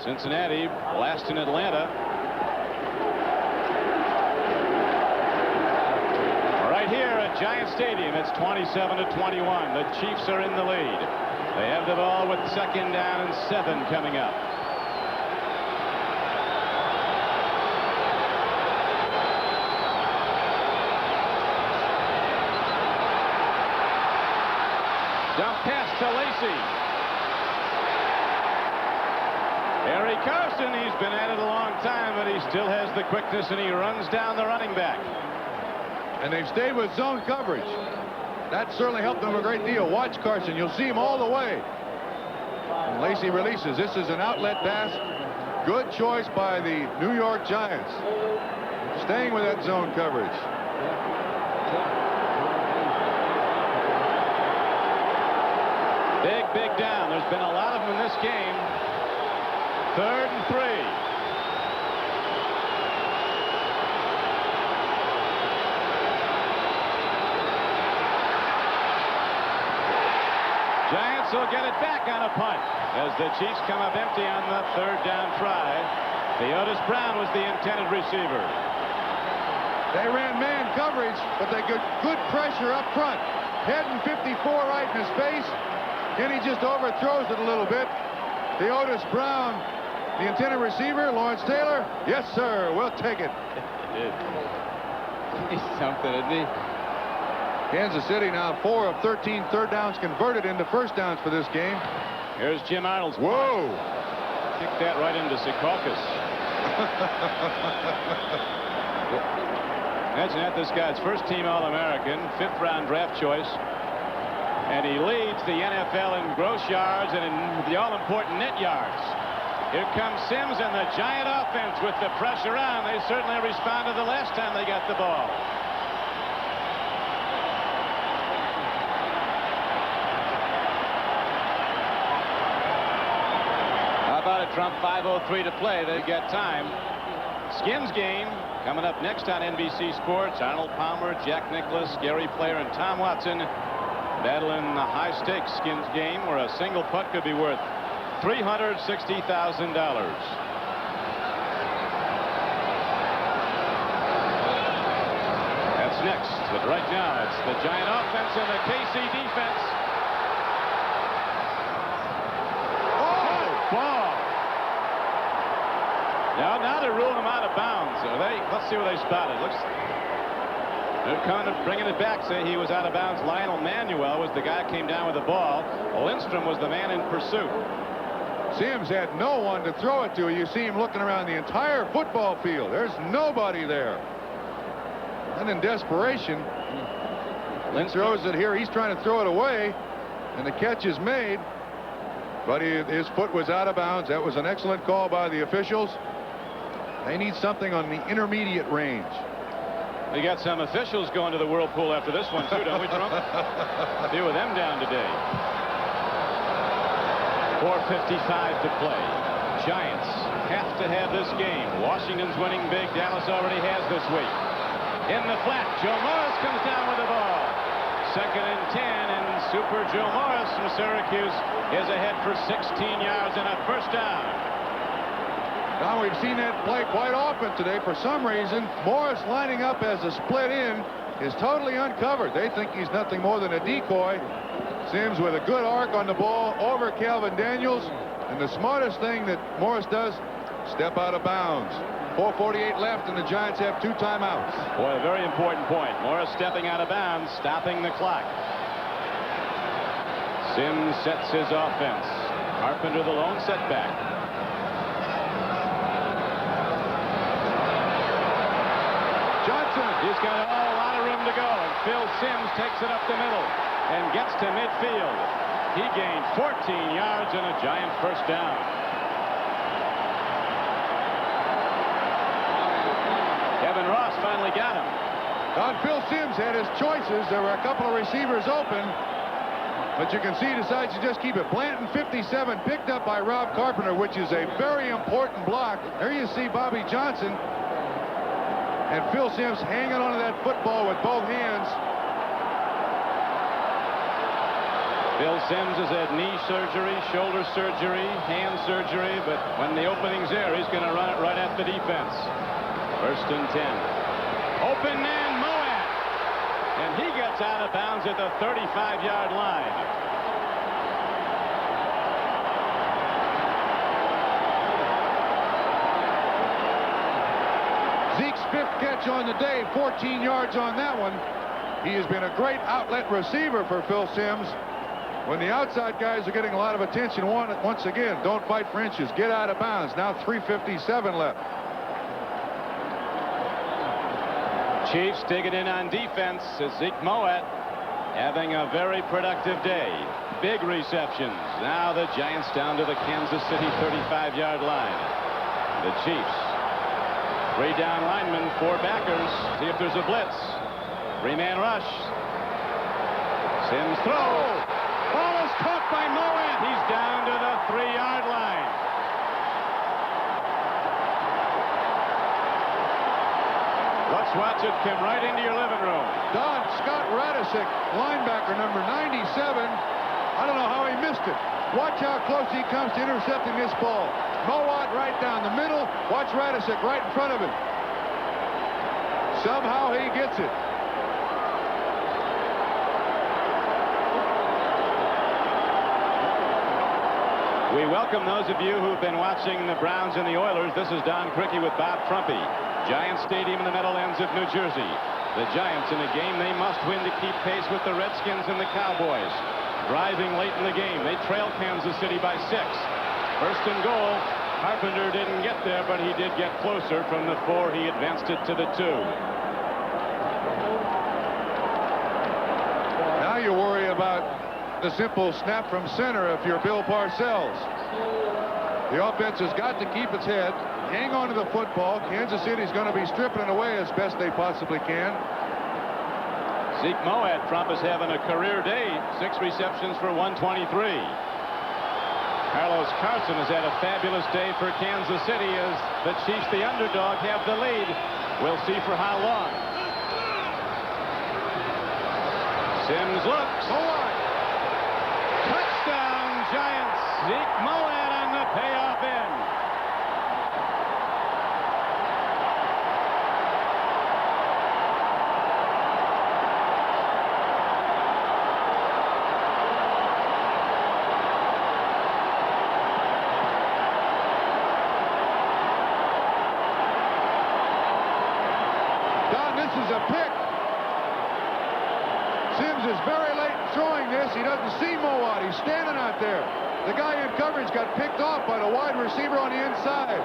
Cincinnati last in Atlanta. Right here at Giant Stadium, it's 27-21. The Chiefs are in the lead. They have the ball with 2nd down and 7 coming up. Dump pass to Lacy. Harry Carson, he's been at it a long time, but he still has the quickness, and he runs down the running back. And they've stayed with zone coverage. That certainly helped them a great deal. Watch Carson. You'll see him all the way. And Lacy releases. This is an outlet pass. Good choice by the New York Giants. Staying with that zone coverage. Big down. There's been a lot of them in this game. 3rd and 3. Giants will get it back on a punt as the Chiefs come up empty on the 3rd down try. Otis Brown was the intended receiver. They ran man coverage, but they got good pressure up front. Heading 54 right in his face. Kenny just overthrows it a little bit. Otis Brown, the intended receiver. Lawrence Taylor. Yes, sir. We'll take it. He's something, isn't he? Kansas City now 4 of 13 third downs converted into first downs for this game. Here's Jim Arnold's. Whoa. Kicked that right into Secaucus. Imagine that, this guy's first-team All-American, 5th-round draft choice. And he leads the NFL in gross yards and in the all-important net yards. Here comes Sims and the Giant offense with the pressure on. They certainly responded the last time they got the ball. How about it, Trump? 5:03 to play. They've got time. Skins game coming up next on NBC Sports. Arnold Palmer, Jack Nicklaus, Gary Player, and Tom Watson battling the high-stakes Skins game where a single putt could be worth $360,000. That's next. But right now, it's the Giant offense and the KC defense. Ball. Now they're ruling him out of bounds. Let's see what they spotted. They're kind of bringing it back. Say he was out of bounds. Lionel Manuel was the guy who came down with the ball. Lindstrom was the man in pursuit. Sims had no one to throw it to. You see him looking around the entire football field. There's nobody there. And in desperation, Lindstrom throws it here. He's trying to throw it away, and the catch is made. But his foot was out of bounds. That was an excellent call by the officials. They need something on the intermediate range. We got some officials going to the whirlpool after this one, too, don't we, Trump? A few of them down today. 4:55 to play. Giants have to have this game. Washington's winning big. Dallas already has this week. In the flat, Joe Morris comes down with the ball. 2nd and 10, and Super Joe Morris from Syracuse is ahead for 16 yards and a first down. Now we've seen that play quite often today. For some reason, Morris lining up as a split in is totally uncovered. They think he's nothing more than a decoy. Sims with a good arc on the ball over Calvin Daniels. And the smartest thing that Morris does, step out of bounds. 4:48 left, and the Giants have 2 timeouts. Boy, a very important point. Morris stepping out of bounds, stopping the clock. Sims sets his offense. Carpenter the lone setback. Johnson, he's got a lot of room to go, and Phil Sims takes it up the middle and gets to midfield. He gained 14 yards and a Giant first down. Kevin Ross finally got him. Phil Sims had his choices. There were a couple of receivers open, but you can see he decides to just keep it. Blanton, 57, picked up by Rob Carpenter, which is a very important block. There you see Bobby Johnson and Phil Sims hanging onto that football with both hands. Phil Sims has had knee surgery, shoulder surgery, hand surgery, but when the opening's there, he's going to run it right at the defense. 1st and 10. Open man, Moab. And he gets out of bounds at the 35-yard line. Zeke's 5th catch on the day, 14 yards on that one. He has been a great outlet receiver for Phil Sims. When the outside guys are getting a lot of attention, once again, don't fight for inches. Get out of bounds. Now 3:57 left. Chiefs digging in on defense. Zeke Mowat having a very productive day. Big receptions. Now the Giants down to the Kansas City 35-yard line. The Chiefs. 3 down linemen, 4 backers. See if there's a blitz. 3-man rush. Sims throw. Ball is caught by Mowat. He's down to the 3-yard line. Let's watch it come right into your living room. Don Scott Radisick, linebacker number 97. I don't know how he missed it. Watch how close he comes to intercepting this ball. Mowat right down the middle. Watch Radisick right in front of him. Somehow he gets it. We welcome those of you who've been watching the Browns and the Oilers. This is Don Criqui with Bob Trumpy. Giants Stadium in the Meadowlands of New Jersey. The Giants in a game they must win to keep pace with the Redskins and the Cowboys. Driving late in the game, they trail Kansas City by 6. First and goal. Carpenter didn't get there, but he did get closer. From the 4, he advanced it to the 2. Now you worry about the simple snap from center if you're Bill Parcells. The offense has got to keep its head, hang on to the football. Kansas City's going to be stripping it away as best they possibly can. Zeke Mowat, Trump is having a career day. 6 receptions for 123. Carlos Carson has had a fabulous day for Kansas City as the Chiefs, the underdog, have the lead. We'll see for how long. Sims looks. Touchdown, Giants. Zeke Mowat on the payoff end. Don, this is a pick. Sims is very late in throwing this. He doesn't see Mowat. He's standing out there. The guy in coverage got picked off by the wide receiver on the inside.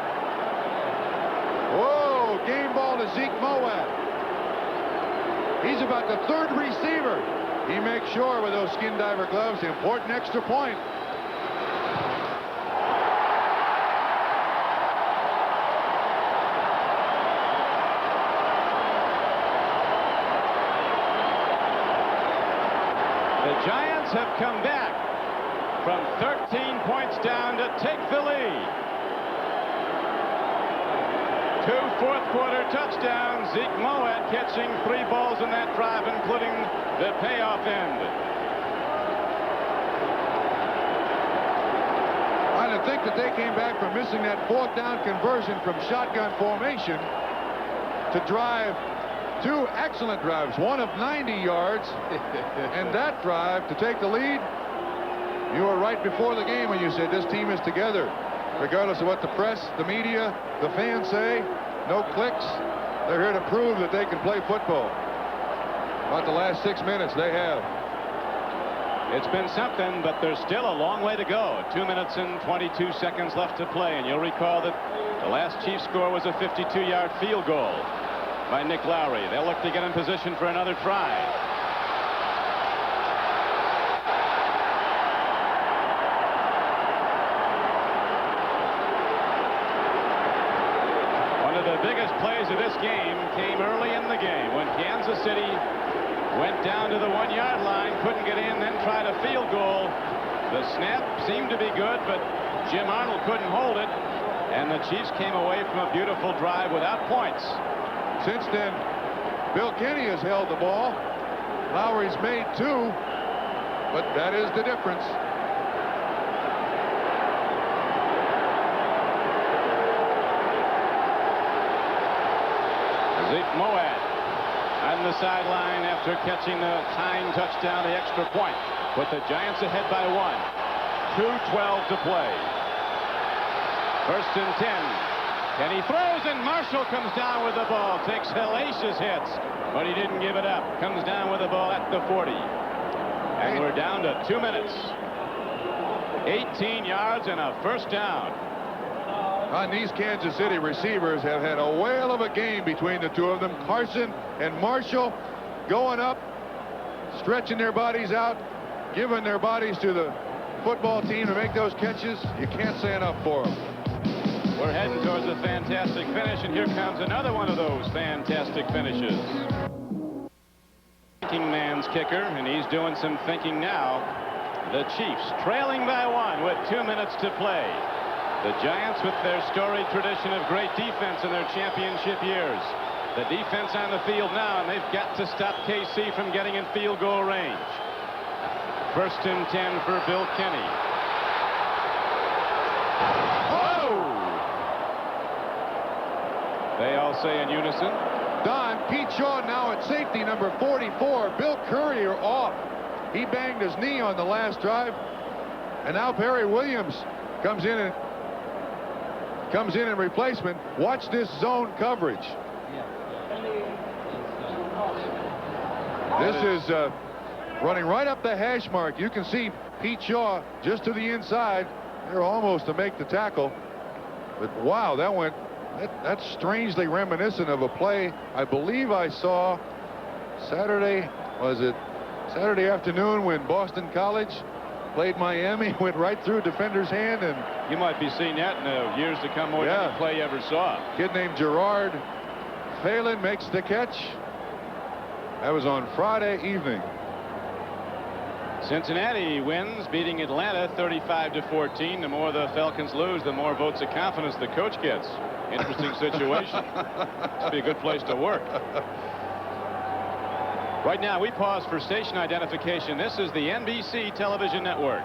Whoa, game ball to Zeke Mowat. He's about the 3rd receiver. He makes sure with those skin diver gloves, the important extra point. The Giants have come back from 13 points down to take the lead. 2 fourth-quarter touchdowns. Zeke Mowat catching 3 balls in that drive, including the payoff end. I think that they came back from missing that 4th down conversion from shotgun formation to drive 2 excellent drives, one of 90 yards, and that drive to take the lead. You were right before the game when you said this team is together. Regardless of what the press, the media, the fans say, no clicks. They're here to prove that they can play football. About the last 6 minutes, they have. It's been something, but there's still a long way to go. 2 minutes and 22 seconds left to play, and you'll recall that the last Chiefs score was a 52-yard field goal by Nick Lowry. They'll look to get in position for another try. One of the biggest plays of this game came early in the game when Kansas City went down to the 1-yard line, couldn't get in, then tried a field goal. The snap seemed to be good, but Jim Arnold couldn't hold it, and the Chiefs came away from a beautiful drive without points. Since then, Bill Kenny has held the ball. Lowry's made 2, but that is the difference. Zeke Mowat on the sideline after catching the tying touchdown, the extra point. Put the Giants ahead by 1. 2:12 to play. 1st and 10. Kenny throws, and Marshall comes down with the ball. Takes hellacious hits, but he didn't give it up. Comes down with the ball at the 40. And we're down to 2 minutes. 18 yards and a first down. And these Kansas City receivers have had a whale of a game between the two of them. Carson and Marshall going up, stretching their bodies out, giving their bodies to the football team to make those catches. You can't say enough for them. We're heading towards a fantastic finish, and here comes another one of those fantastic finishes. Thinking man's kicker, and he's doing some thinking now. The Chiefs trailing by 1 with 2 minutes to play. The Giants with their storied tradition of great defense in their championship years. The defense on the field now, and they've got to stop KC from getting in field goal range. 1st and 10 for Bill Kenny. Oh! They all say in unison. Don, Pete Shaw now at safety, number 44. Bill Courier off. He banged his knee on the last drive. And now Perry Williams comes in in replacement. Watch this zone coverage. This is running right up the hash mark. You can see Pete Shaw just to the inside. They're almost to make the tackle. But wow, that's strangely reminiscent of a play I believe I saw Saturday afternoon when Boston College played Miami, went right through a defender's hand, and you might be seeing that in the years to come more than any play you ever saw. Kid named Gerard Phelan makes the catch. That was on Friday evening. Cincinnati wins, beating Atlanta 35-14. The more the Falcons lose, the more votes of confidence the coach gets. Interesting situation. Must be a good place to work. Right now, we pause for station identification. This is the NBC television network.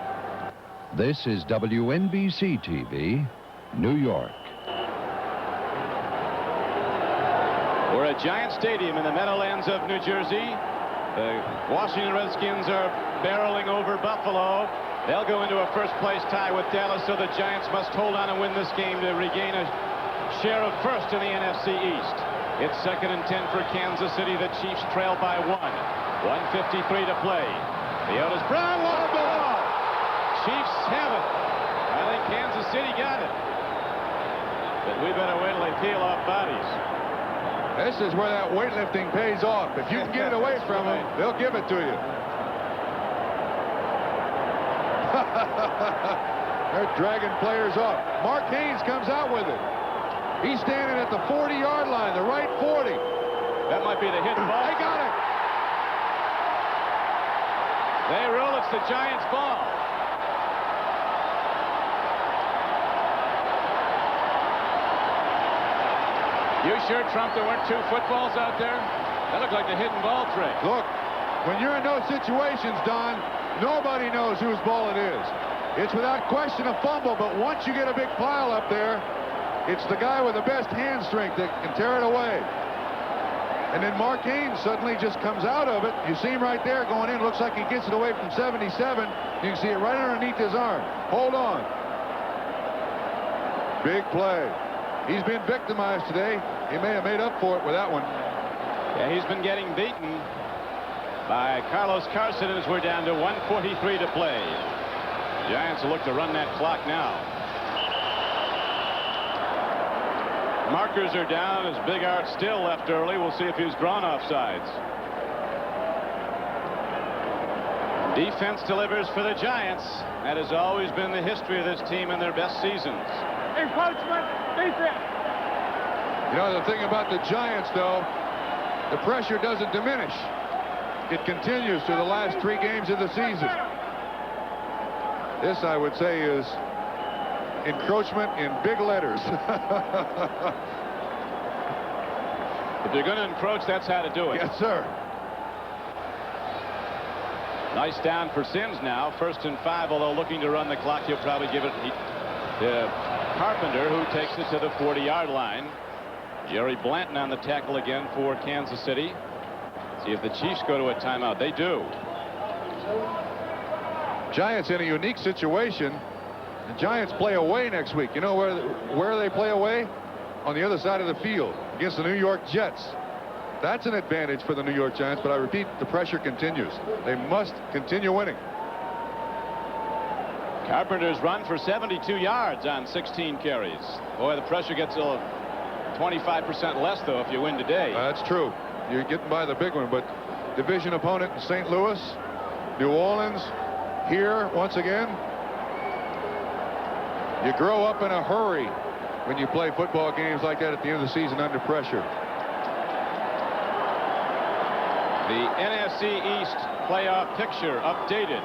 This is WNBC TV, New York. We're at Giant Stadium in the Meadowlands of New Jersey. The Washington Redskins are barreling over Buffalo. They'll go into a first-place tie with Dallas, so the Giants must hold on and win this game to regain a share of first in the NFC East. It's 2nd and 10 for Kansas City. The Chiefs trail by 1. 1:53 to play. The Otis Brown long ball. Chiefs have it. I think Kansas City got it. But we better wait till they peel off bodies. This is where that weightlifting pays off. If you can get it away from them, they'll give it to you. They're dragging players off. Mark Haynes comes out with it. He's standing at the 40-yard line, the right 40. That might be the hit ball. They got it. They rule it's the Giants' ball. You sure, Trump, there weren't 2 footballs out there? That looked like the hidden ball trick. Look, when you're in those situations, Don, nobody knows whose ball it is. It's without question a fumble, but once you get a big pile up there, it's the guy with the best hand strength that can tear it away. And then Mark Haynes suddenly just comes out of it. You see him right there going in. Looks like he gets it away from 77. You can see it right underneath his arm. Hold on. Big play. He's been victimized today. He may have made up for it with that one. Yeah, he's been getting beaten by Carlos Carson as we're down to 1:43 to play. The Giants will look to run that clock now. Markers are down as Big Art still left early. We'll see if he's drawn offsides. Defense delivers for the Giants. That has always been the history of this team in their best seasons. Encroachment, defense. You know, the thing about the Giants, though, the pressure doesn't diminish. It continues through the last 3 games of the season. This, I would say, is encroachment in big letters. If you're going to encroach, that's how to do it. Yes, sir. Nice down for Sims now. 1st and 5, although looking to run the clock, he'll probably give it to Carpenter, who takes it to the 40-yard line. Jerry Blanton on the tackle again for Kansas City. See if the Chiefs go to a timeout. They do. Giants in a unique situation. The Giants play away next week. You know where they play away? On the other side of the field against the New York Jets. That's an advantage for the New York Giants, but I repeat, the pressure continues. They must continue winning. Carpenter's run for 72 yards on 16 carries. Boy, the pressure gets a 25% less, though, if you win today. That's true. You're getting by the big one, but division opponent in St. Louis, New Orleans, here once again. You grow up in a hurry when you play football games like that at the end of the season under pressure. The NFC East playoff picture updated.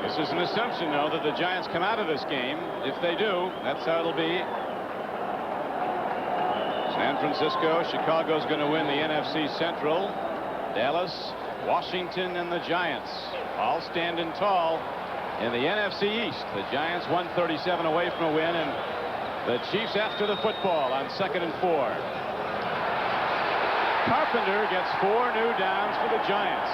This is an assumption, though, that the Giants come out of this game. If they do, that's how it'll be. San Francisco, Chicago's going to win the NFC Central. Dallas, Washington, and the Giants all standing tall in the NFC East. The Giants 137 away from a win, and the Chiefs after the football on 2nd and 4. Carpenter gets 4 new downs for the Giants.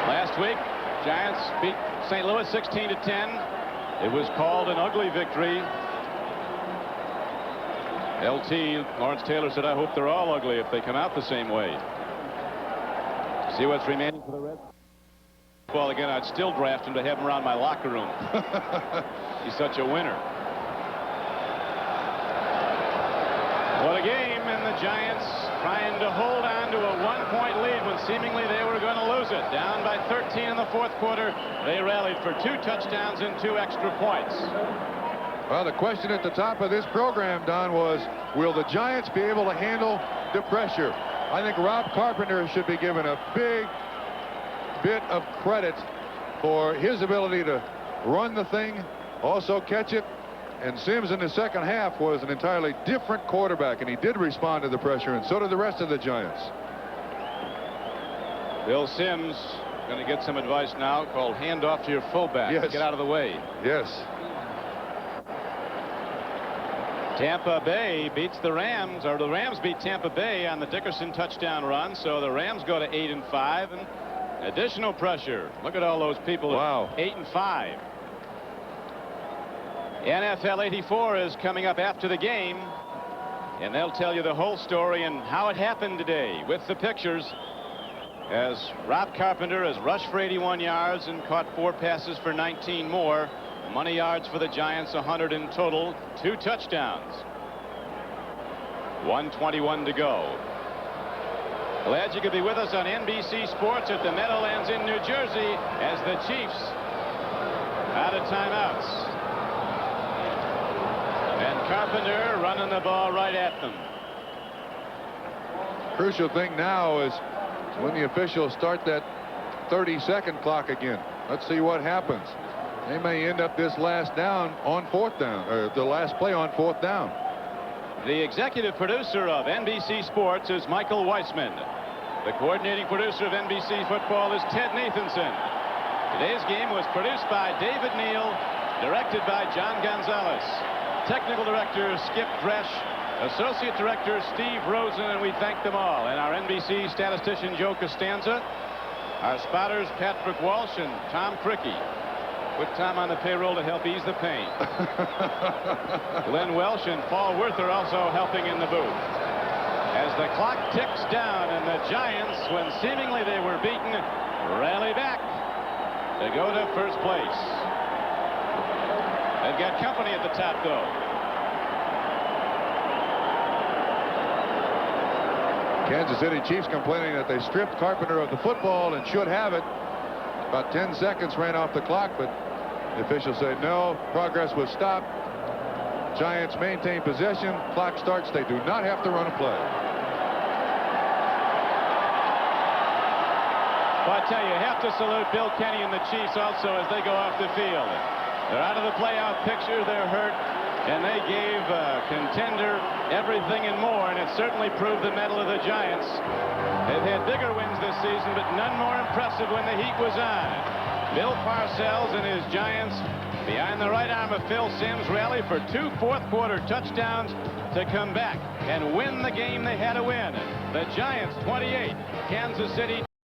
Last week, Giants beat St. Louis 16-10. It was called an ugly victory. LT, Lawrence Taylor, said, I hope they're all ugly if they come out the same way. See what's remaining for the Reds? Well, again, I'd still draft him to have him around my locker room. He's such a winner. What a game, and the Giants trying to hold on to a 1-point lead when seemingly they were going to lose it. Down by 13 in the 4th quarter. They rallied for 2 touchdowns and 2 extra points. Well, the question at the top of this program, Don, was, will the Giants be able to handle the pressure? I think Rob Carpenter should be given a big bit of credit for his ability to run the thing, also catch it. And Sims in the second half was an entirely different quarterback, and he did respond to the pressure, and so did the rest of the Giants. Bill Sims going to get some advice now called hand off to your fullback. Yes. Get out of the way. Yes. Tampa Bay beats the Rams, or the Rams beat Tampa Bay on the Dickerson touchdown run, so the Rams go to 8-5, and additional pressure. Look at all those people. Wow. 8-5. NFL 84 is coming up after the game, and they'll tell you the whole story and how it happened today with the pictures, as Rob Carpenter has rushed for 81 yards and caught 4 passes for 19 more. Money yards for the Giants, 100 in total, 2 touchdowns. 1:21 to go. Glad you could be with us on NBC Sports at the Meadowlands in New Jersey as the Chiefs out of timeouts. And Carpenter running the ball right at them. Crucial thing now is when the officials start that 30-second clock again. Let's see what happens. They may end up this last down on 4th down, or the last play on 4th down. The executive producer of NBC Sports is Michael Weissman. The coordinating producer of NBC Football is Ted Nathanson. Today's game was produced by David Neal, directed by John Gonzalez. Technical director Skip Dresch, associate director Steve Rosen, and we thank them all. And our NBC statistician Joe Costanza, our spotters Patrick Walsh and Tom Crickey. Put Tom on the payroll to help ease the pain. Glenn Welsh and Paul Worth are also helping in the booth. As the clock ticks down, and the Giants, when seemingly they were beaten, rally back to go to first place. They've got company at the top, though. Kansas City Chiefs complaining that they stripped Carpenter of the football and should have it. About 10 seconds ran off the clock, but the officials said no, progress was stopped. Giants maintain possession. Clock starts. They do not have to run a play. Well, I tell you have to salute Bill Kenny and the Chiefs also as they go off the field. They're out of the playoff picture. They're hurt, and they gave contender everything and more, and it certainly proved the mettle of the Giants. They've had bigger wins this season, but none more impressive when the heat was on. Bill Parcells and his Giants behind the right arm of Phil Sims rally for 2 fourth-quarter touchdowns to come back and win the game they had to win. The Giants 28, Kansas City